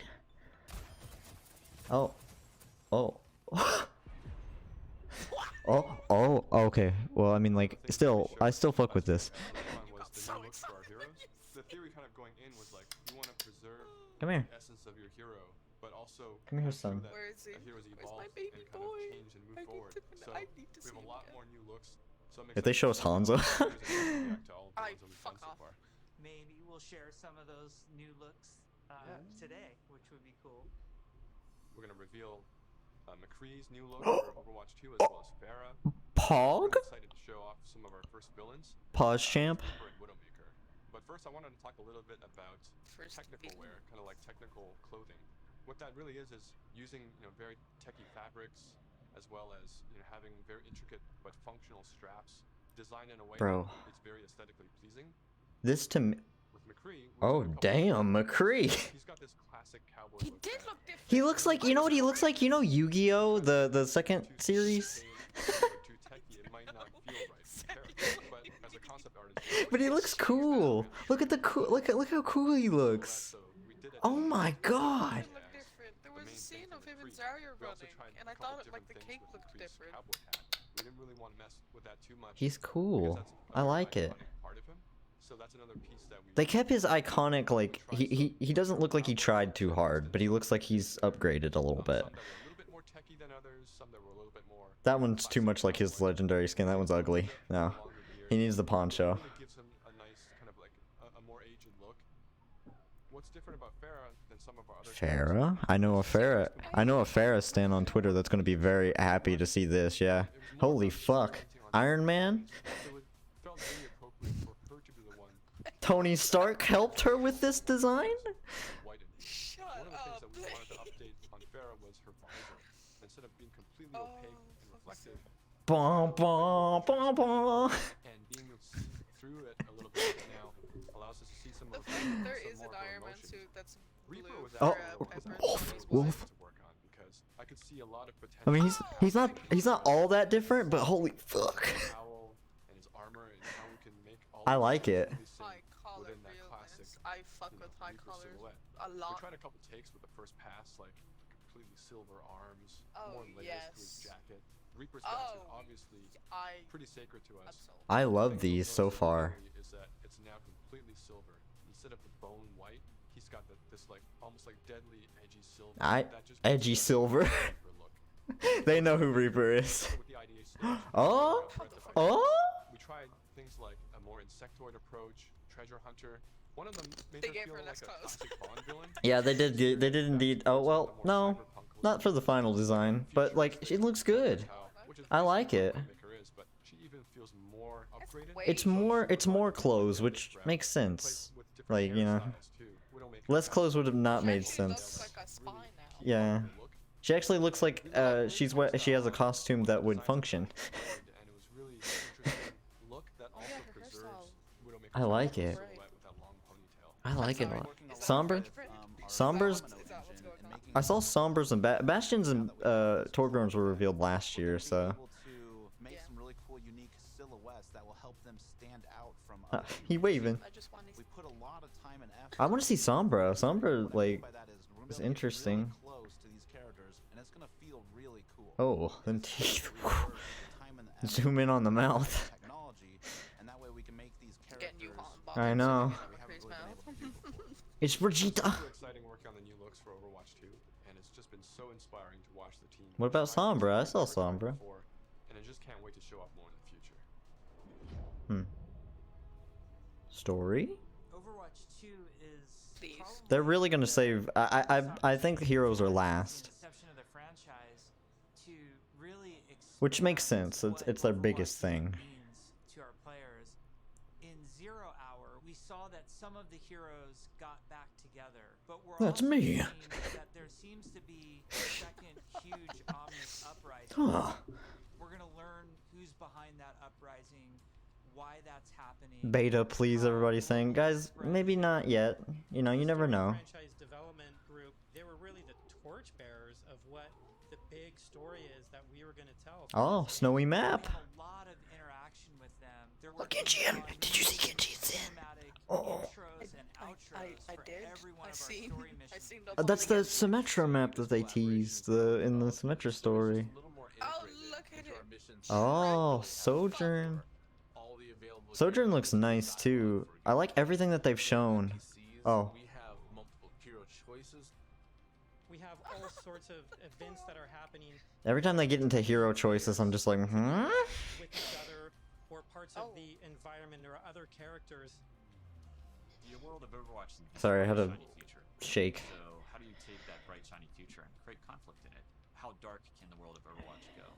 Oh. Oh. Oh, okay. Well, I mean, like, I still fuck with this. The theory kind of going in was like, you want to preserve Come here. the essence of your hero, but also Come here, show son. that Where is he? a hero's Where's evolved my baby and kind boy? of change and move forward. So I need to we have see a lot him more new looks. So I'm If they show us Hanzo. Fuck off. Maybe we'll share some of those new looks today, which would be cool. We're gonna reveal McCree's new look for Overwatch 2 as well as Pharah. Pog? I'm excited to show off some of our first villains. Pause champ. Widowmaker. But first, I wanted to talk a little bit about technical wear, kind of like technical clothing. What that really is using very techy fabrics, as well as having very intricate but functional straps, designed in a way that it's very aesthetically pleasing. This to me. With McCree. Oh damn, McCree. He's got this classic cowboy look. Did look different. He looks like, you know what he looks like? You know Yu-Gi-Oh, the second series? Too techy, it might not feel right for the character, but as a concept artist. But he looks cool. Look at the cool. Look how cool he looks. Oh my god. There was a scene of him and Zarya running, and I thought like the cake looked different. We didn't really want to mess with that too much. He's cool. I like it. Part of him. So that's another piece that we They kept his iconic, like, he doesn't look like he tried too hard, but he looks like he's upgraded a little bit. That one's too much like his legendary skin. That one's ugly. No. He needs the poncho. It gives him a nice kind of like a more aged look. what's different about Farah than some of our other Farah? I know a Farah stan on Twitter that's gonna be very happy to see this. Yeah. Holy fuck. Iron Man? felt really appropriate for her to be the one. Tony Stark helped her with this design? Shut One of the things up, that we wanted to update on Farah was her visor. Instead of being completely opaque and reflective, Bah, bah, bah, bah. and being able to see through it a little bit now allows us to see some of there is an Iron Man suit that's blue. Reaper was Oh, actually Wolf. to work on because I could see a lot of potential. I mean, he's not all that different, but holy fuck. Owl and his armor and how we can make all I like it. High collar within that classic, I fuck with high Reaper collars silhouette. a lot. We tried a couple takes with the first pass, like completely silver arms, Oh, more layers to his jacket. Reaper's badge is obviously pretty sacred to us. I love these so far. Is that it's now completely silver instead of the bone white. He's got this like almost like deadly edgy silver. Edgy silver. They know who Reaper is. Oh? Oh? We tried things like a more insectoid approach, treasure hunter. One of them made They her gave feel her like less a clothes. classic Bond villain. Yeah, they did indeed. Oh, well, no. Not for the final design, but like it looks good. I like it. But she even feels more upgraded. It's more clothes, which makes sense. Like, you know, less clothes would have not made sense. Yeah. She actually looks like she has a costume that would function. I like it. I like it a lot. Somber's. I saw Sombers and Bastions and Torgrims were revealed last year, so. Make some really cool, unique silhouettes that will help them stand out from He waving. We put a lot of time and effort. I want to see Sombra. Sombra like is interesting. Close to these characters, and it's gonna feel really cool. Oh, them teeth. Zoom in on the mouth. Technology, and that way we can make these characters. I know. It's Brigitte. Super exciting working on the new looks for Overwatch 2, and it's just been so inspiring to watch the team. What about Sombra? I saw Sombra. And I just can't wait to show up more in the future. Story? Overwatch 2 is They're really gonna save. I think the heroes are last. inception of the franchise to really Which makes sense. It's their biggest thing. to our players. In 0 Hour, we saw that some of the heroes got back together, but we're That's also me. seeing that there seems to be a second huge ominous uprising. Huh. We're gonna learn who's behind that uprising, why that's happening. Beta, please, everybody's saying. Guys, maybe not yet. You know, you never know. Franchise development group, they were really the torchbearers of what the big story is that we were going to tell. Oh, snowy map. A lot of interaction with them. They're Oh, Genshin. Did you see Genshin's in? Oh. I did. I seen That's the Symmetra map that they teased in the Symmetra story. Oh, look at it. Oh, Sojourn. Sojourn looks nice too. I like everything that they've shown. Oh. We have multiple hero choices. We have all sorts of events that are happening Every time they get into hero choices, I'm just like, hmm? with each other, or parts of the environment or other characters. The world of Overwatch is a Sorry, I had a shiny future. shake. So how do you take that bright shiny future and create conflict in it? How dark can the world of Overwatch go?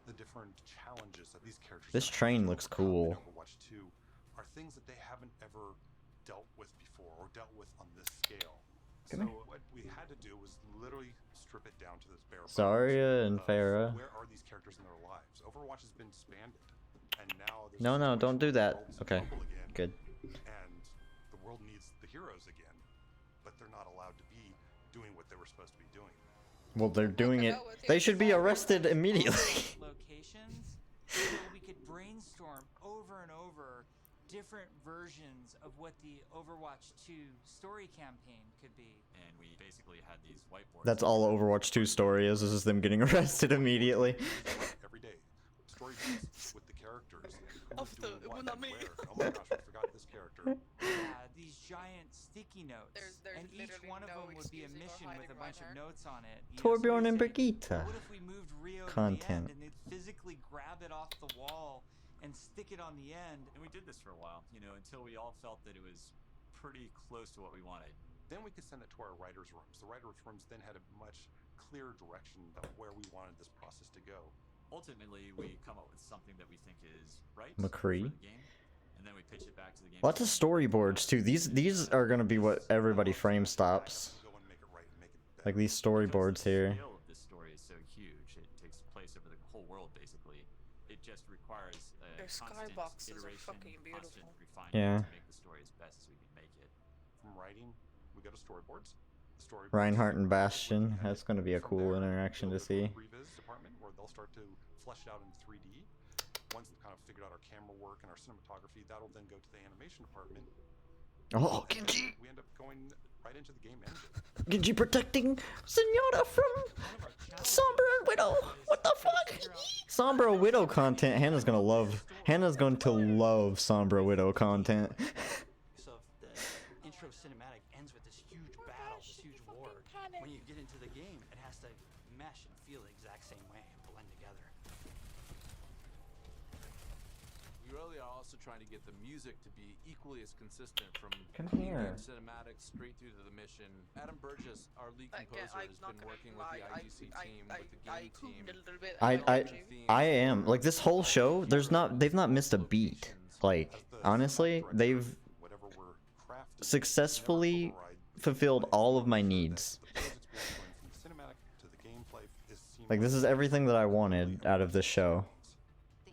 The different challenges that these characters This train looks cool. in Overwatch 2 are things that they haven't ever dealt with before or dealt with on this scale. Come So here. what we had to do was literally strip it down to this bare bones. Zarya and of Pharah. Where are these characters in their lives? Overwatch has been disbanded, and now there's No, don't do that. Okay, good. and the world needs the heroes again, but they're not allowed to be doing what they were supposed to be doing. Well, they're doing it. They should be arrested immediately. Locations, so we could brainstorm over and over different versions of what the Overwatch 2 story campaign could be. And we basically had these whiteboards. That's all Overwatch 2 story is just them getting arrested immediately. Every day, story beats with the characters. Who's doing what and where. Oh my gosh, I forgot this character. These giant sticky notes, There's and each one of them would be a mission with a bunch of notes on it. Torbjorn and Brigitte. What if we moved Rio Content. to the end and they'd physically grab it off the wall and stick it on the end? And we did this for a while, you know, until we all felt that it was pretty close to what we wanted. Then we could send it to our writers' rooms. The writers' rooms then had a much clearer direction of where we wanted this process to go. Ultimately, we come up with something that we think is right McCree. for the game, and then we pitch it back to the game. Lots of storyboards too. These are gonna be what everybody frame stops. Like these storyboards here. The scale of this story is so huge; it takes place over the whole world, basically. It just requires Their constant skyboxes are iteration, fucking beautiful. constant refinement Yeah. to make the story as best as we can make it. From writing, we go to storyboards. The storyboards Reinhardt and Bastion. That's gonna be a cool interaction to see. Reviz department where they'll start to flesh it out in 3D. Once we've kind of figured out our camera work and our cinematography, that'll then go to the animation department. Oh, Genji! We end up going right into the game engine. Genji protecting Zenyatta from Sombra and Widow. What the fuck? Sombra Widow content. Hannah's gonna love. Hannah's going to love Sombra Widow content. So the intro cinematic ends with this huge battle, this huge war. When you get into the game, it has to mesh and feel the exact same way and blend together. We really are also trying to get the music to be equally as consistent from Come in-game here. cinematics straight through to the mission. Adam Burgess, our lead composer, has been working with the IGC team, with the game team. I am like this whole show. They've not missed a beat. Like honestly, they've successfully fulfilled all of my needs. Like this is everything that I wanted out of this show.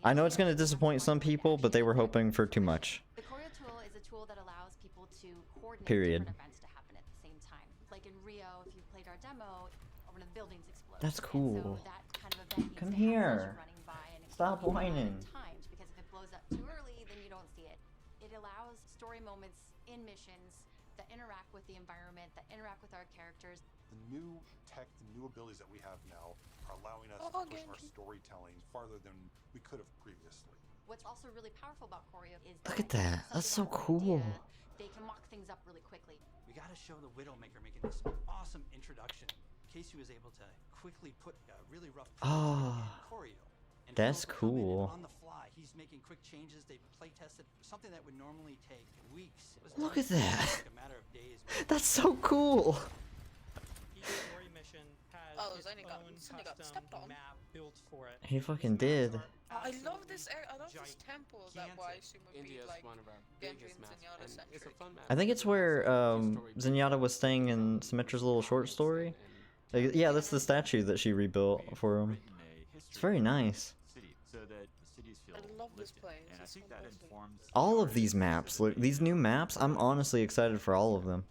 I know it's gonna disappoint some people, but they were hoping for too much. The choreo tool is a tool that allows people to coordinate Period. different events to happen at the same time. Like in Rio, if you played our demo, one of the buildings exploded. That's cool. And so that kind of event needs Come to have here. motion running by and Stop exploding whining. times, because if it blows up too early, then you don't see it. It allows story moments in missions that interact with the environment, that interact with our characters. The new tech, the new abilities that we have now are allowing us to push our storytelling farther than we could have previously. What's also really powerful about choreo is Look at that. That's so cool. they can mock things up really quickly. We got to show the Widowmaker making this awesome introduction. Casey was able to quickly put a really rough choreo. And That's Phil come in and cool. on the fly, he's making quick changes. They play tested something that would normally take weeks. It was Look done at that. in like a matter of days. That's so cool. Each story mission has its own custom map built for it. He fucking did. I love this. I love this temple that I assume would be India's like one of our Genji biggest and maps, Zenyatta and it's a centric. fun map. I think it's where Zenyatta was staying in Symmetra's little short story. Like, yeah, that's the statue that she rebuilt for him. It's very nice. City, so that the cities feel I love this lived in. place. And I It's think so that cozy. informs All of these maps, look, these new maps, I'm honestly excited for all of them.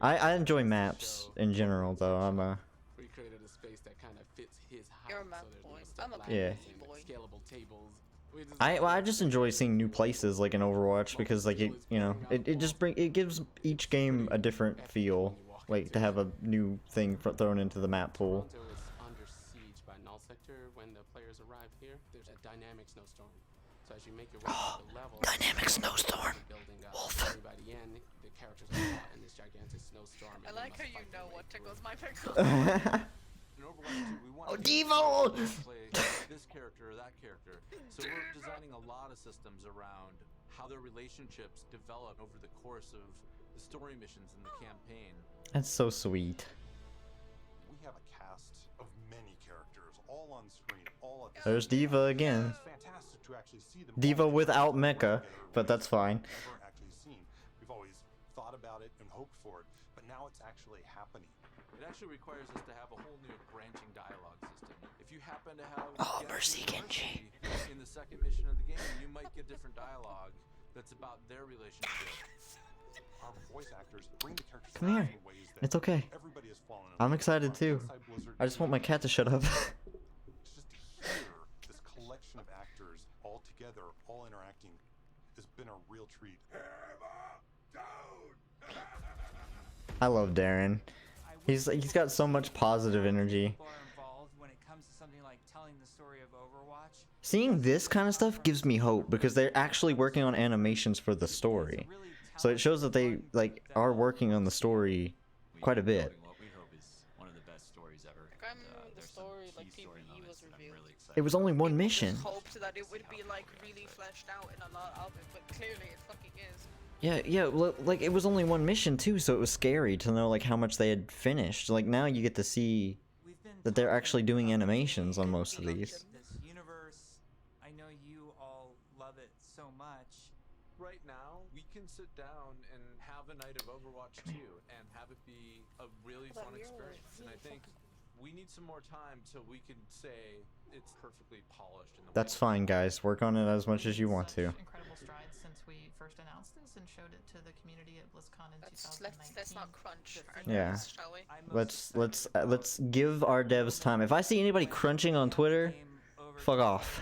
I enjoy maps in general, though. I'm a We created a space that kind of fits his height. You're a map so boy. there's I'm a no Yeah. boy. Scalable tables. We just I just enjoy seeing new places like in Overwatch because like it gives each game a different feel, like to have a new thing thrown into the map pool. Toronto is under siege by null sector. When the players arrive here, there's a dynamic snowstorm. So as you make your way up the level, dynamic snowstorm. Building up. And by the end, the characters are caught in this gigantic snowstorm. I like how you know what tickles my pickle. In Overwatch 2, we want Oh, to Devo! play this character or that character. So we're designing a lot of systems around how their relationships develop over the course of the story missions in the campaign. That's so sweet. We have a cast of many characters, all on screen, all at the There's same Diva time. again. It's fantastic to actually see them Diva all without work mecha, together but that's fine. we've never actually seen. We've always thought about it and hoped for it, but now it's actually happening. It actually requires us to have a whole new branching dialogue system. If you happen to have Oh, Genji Mercy Genji. in the second mission of the game, you might get different dialogue that's about their relationship. Our voice actors bring the characters Come to here. life in ways that It's okay. everybody has fallen in I'm love with. excited Our too. Inside Blizzard I just want my cat to shut up. Just to hear this collection of actors all together, all interacting, has been a real treat. I love Darren. He's got so much positive energy. People are involved when it comes to something like telling the story of Overwatch. Seeing this kind of stuff gives me hope because they're actually working on animations for the story. So it shows that they like are working on the story quite a bit. What we hope is one of the best stories ever. Like, I remember the story, like PvE was revealed. It was only one mission. Hoped that it would be like really fleshed out in a lot of it, but clearly it fucking is. Yeah, like it was only one mission too, so it was scary to know like how much they had finished. Like now you get to see that they're actually doing animations on most of these. This universe, I know you all love it so much. Right now, we can sit down and have a night of Overwatch 2 and have it be a really fun experience. And I think we need some more time till we can say it's perfectly polished. In the That's fine, guys. Work on it as much as you want to. Incredible strides since we first announced this and showed it to the community at BlizzCon in 2019. Let's not crunch our Yeah. devs, shall we? Let's give our devs time. If I see anybody crunching on Twitter, fuck off.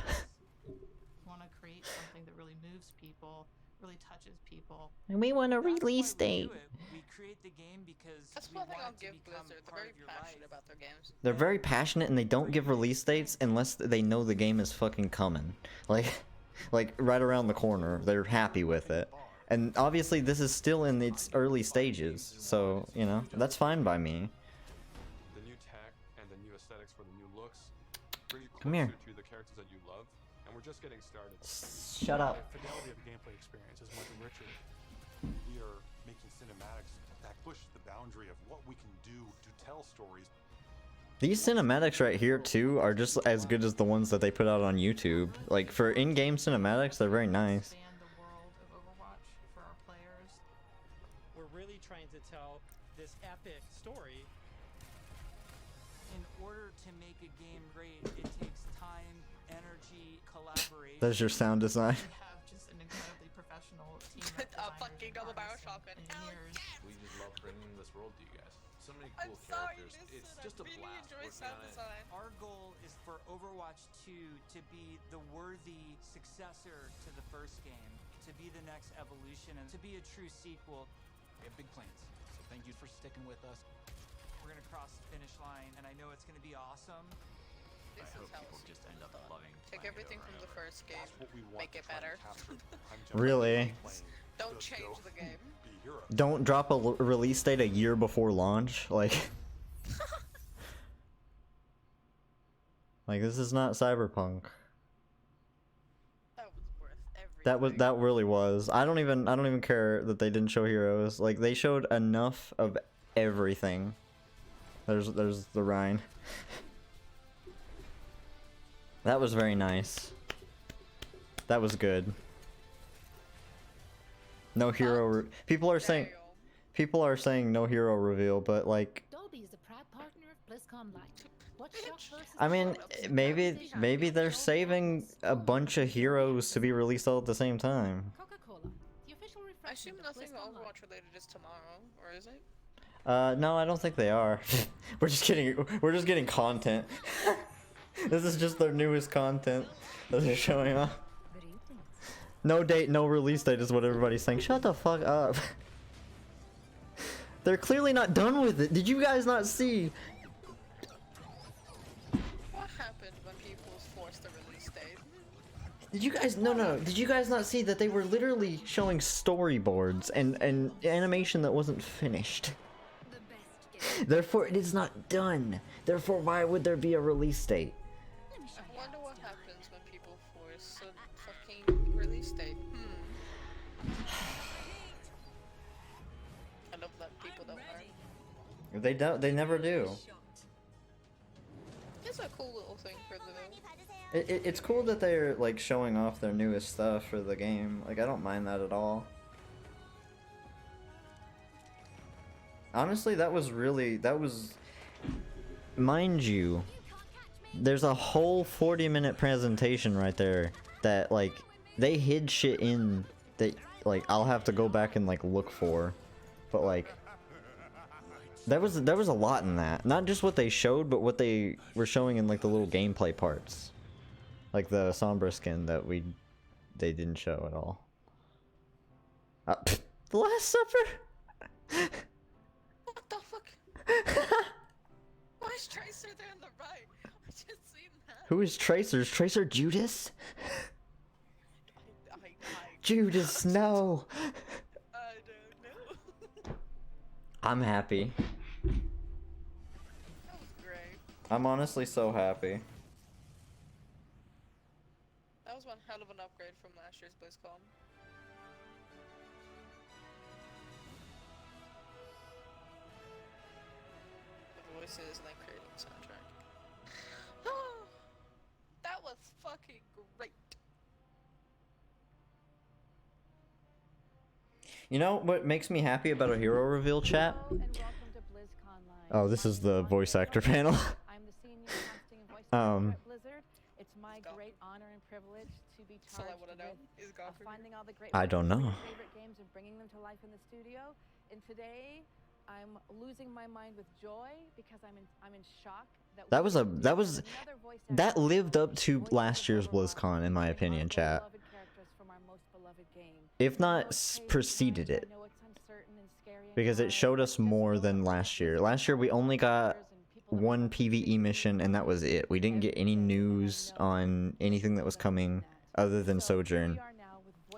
Want to create something that really moves people, really touches people. And we want a release date. We create the game because that's one thing I'll give Blizzard. They're very passionate about their games. They're very passionate and they don't give release dates unless they know the game is fucking coming. Like right around the corner. They're happy with it. And obviously this is still in its early stages, so, you know, that's fine by me. The new tech and the new aesthetics for the new looks bring you Come here. closer to the characters that you love, and we're just getting started. Shut up. The fidelity of the gameplay experience is much richer. We are making cinematics that push the boundary of what we can do to tell stories. These cinematics right here too are just as good as the ones that they put out on YouTube. Like for in-game cinematics, they're very nice. We're really trying to tell this epic story. In order to make a game great, it takes time, energy, collaboration. There's your sound design. We have just an incredibly professional team A of fucking double barrel shotgun. engineers. We just love bringing this world to you guys. So many cool characters. It's just a blast working on it. Our goal is for Overwatch 2 to be the worthy successor to the first game, to be the next evolution, and to be a true sequel. We have big plans, so thank you for sticking with us. We're gonna cross the finish line, and I know it's gonna be awesome. This I is hope how people just end up loving take playing everything over from and the over. first game, That's what we want make to it try and better. capture. Really? Don't change the game. Don't drop a release date a year before launch. Like this is not Cyberpunk. That was worth everything. That really was. I don't even care that they didn't show heroes. Like they showed enough of everything. There's the Rhine. That was very nice. That was good. No hero. People are saying no hero reveal, but like Dolby is a proud partner of BlizzcOnline. What's your versus I mean, maybe they're saving a bunch of heroes to be released all at the same time. Coca-Cola, the official I assume refreshment of nothing BlizzcOnline. Overwatch related is tomorrow, or is it? No, I don't think they are. We're just getting content. This is just their newest content that they're showing off. No date, no release date is what everybody's saying. Shut the fuck up. They're clearly not done with it. Did you guys not see? What happened when people forced the release date? Did you guys no. Did you guys not see that they were literally showing storyboards and animation that wasn't finished? Therefore, it is not done. Therefore, why would there be a release date? I wonder what happens when people force a fucking release date. I love that people don't learn. They never do. It's a cool little thing for the. It's cool that they're like showing off their newest stuff for the game. Like I don't mind that at all. Honestly, that was mind you, there's a whole 40-minute presentation right there that like they hid shit in that like I'll have to go back and like look for, but like there was a lot in that. Not just what they showed, but what they were showing in like the little gameplay parts, like the Sombra skin that they didn't show at all. The Last Supper. What the fuck? Why is Tracer there on the right? I just seen that. Who is Tracer's? Tracer Judas? Judas, no! I don't know. I'm happy. That was great. I'm honestly so happy. That was one hell of an upgrade from last year's BlizzCon. voices and then creating the soundtrack. That was fucking great. You know what makes me happy about a hero reveal, chat? Oh, this is the voice actor panel. I'm the senior casting and voice actor at Blizzard. It's my great honor and privilege to be charged with finding all the great I don't know. favorite games and bringing them to life in the studio. And today, I'm losing my mind with joy because I'm in shock. That lived up to last year's BlizzCon, in my opinion, chat. If not preceded it, because it showed us more than last year. Last year we only got one PvE mission and that was it. We didn't get any news on anything that was coming other than Sojourn.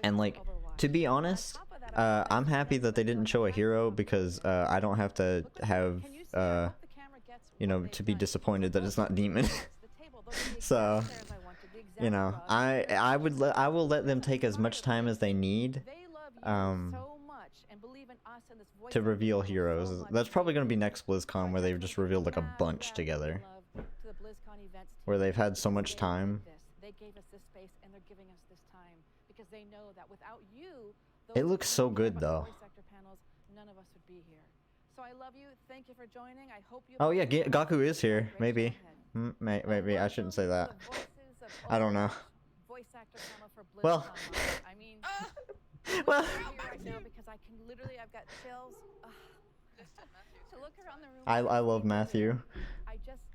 And like, to be honest, I'm happy that they didn't show a hero because I don't have to have you know, to be disappointed that it's not Demon. So, you know, I will let them take as much time as they need to reveal heroes. That's probably going to be next BlizzCon, where they've just revealed like a bunch together, where they've had so much time. They gave us this space and they're giving us this time because they know that without you, It looks so good though. voice actor panels, none of us would be here. So I love you. Thank you for joining. I hope you. Oh yeah, Gaku is here. Maybe. Maybe I shouldn't say that. I don't know. Voice actor panel for BlizzCon. Well. I mean, well. here right now because I can literally, I've got chills. To look around the room. I love Matthew.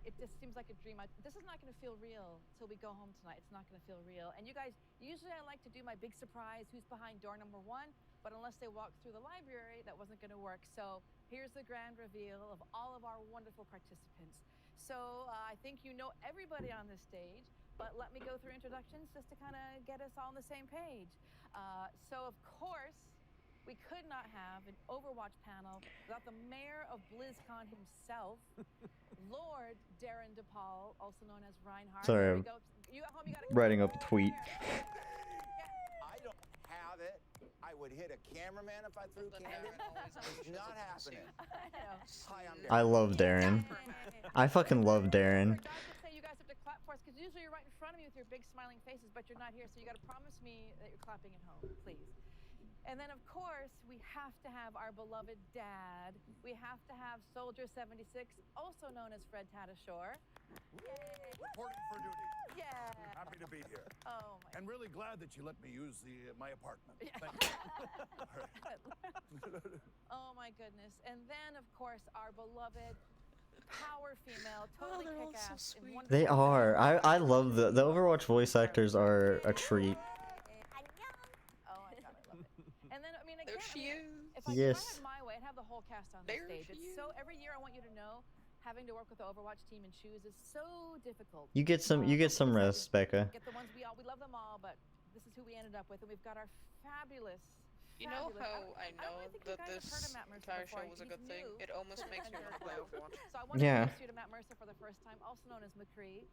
It just seems like a dream. This is not going to feel real till we go home tonight. It's not going to feel real. And you guys, usually I like to do my big surprise, who's behind door number 1, but unless they walk through the library, that wasn't going to work. So here's the grand reveal of all of our wonderful participants. So I think you know everybody on this stage, but let me go through introductions just to kind of get us all on the same page. So of course, we could not have an Overwatch panel without the mayor of BlizzCon himself, Lord Darren DePaul, also known as Reinhardt. Sorry, I'm writing up a tweet. I don't have it. I would hit a cameraman if I threw candy. It's not happening. Hi, I'm Darren. I love Darren. I fucking love Darren. You guys have to clap for us because usually you're right in front of me with your big smiling faces, but you're not here, so you got to promise me that you're clapping at home, please. And then, of course, we have to have our beloved dad. We have to have Soldier 76, also known as Fred Tatasciore. Reporting for duty. Yeah. Happy to be here. Oh my. And really glad that you let me use my apartment. Thank you. Oh my goodness. And then, of course, our beloved power female, totally kick-ass. So They are. I love the Overwatch voice actors are a treat. There she is. If I Yes. had my way, I'd have the whole cast on the stage. It's so every year I want you to know, having to work with the Overwatch team and shoes is so difficult. You get some rest, Becca. Get the ones we love them all, but this is who we ended up with, and we've got our fabulous. You know how I know that this entire show was a good thing? It almost makes me want to play Overwatch. So I want to introduce you to Matt Mercer for the first time, also known as McCree.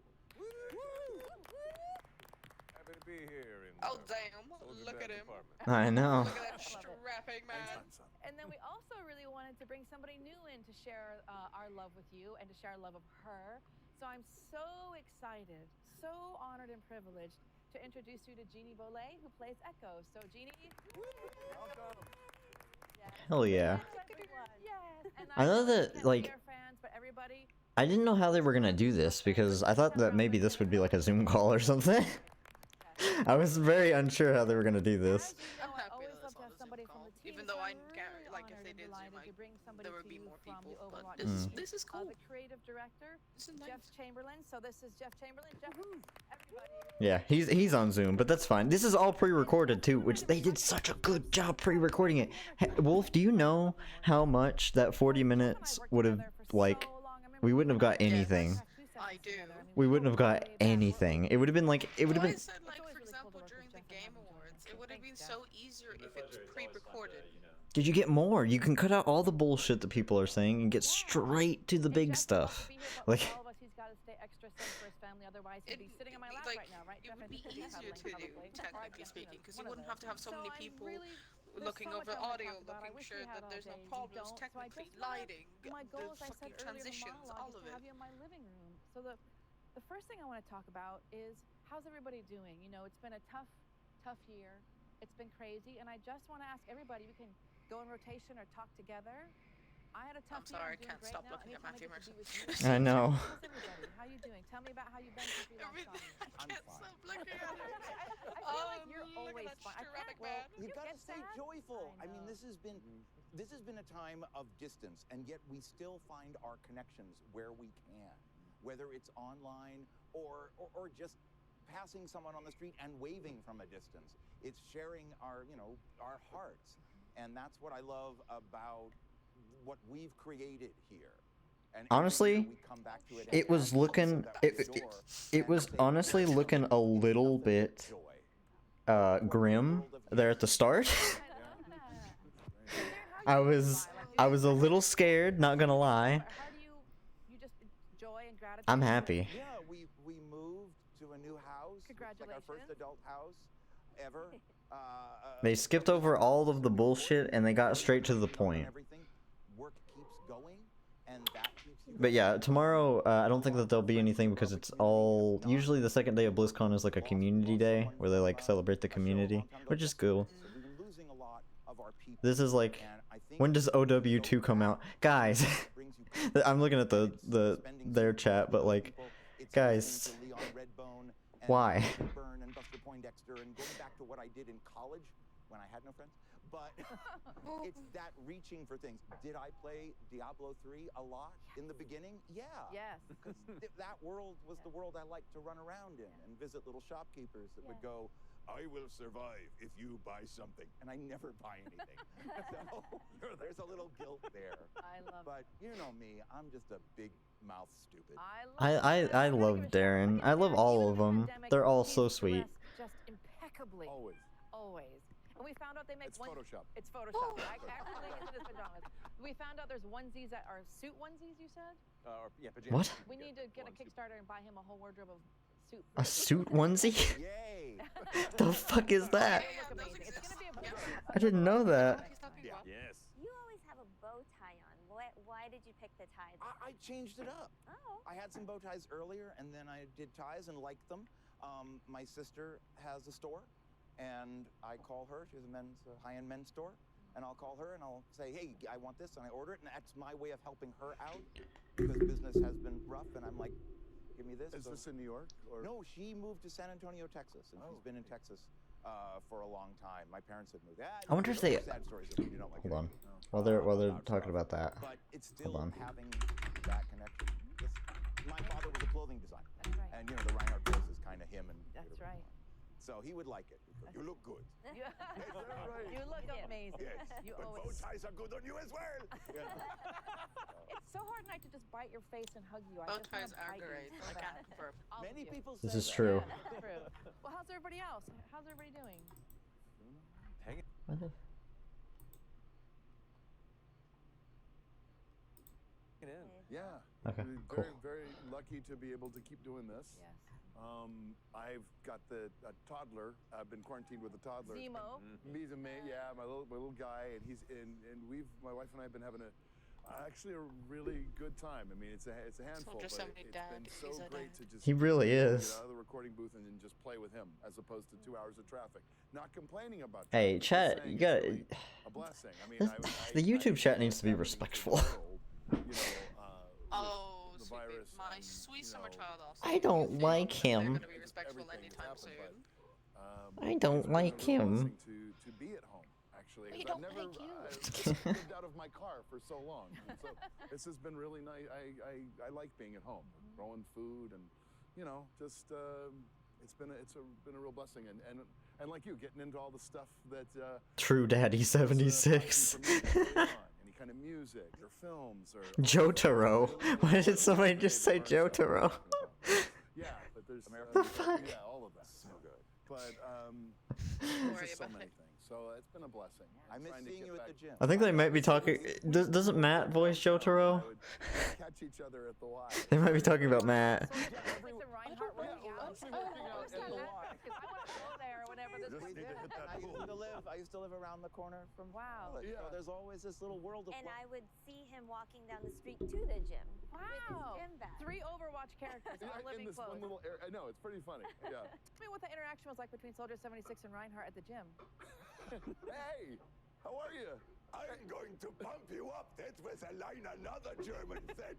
Happy to be here. Oh damn! Look at him. I know. Look at that strapping man. And then we also really wanted to bring somebody new in to share our love with you and to share our love of her. So I'm so excited, so honored and privileged to introduce you to Jeannie Bollet, who plays Echo. So Jeannie, welcome. Hell yeah. Yes. And I know that, like, fans, but everybody. I didn't know how they were gonna do this because I thought that maybe this would be like a Zoom call or something. I was very unsure how they were gonna do this. I'm happy that it's on the Zoom call. Even though I like if they did Zoom, there would be more people. But this is cool. The creative director, Jeff Chamberlain. So this is Jeff Chamberlain. Jeff, everybody. Yeah, he's on Zoom, but that's fine. This is all pre-recorded too, which they did such a good job pre-recording it. Hey, Wolf, do you know how much that 40 minutes would have, like, we wouldn't have got anything. I do. We wouldn't have got anything. It would have been like, it would have been. I said, like, for example, during the Game Awards, it would have been so easier if it was pre-recorded. Did you get more? You can cut out all the bullshit that people are saying and get straight to the big stuff. Like. It would be easier to do, technically speaking, because you wouldn't have to have so many people looking over audio, making sure that there's no problems, technically, lighting, my goal, the as I said fucking earlier in the transitions, monologue, all is of to it. have you in my living room. So the first thing I want to talk about is how's everybody doing? You know, it's been a tough year. It's been crazy, and I just want to ask everybody. We can go in rotation or talk together. I had a tough year. I'm sorry, I doing can't great stop now. looking at Anytime Matthew I get to Mercer. be with you. I know. How's everybody? How you doing? Tell me about how you've been since we last saw you. I can't stop looking at it. I feel like you're look always at that fun. I ceramic can't. Well, You gotta get stay that? joyful. I mean, know. this has been a time of distance, and yet we still find our connections where we can, whether it's online or just passing someone on the street and waving from a distance. It's sharing our hearts, and that's what I love about what we've created here. And Honestly, we come back to it was looking. It was honestly looking a little bit grim there at the start. I was a little scared, not gonna lie. How do you just joy and gratitude? I'm happy. Yeah, we moved to a new house. Congratulations. It's like our first adult house ever. They skipped over all of the bullshit and they got straight to the point. Everything, work keeps going, and that keeps you But yeah, tomorrow I don't think that there'll be anything because it's all usually the second day of BlizzCon is like a community day where they like celebrate the community, which is cool. We've been losing a lot of our people. This is like, when does OW2 come out, guys? I'm looking at their chat, but like, guys, why? Burn and Buster Poindexter and going back to what I did in college when I had no friends. But it's that reaching for things. Did I play Diablo 3 a lot in the beginning? Yeah. Yes. Because that world was the world I liked to run around in and visit little shopkeepers that would go, I will survive if you buy something. And I never buy anything. So there's a little guilt there. I love But you know me, I'm just a big mouth stupid. I love Darren. I love all of them. They're all so sweet. Just impeccably. Always. Always. And we found out they make It's Photoshop. It's Photoshop. Actually, it's in his pajamas. We found out there's onesies that are suit onesies. You said. Yeah, pajamas. What? We need to get a Kickstarter and buy him a whole wardrobe of suit. A suit onesie? Yay! The fuck is that? It's gonna be a I didn't know that. Yes. You always have a bow tie on. Why did you pick the tie? I changed it up. Oh. I had some bow ties earlier, and then I did ties and liked them. My sister has a store, and I call her. She has a high-end men's store, and I'll call her and I'll say, hey, I want this, and I order it, and that's my way of helping her out because business has been rough, and I'm like, give me this. Is this in New York? Or? No, she moved to San Antonio, Texas, and she's been in Texas for a long time. My parents had moved. I wonder if they. Sad stories if you don't like Hold on. it. While they're talking about that. But it's still Hold on. having that connection. My father was a clothing designer. That's right. And, the Reinhardt Boys is kind of him. And That's right. So he would like it. You look good. You look amazing. Yes. You But always. bow ties are good on you as well. It's so hard not to just bite your face and hug you. I Bow just wanna ties are bite you great. so I bad. can't confirm. All Many of you. people This say is that. true. Yeah, that's true. Well, how's everybody else? How's everybody doing? Hang it. Get in. Yeah. Okay, We're cool. very lucky to be able to keep doing this. Yes. I've got a toddler. I've been quarantined with a toddler. Zemo. He's yeah, my little guy, and my wife and I have been having actually a really good time. I mean, it's a handful, but it's been so great to just He really is. get out of the recording booth and then just play with him, as opposed to 2 hours of traffic. Not complaining about. Hey, traffic, just chat, saying you it's got really a blessing. I mean, the YouTube chat needs to be respectful. Oh, the sweet virus my and, sweet summer child also. I don't like They're him. gonna be respectful anytime soon. I don't like him. To be at home, actually. We 'Cause don't like you. I've lived out of my car for so long. And so this has been really nice. I like being at home, growing food, and just it's been a real blessing. And like you, getting into all the stuff that True Daddy 76. any kind of music or films or Jotaro. Why did somebody just say Jotaro? yeah, but there's The fuck? yeah, all of that. So good. But worry just so about many it. things. So it's been a blessing. I miss Trying to seeing get you at back- the gym. I think they might be talking. Doesn't Matt voice Jotaro? would catch each other at the Y. They might be talking about Matt. It's the Reinhardt working out. actually working out at the Y. Because I want to go there when whenever this Just comes need to hit that I used pool. to live around the corner from Wow. college, Yeah. so there's always this little world of And fun. I would see him walking down the street to the gym with Wow. his gym bag. 3 Overwatch characters Yeah, all in living this close. one little area. I know, it's pretty funny. Yeah. Tell me what the interaction was like between Soldier 76 and Reinhardt at the gym. Hey, how are you? I'm going to pump you up. That was a line another German said.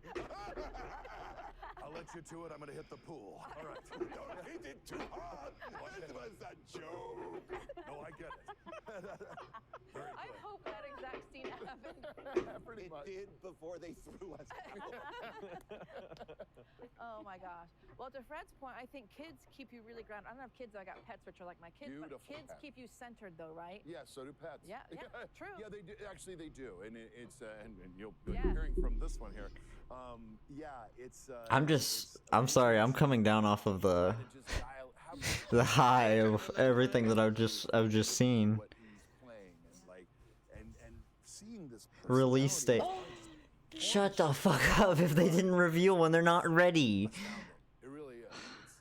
I'll let you to it. I'm going to hit the pool. All right. Don't hit it too hard. This was a joke. No, I get it. Very I good. hope that exact scene happened. Pretty much. It did before they threw us out. Oh my gosh. Well, to Fred's point, I think kids keep you really grounded. I don't have kids, I got pets, which are like my kids, Beautiful but kids pets. keep you centered though, right? Yeah, so do pets. Yeah, true. Yeah, they do. Actually, they do, and it's and you'll Yeah. be hearing from this one here. Yeah, it's. I'm sorry. I'm coming down off of the high of everything that I've just seen. What he's playing and like and seeing this Release date. Shut the fuck up if they didn't reveal when they're not ready. It really is.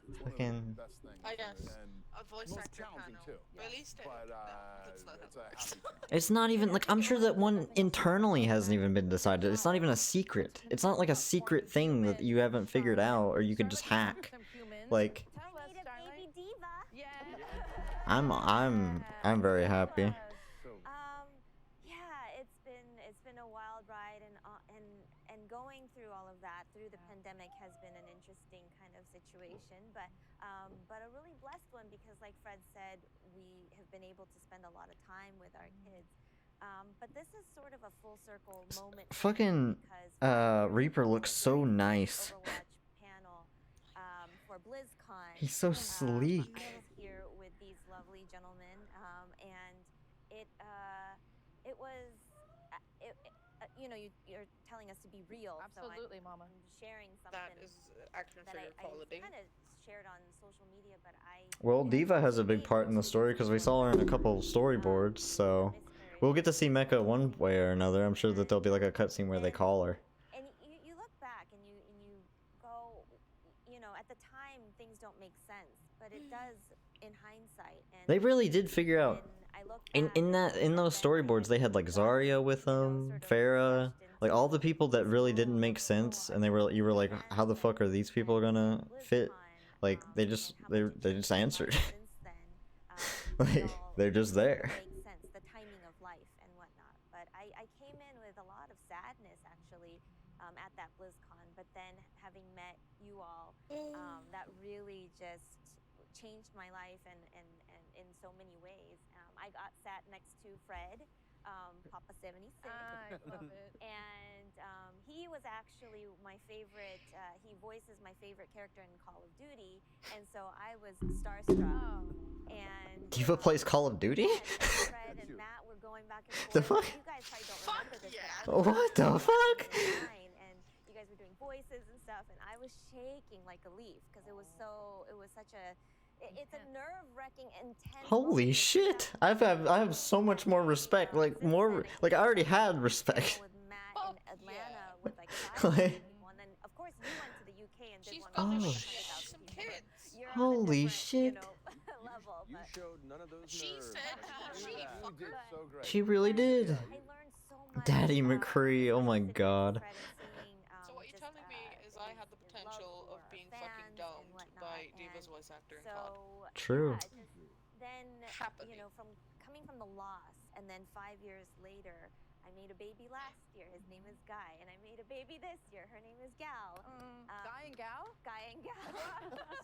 It's one of Fucking. the best things. I guess. And A voice most actor challenging panel. too. Release date. But That's not it's how a it works. happy thing. It's not even like I'm sure that one internally hasn't even been decided. It's not even a secret. It's not like a secret thing that you haven't figured out or you could just hack. Like Baby diva. Yeah. I'm very happy. Yeah, it's been a wild ride, and going through all of that through the pandemic has been an interesting kind of situation, but a really blessed one because, like Fred said, we have been able to spend a lot of time with our kids. But this is sort of a full circle moment. Fucking Reaper looks so nice. Overwatch panel for BlizzCon. He's so sleek. I was here with these lovely gentlemen, and it was, you know, you're telling us to be real. Absolutely, so Mama. I'm sharing something That is action that figure I quality. kind of shared on social media, but Well, Diva has a big part in the story because we saw her in a couple of storyboards, so we'll get to see Mecha one way or another. I'm sure that there'll be like a cutscene where they call her. And you look back and you go, you know, at the time things don't make sense, but it does in hindsight. And They really did figure out in those storyboards they had like Zarya with them, Farah, like all the people that really didn't make sense, and you were like, how the fuck are these people gonna fit? Like they just answered. Like they're just there. Makes sense, the timing of life and whatnot. But I came in with a lot of sadness actually at that BlizzCon, but then having met you all, that really just changed my life and in so many ways. I got sat next to Fred, Papa 76. I love it. And he was actually my favorite, he voices my favorite character in Call of Duty, and so I was starstruck. And Diva plays Call of Duty? Fred and Matt were going back and forth. The fuck? You guys probably don't remember this. But What the fuck? and you guys were doing voices and stuff, and I was shaking like a leaf because it was such a, it's a nerve-wracking, intense. Holy shit! I have so much more respect. Like more, like I already had respect. With Matt in Atlanta with like Like- people, and then of course you went to the UK and did She's one probably with shit. some kids. You're Holy shit! level, You but showed none of those She nerves. said she You did so great. She really did. I learned so much. Daddy McCree, oh my god. So what you're telling me is I had the potential of being fucking domed by Diva's voice actor in COD. True. Then you know, from coming from the loss, and then 5 years later, I made a baby last year. His name is Guy, and I made a baby this year. Her name is Gal. Guy and Gal? Guy and Gal.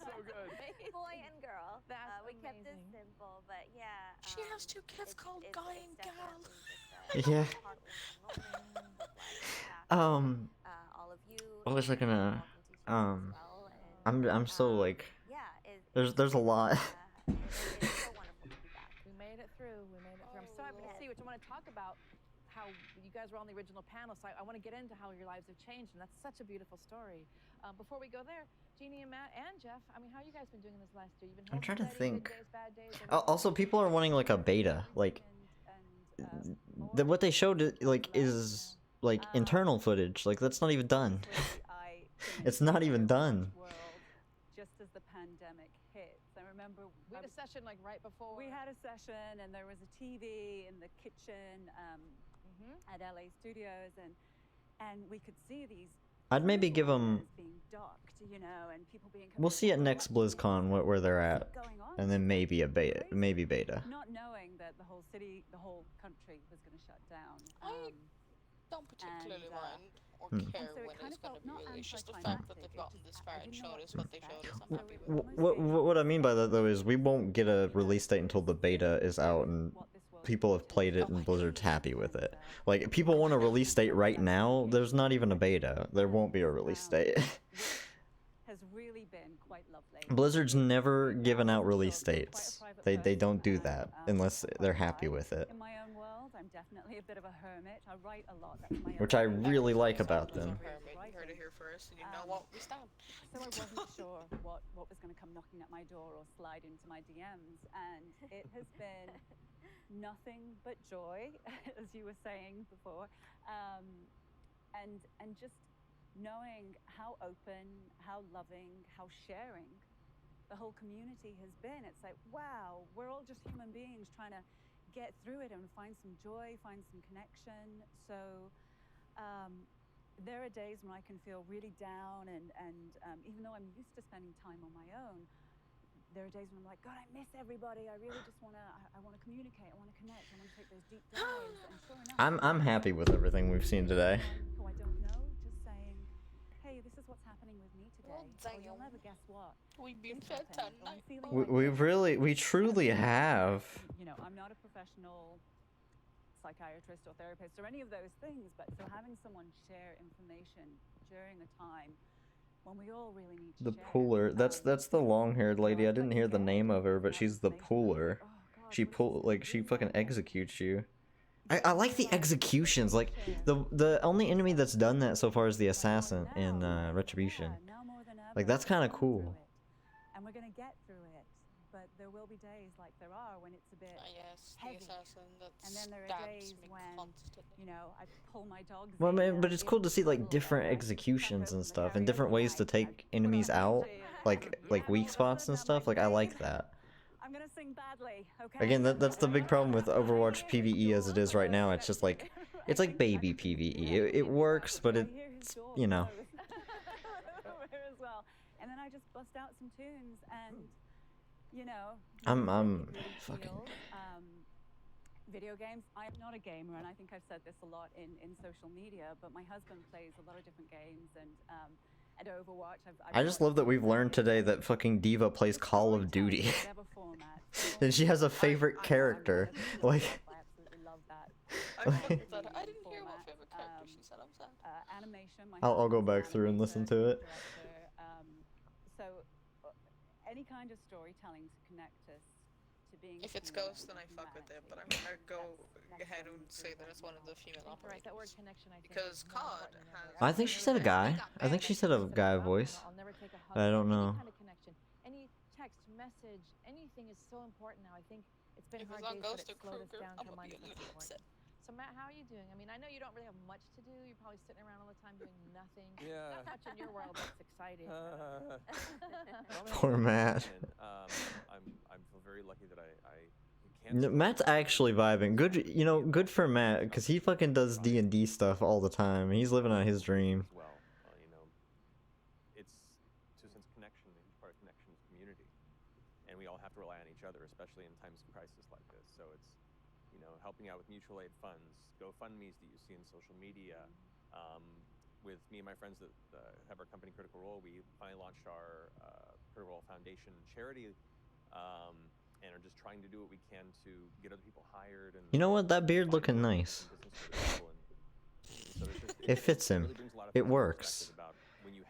So good. Boy and girl. That's we kept it simple, but yeah. She has two kids called Guy and Gal. Yeah. All of you. What was I gonna? I'm so like. There's a lot. We made it through. I'm so happy to see, which I want to talk about how you guys were on the original panel. So I want to get into how your lives have changed, and that's such a beautiful story. Before we go there, Jeannie and Matt and Jeff, I mean, how you guys been doing this last year? You've been I'm trying to home steady, good think. days, bad days, Also, people are wanting like a beta. Like, what they showed like is like internal footage. Like that's not even done. It's not even done. Just as the pandemic hit. I remember remember we had a session like right before. We had a session, and there was a TV in the kitchen at LA Studios, and we could see these. I'd maybe give them. Being docked, you know, and people being. We'll see at next BlizzCon where they're at, and then maybe a beta, maybe beta. Not knowing that the whole city, the whole country was going to shut down. I don't particularly mind or care when it's going to be released. It's just the fact that they've gotten this far and showed us what they showed us. I'm happy with it. What I mean by that though is we won't get a release date until the beta is out and people have played it and Blizzard's happy with it. Like, people want a release date right now, there's not even a beta. There won't be a release date. Has really been quite lovely. Blizzard's never given out release dates. They don't do that unless they're happy with it. In my own world, I'm definitely a bit of a hermit. I write a lot. That's my Which I really like about them. You heard it here first, and you know what? We stand. So I wasn't sure what was going to come knocking at my door or slide into my DMs, and it has been nothing but joy, as you were saying before, and just knowing how open, how loving, how sharing the whole community has been. It's like, wow, we're all just human beings trying to get through it and find some joy, find some connection. So there are days when I can feel really down, and even though I'm used to spending time on my own, there are days when I'm like, God, I miss everybody. I really just want to communicate. I want to connect. I want to take those deep dives. And sure enough, I'm happy with everything we've seen today. Who I don't know, just saying, hey, this is what's happening with me today. Well, you'll never guess what. We've been fed tonight. We truly have. You know, I'm not a professional psychiatrist or therapist or any of those things, but so having someone share information during a time when we all really need to The share. pooler. That's the long-haired lady. I didn't hear the name of her, but she's the pooler. She she fucking executes you. I like the executions. Like the only enemy that's done that so far is the assassin in Retribution. Like, that's kind of cool. And we're gonna get through it, but there will be days like there are when it's a bit heavy. And then there are days when, you know, I pull my dogs. Well, man, but it's cool to see like different executions and stuff, and different ways to take enemies out, like weak spots and stuff. Like, I like that. I'm gonna sing badly, okay? Again, that's the big problem with Overwatch PvE as it is right now. It's just like, it's like baby PvE. It works, but it's, you know. As well. And then I just bust out some tunes, and you know, I'm fucking. Video games. I'm not a gamer, and I think I've said this a lot in social media, but my husband plays a lot of different games, and at Overwatch, I just love that we've learned today that fucking Diva plays Call of Duty. And she has a favorite character. Like, I absolutely love that. I didn't hear what favorite character she said. I'm sad. Animation. I'll go back through and listen to it. So, any kind of storytelling to connect us to being. If it's Ghost, then I fuck with it, but I'm gonna go ahead and say that it's one of the female operators. That word connection, I think. Because COD has. I think she said a guy. I think she said a guy voice. I don't know. Any kind of connection, any text, message, anything is so important now. I think it's been If hard it's on days, but Ghost it or slowed us Kruger, down I'm to gonna remind be a us it's little important. So Matt, how are you doing? I mean, I know you don't really have much to do. You're probably sitting around all the time doing nothing. Yeah. Not much in your world that's exciting. Poor Matt. I feel very lucky that I can. Matt's actually vibing. Good, you know, good for Matt, because he fucking does D&D stuff all the time. He's living out his dream. Well, you know, it's to sense connection. A huge part of connection is community, and we all have to rely on each other, especially in times of crisis like this. So it's, you know, helping out with mutual aid funds, GoFundMe's that you see in social media. With me and my friends that have our company Critical Role, we finally launched our Critical Role Foundation charity, and are just trying to do what we can to get other people hired. And You know what? That beard looking nice. It fits him. It works.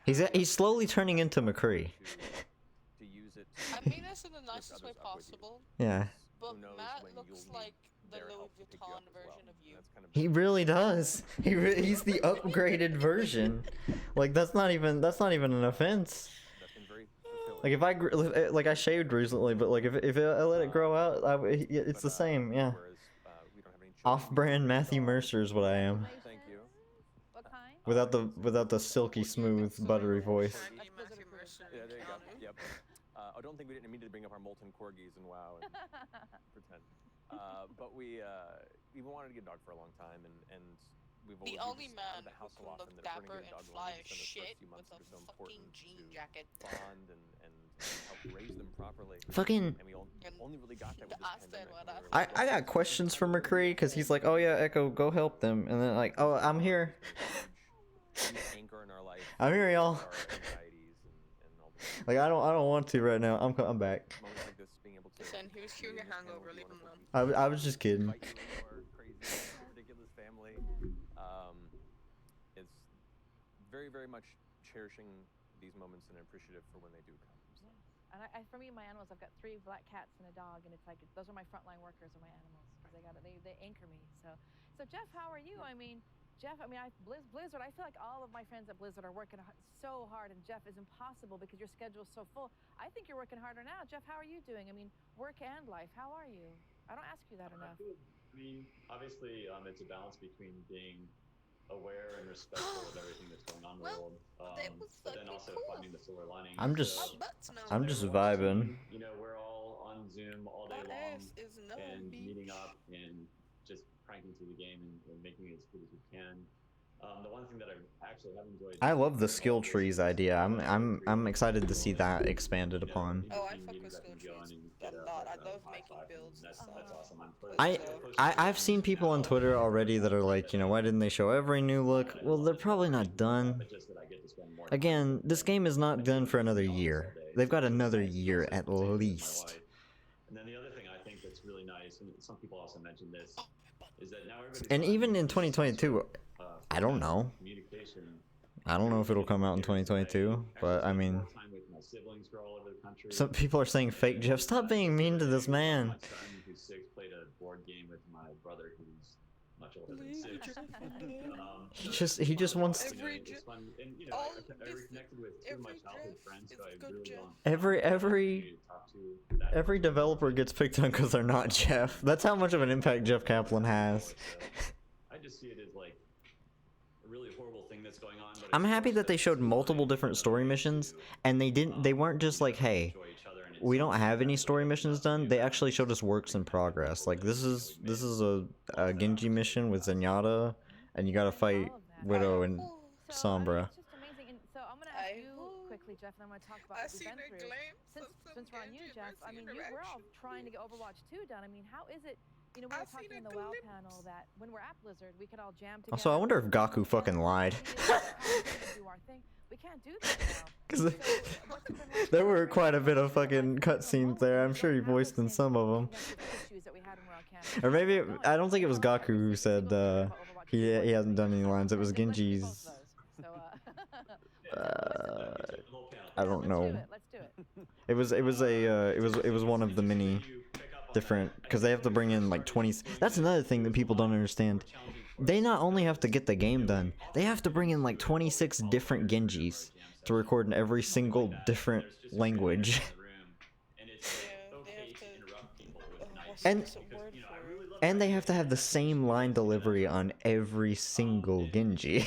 He's slowly turning into McCree. I mean this in the nicest way possible. Yeah. But Matt looks like the Louis Vuitton version of you. He really does. He's the upgraded version. Like, that's not even an offense. Like, if I shaved recently, but like if I let it grow out, it's the same. Yeah. Off-brand Matthew Mercer is what I am. Thank you. Without the silky smooth buttery voice. Yeah, there you go. Yep. I don't think we didn't immediately bring up our molten corgis and WoW and pretend. But we wanted to get a dog for a long time, and we've always The only out of man the house who so can often look that if we're dapper gonna get a and dog, fly we as spend those shit first few months with that are so a fucking important jean to jacket. bond and help raise them properly. Fucking- And we only really got that with this pandemic. I got questions for McCree because he's like, oh yeah, Echo, go help them, and then like, oh, I'm here. Anchor in our life. I'm here, y'all. Our anxieties and all the Like I don't want to right now. I'm back. moments like this, being able to. Listen, he was curing your hangover. Leave him alone. I was just kidding. Invite you into our crazy, ridiculous family. It's very, very much cherishing these moments and appreciative for when they do come. So. And for me, my animals, I've got 3 black cats and a dog, and it's like those are my frontline workers, are my animals, because they anchor me. So Jeff, how are you? I mean, Jeff, Blizzard. I feel like all of my friends at Blizzard are working so hard, and Jeff is impossible because your schedule's so full. I think you're working harder now, Jeff. How are you doing? I mean, work and life. How are you? I don't ask you that enough. I mean, obviously, it's a balance between being aware and respectful of everything that's going on in the world, but then also finding the silver lining. I'm just So, vibing. you know, we're all on Zoom all day long and meeting up and just cranking through the game and making it as good as we can. The one thing that I actually have enjoyed. I love the skill trees idea. I'm excited to see that expanded upon. Oh, I fuck with skill trees a lot. I love making builds. That's awesome. I've seen people on Twitter already that are like, you know, why didn't they show every new look? Well, they're probably not done. Again, this game is not done for another year. They've got another year at least. And then the other thing I think that's really nice, and some people also mentioned this, is that now everybody's And even in 2022, I don't know. communication. I don't know if it'll come out in 2022, but I mean, Time with my siblings who are all over the country. some people are saying fake Jeff. Stop being mean to this man. My son, who's 6, played a board game with my brother, who's much older than 6. He just wants You know, it's fun, and you know, I reconnected with 2 of my childhood friends who I really don't every developer gets picked on because they're not Jeff. That's how much of an impact Jeff Kaplan has. I just see it as like a really horrible thing that's going on. But I'm happy that they showed multiple different story missions, and they weren't just like, hey, we don't have any story missions done. They actually showed us works in progress. Like this is a Genji mission with Zenyatta, and you gotta fight Widow and Sombra. It's just amazing. And so I'm gonna ask you quickly, Jeff, and I'm gonna talk about what we've been through. Since we're on you, Jeff, I mean, we're all trying to get Overwatch 2 done. I mean, how is it? You know, we were talking in the WoW panel that when we're at Blizzard, we could all jam together. Also, I wonder if Gaku fucking lied. Do our thing. We can't do that now. Because there were quite a bit of fucking cutscenes there. I'm sure he voiced in some of them. Or maybe, I don't think it was Gaku who said he hasn't done any lines. It was Genji's. I don't know. It was one of the many different, because they have to bring in like 20. That's another thing that people don't understand. They not only have to get the game done, they have to bring in like 26 different Genjis to record in every single different language. And they have to have the same line delivery on every single Genji.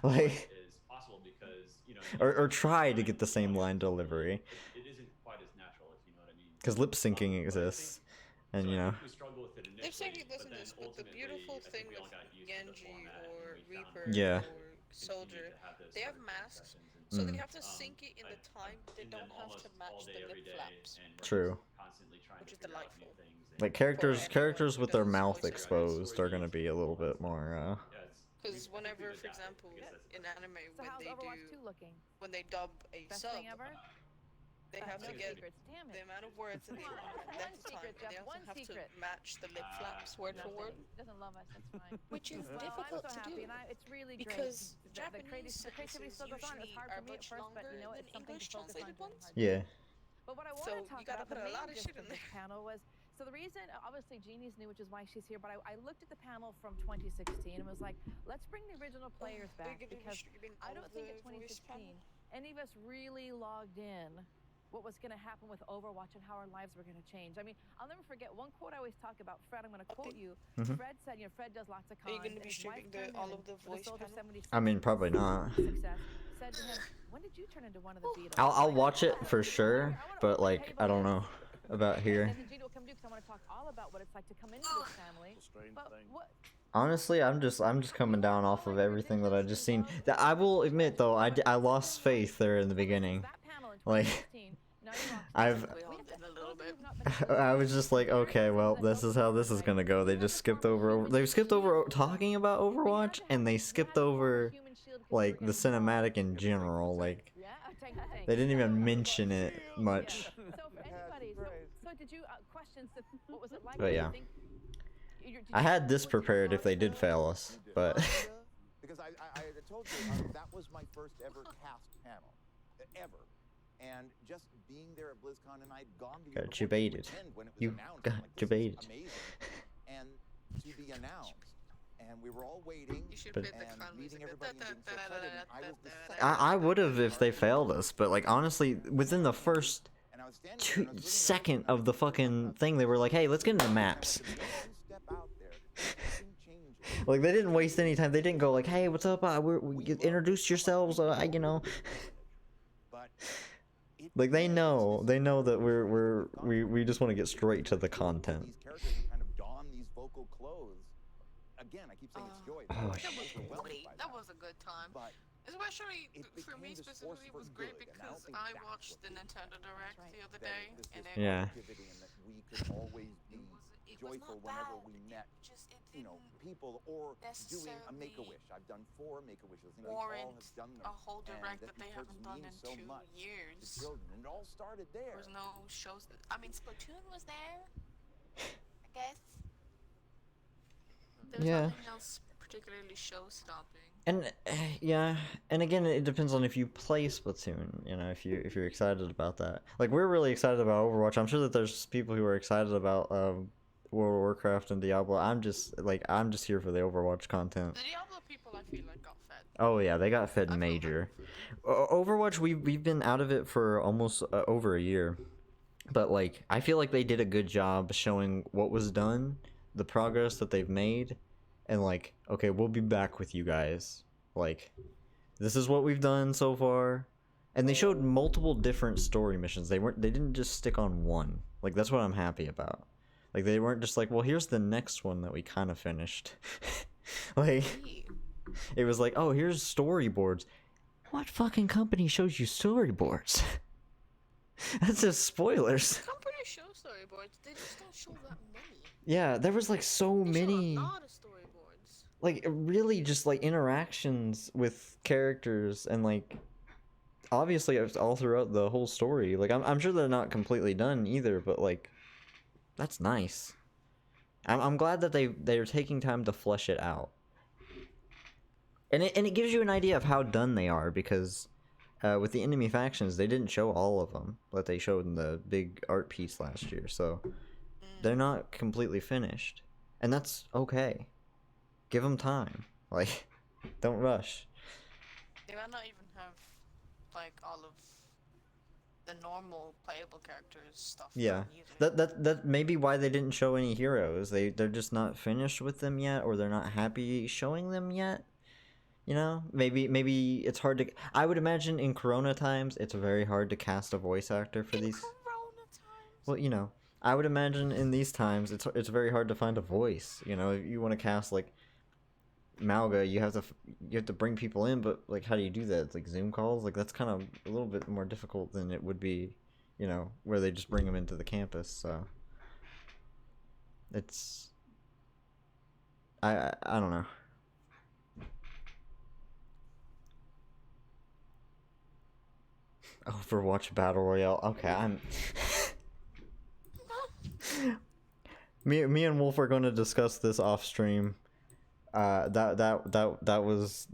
Like, or try to get the same line delivery. Because lip syncing exists, and you know. Lip syncing doesn't exist, but the beautiful thing with Genji or Reaper Yeah. or Soldier, they have masks, so they have to sync it in the time. They don't have to match the lip flaps. True. Which is delightful. Like characters with their mouth exposed are gonna be a little bit more. Because whenever, for example, in anime, when they dub a sub, they have to get the amount of words in the length of time, and they also have to match the lip flaps word for word. Doesn't love us, that's fine. Which is Well, difficult I'm so to happy, do. and it's really because great. The creativity still goes on. It was hard for me at first, but you know, it's something to focus on. Yeah. But what I want to talk about, the main gist of this panel was, so the reason, obviously Jeannie's new, which is why she's here, but I looked at the panel from 2016 and was like, let's bring the original players back, because I don't think at 2016 any of us really logged in what was going to happen with Overwatch and how our lives were going to change. I mean, I'll never forget one quote I always talk about. Fred, I'm going to quote you. Fred said, you know, Fred does lots of cons. Are you going to be streaming all of the voice panel? I mean, probably not. Success, said to him, when did you turn into one of the Beatles? I'll watch it for sure, but like I don't know about here. And then Gina will come do because I want to talk all about what it's like to come into this family. But what? Honestly, I'm just coming down off of everything that I just seen. I will admit though, I lost faith there in the beginning. Like I was just like, okay, well, this is how this is gonna go. They skipped over talking about Overwatch, and they skipped over like the cinematic in general. Like they didn't even mention it much. So did you questions? What was it like? But yeah, I had this prepared if they did fail us, but. Because I told you that was my first ever cast panel, ever. And just being there at BlizzCon, and I'd gone to Got debated. You got debated. And to be announced, and we were all waiting But and meeting everybody and being so excited. And I was the I would have if they failed us, but like honestly, within the first 2 seconds of the fucking thing, they were like, "Hey, let's get into maps." Like they didn't waste any time. They didn't go like, "Hey, what's up? We introduce yourselves," you know. Like they know that we just want to get straight to the content. These characters can kind of don these vocal clothes. Again, I keep saying it's joy. That was a good time. Especially for me specifically, it was great because I watched the Nintendo Direct the other day, and it we could always be joyful whenever we met, you know, people or doing a Make-A-Wish. I've done 4 Make-A-Wishes. You know, all have done them. A whole direct that they haven't done in so 2 years. To children, and it all started there. There was no shows. I mean, Splatoon was there, I guess. There was nothing else particularly show-stopping. And yeah, and again, it depends on if you play Splatoon. You know, if you're excited about that. Like we're really excited about Overwatch. I'm sure that there's people who are excited about World of Warcraft and Diablo. I'm just here for the Overwatch content. The Diablo people, I feel like, got fed. Oh yeah, they got fed major. Overwatch, we've been out of it for almost over a year, but like I feel like they did a good job showing what was done, the progress that they've made. And like, okay, we'll be back with you guys. Like, this is what we've done so far. And they showed multiple different story missions. They didn't just stick on one. Like, that's what I'm happy about. Like, they weren't just like, well, here's the next one that we kind of finished. Like, it was like, oh, here's storyboards. What fucking company shows you storyboards? That's just spoilers. Company show storyboards. They just don't show that many. Yeah, there was like so many. Show a lot of storyboards. Like really just like interactions with characters and like obviously it's all throughout the whole story. Like I'm sure they're not completely done either, but like that's nice. I'm glad that they're taking time to flesh it out. And it gives you an idea of how done they are because with the enemy factions they didn't show all of them that they showed in the big art piece last year. So they're not completely finished. And that's okay. Give them time. Like, don't rush. They might not even have, like, all of the normal playable characters stuff. Yeah, that may be why they didn't show any heroes. They're just not finished with them yet, or they're not happy showing them yet. You know, maybe it's hard to. I would imagine in Corona times, it's very hard to cast a voice actor for these. Corona times. Well, you know, I would imagine in these times, it's very hard to find a voice. You know, if you want to cast like Malga, you have to bring people in, but like how do you do that? It's like Zoom calls. Like that's kind of a little bit more difficult than it would be, you know, where they just bring them into the campus. So it's I don't know. Overwatch Battle Royale. Okay, I'm me and Wolf are going to discuss this off stream. That was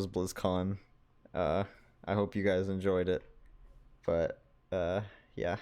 BlizzCon. I hope you guys enjoyed it. But yeah.